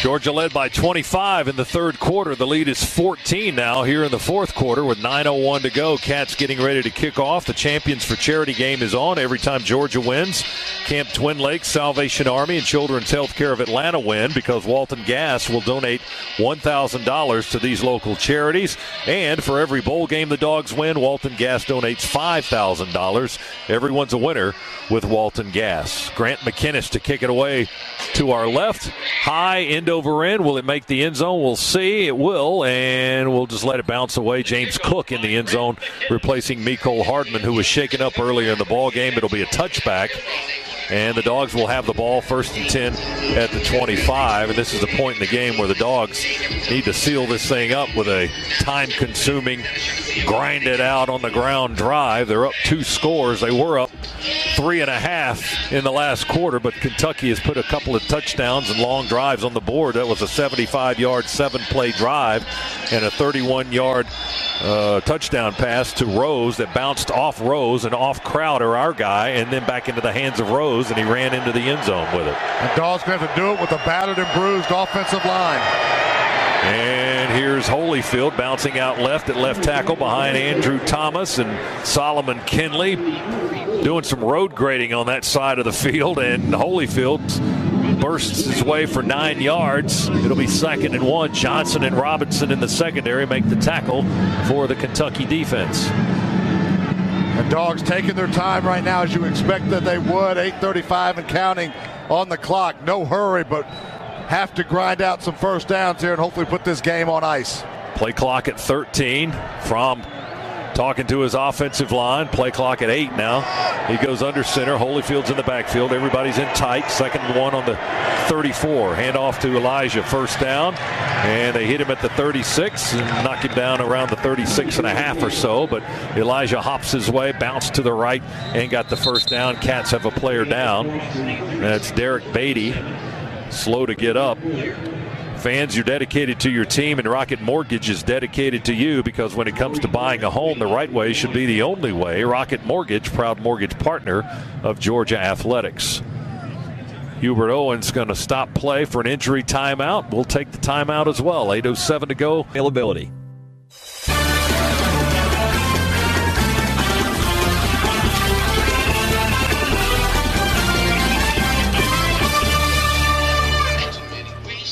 Georgia led by 25 in the third quarter. The lead is 14 now here in the fourth quarter with 9:01 to go. Cats getting ready to kick off. The Champions for Charity game is on every time Georgia wins. Camp Twin Lakes, Salvation Army, and Children's Healthcare of Atlanta win because Walton Gas will donate $1,000 to these local charities. And for every bowl game the Dogs win, Walton Gas donates $5,000. Everyone's a winner with Walton Gas. Grant McInnes to kick it away to our left. High end over end. Will it make the end zone? We'll see. It will, and we'll just let it bounce away. James Cook in the end zone, replacing Mecole Hardman, who was shaken up earlier in the ball game. It'll be a touchback And the Dogs will have the ball 1st and 10 at the 25. And this is the point in the game where the Dogs need to seal this thing up with a time-consuming, grind-it-out-on-the-ground drive. They're up 2 scores. They were up 3.5 in the last quarter, but Kentucky has put a couple of touchdowns and long drives on the board. That was a 75-yard, 7-play drive and a 31-yard touchdown pass to Rose that bounced off Rose and off Crowder, our guy, and then back into the hands of Rose, and he ran into the end zone with it. And Dawgs going to have to do it with a battered and bruised offensive line. And here's Holyfield bouncing out left at left tackle behind Andrew Thomas and Solomon Kinley doing some road grading on that side of the field, and Holyfield bursts his way for 9 yards. It'll be 2nd and 1. Johnson and Robinson in the secondary make the tackle for the Kentucky defense. And Dawgs taking their time right now, as you expect that they would. 8:35 and counting on the clock. No hurry, but have to grind out some first downs here and hopefully put this game on ice. Play clock at 13. Fromm talking to his offensive line. Play clock at 8 now. He goes under center. Holyfield's in the backfield. Everybody's in tight. 2nd and 1 on the 34. Hand off to Elijah. 1st down. And they hit him at the 36 and knock him down around the 36.5 or so. But Elijah hops his way, bounced to the right, and got the 1st down. Cats have a player down. That's Derek Beatty. Slow to get up. Fans, you're dedicated to your team, and Rocket Mortgage is dedicated to you, because when it comes to buying a home, the right way should be the only way. Rocket Mortgage, proud mortgage partner of Georgia Athletics. Hubert Owens going to stop play for an injury timeout. We'll take the timeout as well. 8:07 to go. Availability.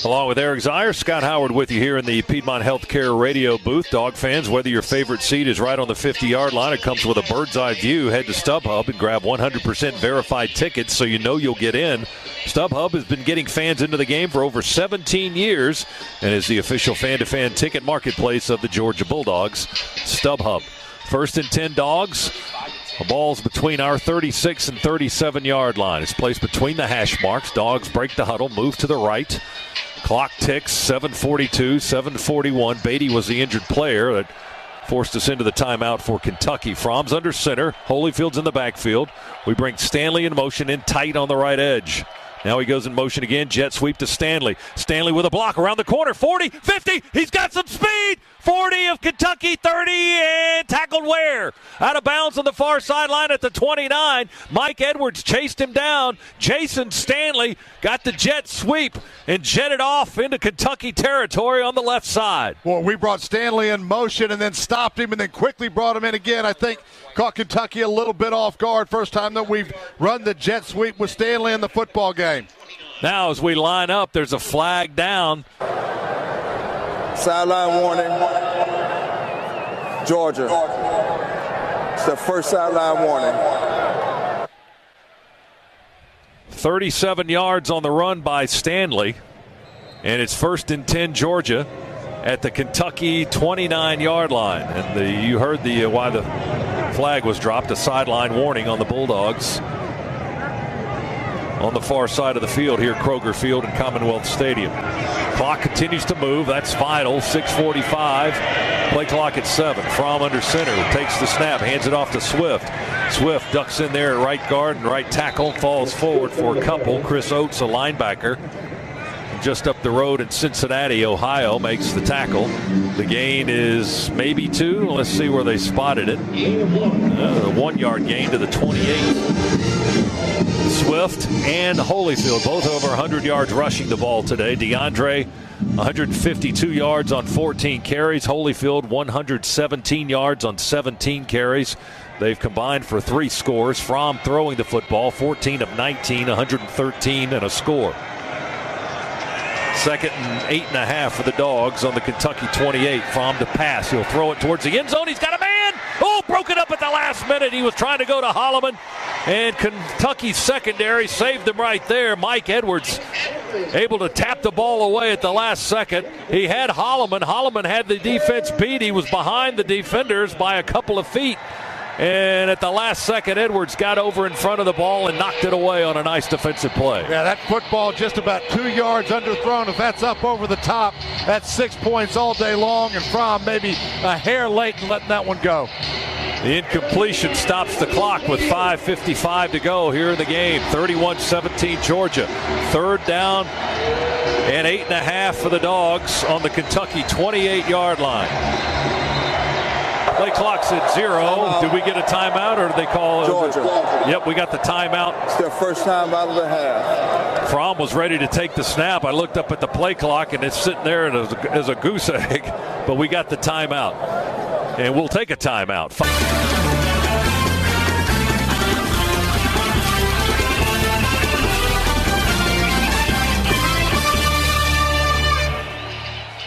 Along with Eric Zier, Scott Howard with you here in the Piedmont Healthcare radio booth. Dog fans, whether your favorite seat is right on the 50-yard line, it comes with a bird's eye view. Head to StubHub and grab 100% verified tickets so you know you'll get in. StubHub has been getting fans into the game for over 17 years and is the official fan-to-fan ticket marketplace of the Georgia Bulldogs. StubHub. 1st and 10 Dogs. The ball's between our 36 and 37-yard line. It's placed between the hash marks. Dogs break the huddle, move to the right. Clock ticks, 7:42, 7:41. Beatty was the injured player that forced us into the timeout for Kentucky. Fromm's under center. Holyfield's in the backfield. We bring Stanley in motion in tight on the right edge. Now he goes in motion again. Jet sweep to Stanley. Stanley with a block around the corner. 40, 50. He's got some speed. 40 of Kentucky, 30, and tackled where? Out of bounds on the far sideline at the 29. Mike Edwards chased him down. Jason Stanley got the jet sweep and jetted off into Kentucky territory on the left side. Well, we brought Stanley in motion and then stopped him and then quickly brought him in again. I think caught Kentucky a little bit off guard. First time that we've run the jet sweep with Stanley in the football game. Now as we line up, there's a flag down. Sideline warning, Georgia. It's the first sideline warning. 37 yards on the run by Stanley. And it's 1st and 10 Georgia at the Kentucky 29-yard line. And you heard why the flag was dropped, a sideline warning on the Bulldogs. On the far side of the field here, Kroger Field and Commonwealth Stadium. Clock continues to move. That's final. 6:45. Play clock at 7. Fromm under center. Takes the snap. Hands it off to Swift. Swift ducks in there at right guard and right tackle. Falls forward for a couple. Chris Oates, a linebacker, just up the road in Cincinnati, Ohio, makes the tackle. The gain is maybe 2. Let's see where they spotted it. A 1-yard gain to the 28. Swift and Holyfield, both over 100 yards rushing the ball today. DeAndre, 152 yards on 14 carries. Holyfield, 117 yards on 17 carries. They've combined for 3 scores. Fromm throwing the football, 14 of 19, 113 and a score. 2nd and 8.5 for the Dogs on the Kentucky 28. Fromm to pass. He'll throw it towards the end zone. He's got a man. Oh, broke it up at the last minute. He was trying to go to Holloman. And Kentucky's secondary saved him right there. Mike Edwards able to tap the ball away at the last second. He had Holloman. Holloman had the defense beat. He was behind the defenders by a couple of feet. And at the last second, Edwards got over in front of the ball and knocked it away on a nice defensive play. Yeah, that football just about 2 yards underthrown. If that's up over the top, that's 6 points all day long. And Fromm maybe a hair late in letting that one go. The incompletion stops the clock with 5:55 to go here in the game. 31-17 Georgia. Third down and 8.5 for the Dogs on the Kentucky 28-yard line. Play clock's at 0. Did we get a timeout or did they call Georgia? Yep, we got the timeout. It's their first time out of the half. Fromm was ready to take the snap. I looked up at the play clock and it's sitting there as a goose egg, but we got the timeout. And we'll take a timeout.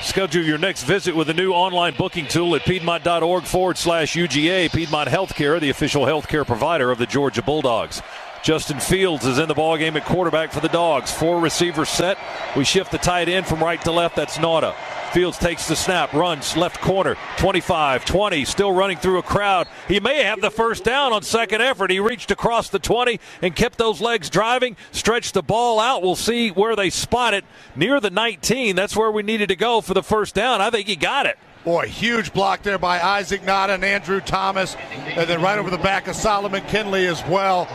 Schedule your next visit with a new online booking tool at Piedmont.org/UGA. Piedmont Healthcare, the official healthcare provider of the Georgia Bulldogs. Justin Fields is in the ballgame at quarterback for the Dogs. 4 receivers set. We shift the tight end from right to left. That's Nauta. Fields takes the snap, runs left corner, 25, 20, still running through a crowd. He may have the first down on second effort. He reached across the 20 and kept those legs driving, stretched the ball out. We'll see where they spot it. Near the 19, that's where we needed to go for the first down. I think he got it. Boy, huge block there by Isaac Nauta and Andrew Thomas. And then right over the back of Solomon Kinley as well.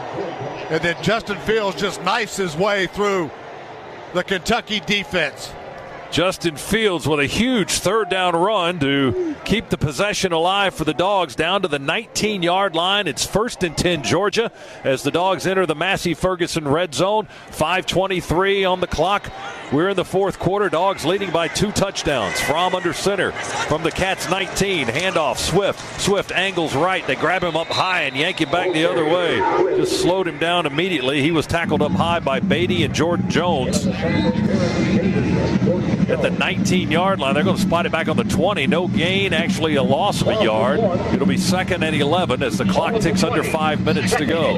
And then Justin Fields just knifes his way through the Kentucky defense. Justin Fields with a huge third down run to keep the possession alive for the Dogs down to the 19-yard line. It's 1st and 10 Georgia as the Dogs enter the Massey Ferguson red zone. 5:23 on the clock. We're in the fourth quarter. Dogs leading by 2 touchdowns. Fromm under center from the Cats 19. Handoff Swift. Swift angles right. They grab him up high and yank him back the other way. Just slowed him down immediately. He was tackled up high by Beatty and Jordan Jones. At the 19-yard line, they're going to spot it back on the 20. No gain, actually a loss of a yard. It'll be 2nd and 11 as the clock ticks under 5 minutes to go.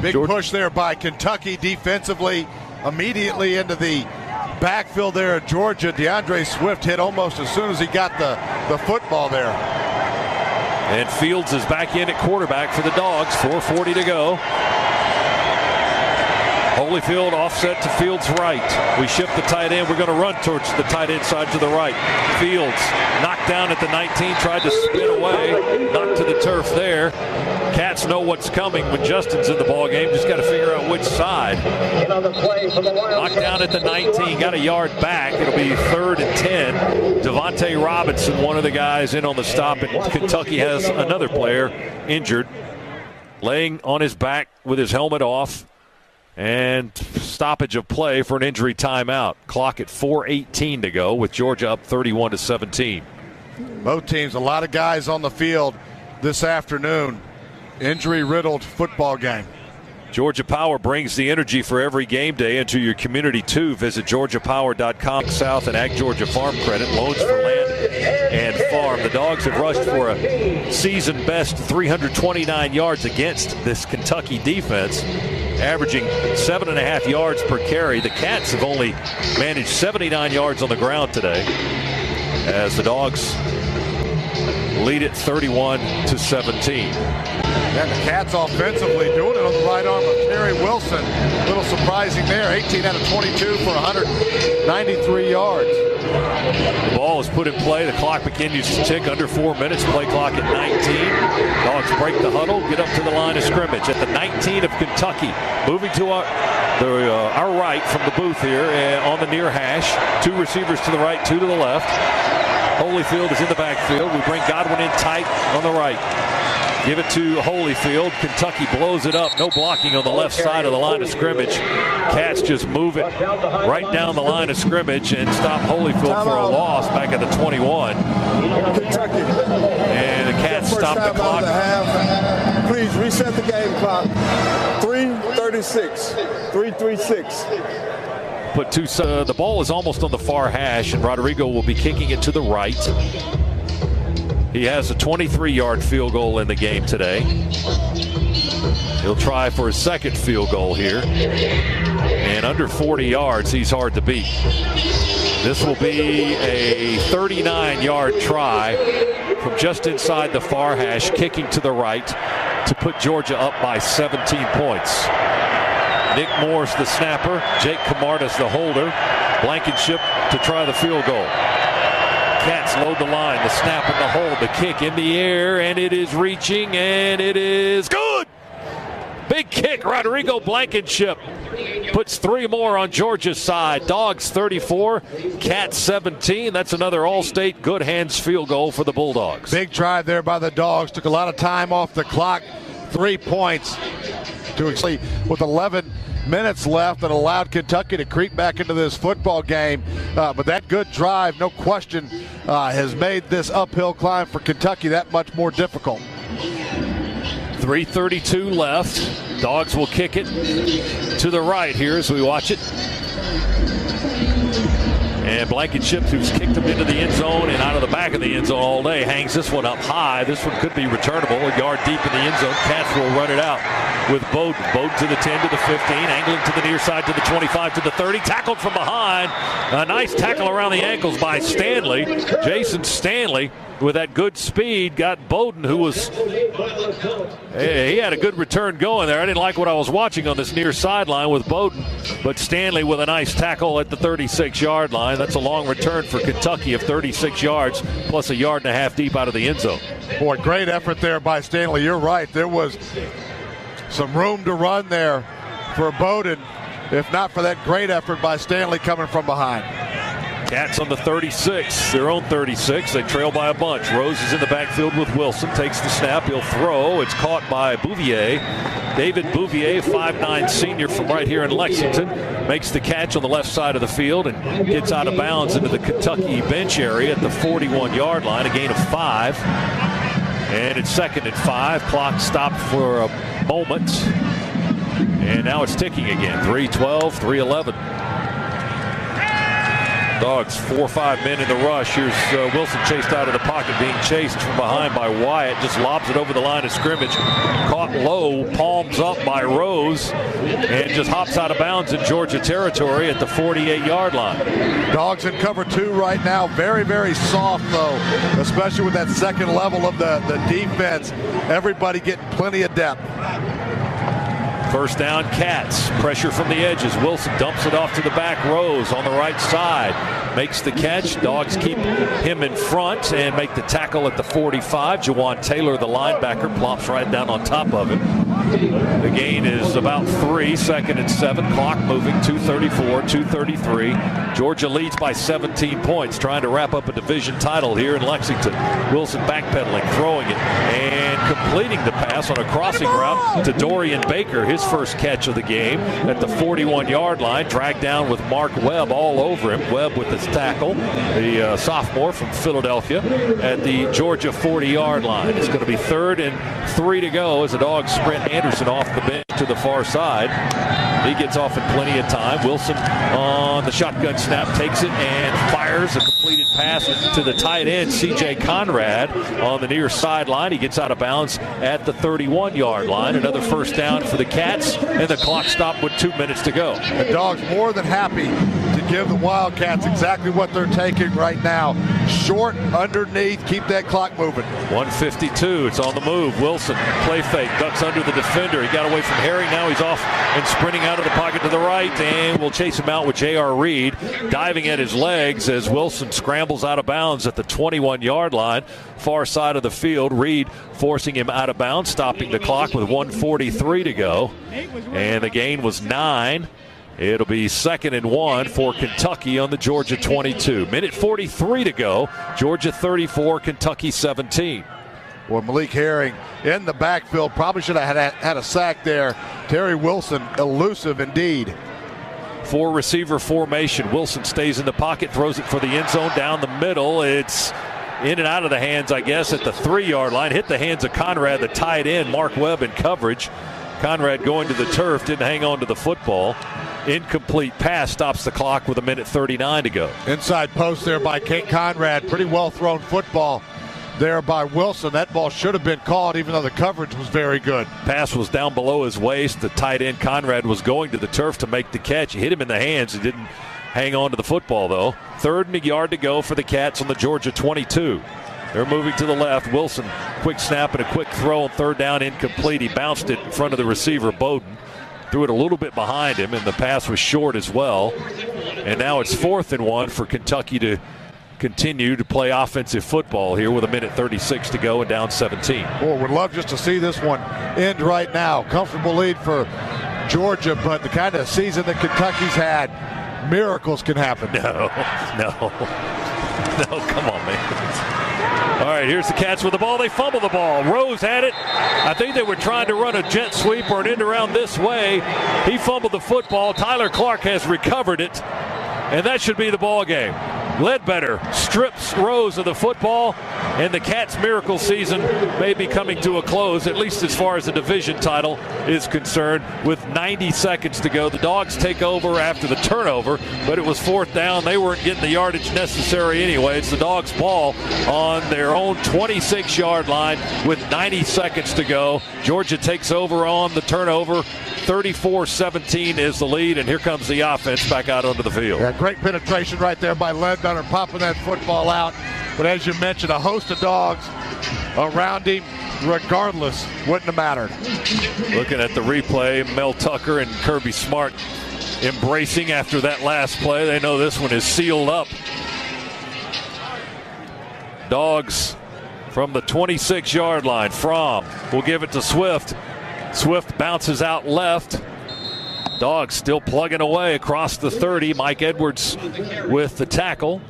Big push there by Kentucky defensively. Immediately into the backfield there at Georgia. DeAndre Swift hit almost as soon as he got the football there. And Fields is back in at quarterback for the Dogs. 4:40 to go. Holyfield offset to Fields' right. We shift the tight end. We're going to run towards the tight end side to the right. Fields knocked down at the 19, tried to spin away, knocked to the turf there. Cats know what's coming when Justin's in the ballgame. Just got to figure out which side. Knocked down at the 19, got a yard back. It'll be 3rd and 10. Devontae Robinson, one of the guys in on the stop, and Kentucky has another player injured, laying on his back with his helmet off. And stoppage of play for an injury timeout. Clock at 4:18 to go with Georgia up 31-17. Both teams, a lot of guys on the field this afternoon. Injury-riddled football game. Georgia Power brings the energy for every game day into your community too. Visit georgiapower.com. South and Ag Georgia Farm Credit, loans for land and farm. The Dogs have rushed for a season best 329 yards against this Kentucky defense, averaging 7.5 yards per carry. The Cats have only managed 79 yards on the ground today as the Dogs lead it 31-17. And the Cats offensively doing it on the right arm of Terry Wilson. A little surprising there. 18 out of 22 for 193 yards. The ball is put in play. The clock continues to tick. Under 4 minutes. Play clock at 19. Dogs break the huddle. Get up to the line of scrimmage at the 19 of Kentucky. Moving to our right from the booth here on the near hash. 2 receivers to the right, 2 to the left. Holyfield is in the backfield. We bring Godwin in tight on the right. Give it to Holyfield. Kentucky blows it up. No blocking on the left side of the line of scrimmage. Cats just move it right down the line of scrimmage and stop Holyfield for a loss back at the 21. Kentucky. And the Cats stop the clock. Please reset the game clock. 3:36. 3:36. The ball is almost on the far hash, and Rodrigo will be kicking it to the right. He has a 23-yard field goal in the game today. He'll try for his second field goal here. And under 40 yards, he's hard to beat. This will be a 39-yard try from just inside the far hash, kicking to the right to put Georgia up by 17 points. Nick Moore's the snapper. Jake Camarda's the holder. Blankenship to try the field goal. Cats load the line, the snap and the hold, the kick in the air, and it is reaching, and it is good! Big kick, Rodrigo Blankenship puts 3 more on Georgia's side. Dawgs 34, Cats 17. That's another all-state good hands field goal for the Bulldogs. Big drive there by the Dawgs. Took a lot of time off the clock. 3 points to actually with 11 minutes left and allowed Kentucky to creep back into this football game. But that good drive, no question, has made this uphill climb for Kentucky that much more difficult. 3:32 left. Dawgs will kick it to the right here as we watch it. And Blankenship, who's kicked him into the end zone and out of the back of the end zone all day, hangs this one up high. This one could be returnable. A yard deep in the end zone. Cats will run it out with Bowden. Bowden to the 10, to the 15, angling to the near side, to the 25, to the 30. Tackled from behind. A nice tackle around the ankles by Stanley. Jason Stanley with that good speed got Bowden, who was, he had a good return going there. I didn't like what I was watching on this near sideline with Bowden, but Stanley with a nice tackle at the 36-yard line. That's a long return for Kentucky of 36 yards plus a yard and a half deep out of the end zone. Boy, great effort there by Stanley. You're right. There was some room to run there for Bowden, if not for that great effort by Stanley coming from behind. Cats on the 36, their own 36. They trail by a bunch. Rose is in the backfield with Wilson. Takes the snap. He'll throw. It's caught by Bouvier. David Bouvier, 5'9" senior from right here in Lexington, makes the catch on the left side of the field and gets out of bounds into the Kentucky bench area at the 41-yard line. A gain of 5. And it's 2nd and 5. Clock stopped for a moment. And now it's ticking again. 3:12, 3:11. Dawgs, 4 or 5 men in the rush. Here's Wilson chased out of the pocket, being chased from behind by Wyatt. Just lobs it over the line of scrimmage. Caught low, palms up by Rose, and just hops out of bounds in Georgia territory at the 48-yard line. Dawgs in cover 2 right now. Very, very soft, though, especially with that second level of the defense. Everybody getting plenty of depth. First down, Cats. Pressure from the edges. Wilson dumps it off to the back. Rose on the right side makes the catch. Dawgs keep him in front and make the tackle at the 45. Jawan Taylor, the linebacker, plops right down on top of him. The gain is about 3, 2nd and 7. Clock moving, 2:34, 2:33. Georgia leads by 17 points, trying to wrap up a division title here in Lexington. Wilson backpedaling, throwing it, and completing the pass on a crossing route to Dorian Baker, his first catch of the game at the 41-yard line. Dragged down with Mark Webb all over him. Webb with his tackle, the sophomore from Philadelphia, at the Georgia 40-yard line. It's going to be 3rd and 3 to go as the Dogs sprint Anderson off the bench to the far side. He gets off in plenty of time. Wilson on the shotgun snap takes it and fires a completed pass to the tight end, C.J. Conrad, on the near sideline. He gets out of bounds at the 31-yard line. Another first down for the Cats, and the clock stopped with 2 minutes to go. The Dogs more than happy to give the Wildcats exactly what they're taking right now. Short, underneath, keep that clock moving. 1:52, it's on the move. Wilson, play fake, ducks under the defender. He got away from Herring. Now he's off and sprinting out of the pocket to the right, and we'll chase him out with J.R. Reed diving at his legs as Wilson scrambles out of bounds at the 21-yard line, far side of the field. Reed forcing him out of bounds, stopping the clock with 1:43 to go, and the gain was 9. It'll be 2nd and 1 for Kentucky on the Georgia 22. Minute 43 to go. Georgia 34, Kentucky 17. Well, Malik Herring in the backfield. Probably should have had a sack there. Terry Wilson, elusive indeed. 4-receiver formation. Wilson stays in the pocket, throws it for the end zone down the middle. It's in and out of the hands, I guess, at the 3-yard line. Hit the hands of Conrad, the tight end. Mark Webb in coverage. Conrad going to the turf, didn't hang on to the football. Incomplete pass stops the clock with 1:39 to go. Inside post there by Kate Conrad. Pretty well thrown football there by Wilson. That ball should have been caught even though the coverage was very good. Pass was down below his waist. The tight end Conrad was going to the turf to make the catch. He hit him in the hands. He didn't hang on to the football though. 3rd and a yard to go for the Cats on the Georgia 22. They're moving to the left. Wilson, quick snap and a quick throw on third down, incomplete. He bounced it in front of the receiver, Bowden. Threw it a little bit behind him, and the pass was short as well. And now it's 4th and 1 for Kentucky to continue to play offensive football here with 1:36 to go and down 17. Boy, would love just to see this one end right now. Comfortable lead for Georgia, but the kind of season that Kentucky's had, miracles can happen. No, come on, man. All right, here's the Cats with the ball. They fumble the ball. Rose had it. I think they were trying to run a jet sweep or an end around this way. He fumbled the football. Tyler Clark has recovered it, and that should be the ball game. Ledbetter strips Rose of the football, and the Cats' miracle season may be coming to a close, at least as far as the division title is concerned, with 90 seconds to go. The Dogs take over after the turnover, but it was 4th down. They weren't getting the yardage necessary anyway. It's the Dogs' ball on their own 26-yard line with 90 seconds to go. Georgia takes over on the turnover. 34-17 is the lead, and here comes the offense back out onto the field. Yeah, great penetration right there by Ledbetter, popping that football out. But as you mentioned, a host of dogs around him, regardless, wouldn't have mattered. Looking at the replay, Mel Tucker and Kirby Smart embracing after that last play. They know this one is sealed up. Dogs from the 26-yard line. Fromm will give it to Swift. Swift bounces out left. Dogs still plugging away across the 30. Mike Edwards with the tackle.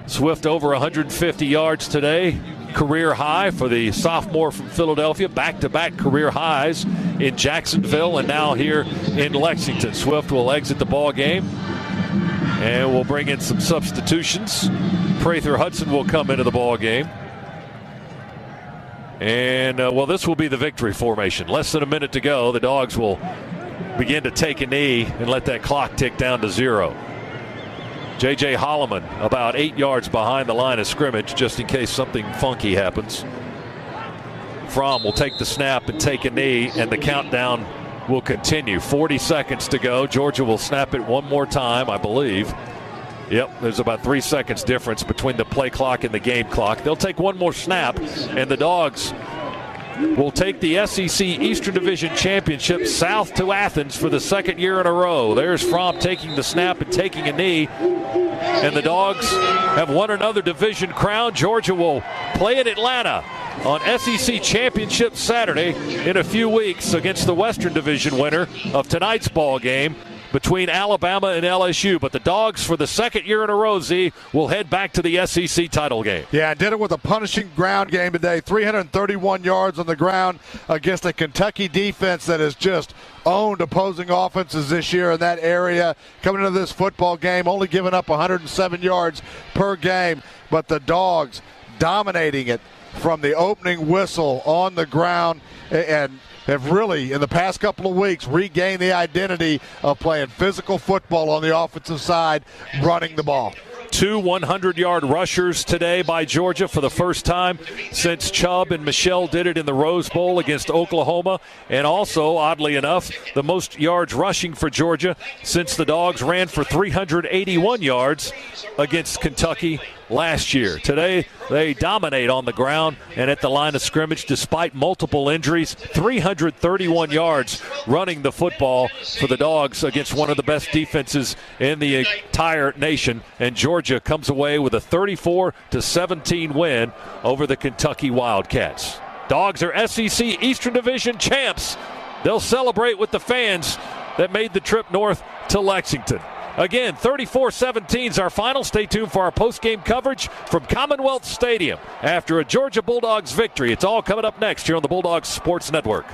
Swift over 150 yards today. Career high for the sophomore from Philadelphia. Back-to-back career highs in Jacksonville and now here in Lexington. Swift will exit the ball game. And we'll bring in some substitutions. Prather Hudson will come into the ball game. And, this will be the victory formation. Less than a minute to go. The Dogs will begin to take a knee and let that clock tick down to 0. J.J. Holloman about 8 yards behind the line of scrimmage just in case something funky happens. Fromm will take the snap and take a knee, and the countdown will continue. 40 seconds to go. Georgia will snap it one more time, I believe. Yep, there's about 3 seconds difference between the play clock and the game clock. They'll take one more snap, and the Dogs will take the SEC Eastern Division Championship south to Athens for the second year in a row. There's Fromm taking the snap and taking a knee, and the Dogs have won another division crown. Georgia will play in Atlanta on SEC Championship Saturday in a few weeks against the Western Division winner of tonight's ball game between Alabama and LSU. But the Dogs, for the second year in a row, will head back to the SEC title game. Yeah, did it with a punishing ground game today. 331 yards on the ground against a Kentucky defense that has just owned opposing offenses this year in that area. Coming into this football game, only giving up 107 yards per game. But the Dogs dominating it from the opening whistle on the ground, and have really, in the past couple of weeks, regained the identity of playing physical football on the offensive side, running the ball. 2 100-yard rushers today by Georgia for the first time since Chubb and Michelle did it in the Rose Bowl against Oklahoma. And also, oddly enough, the most yards rushing for Georgia since the Dogs ran for 381 yards against Kentucky last year. Today, they dominate on the ground and at the line of scrimmage despite multiple injuries. 331 yards running the football for the Dogs against one of the best defenses in the entire nation. And Georgia comes away with a 34-17 win over the Kentucky Wildcats. Dogs are SEC Eastern Division champs. They'll celebrate with the fans that made the trip north to Lexington. Again, 34-17 is our final. Stay tuned for our post-game coverage from Commonwealth Stadium after a Georgia Bulldogs victory. It's all coming up next here on the Bulldogs Sports Network.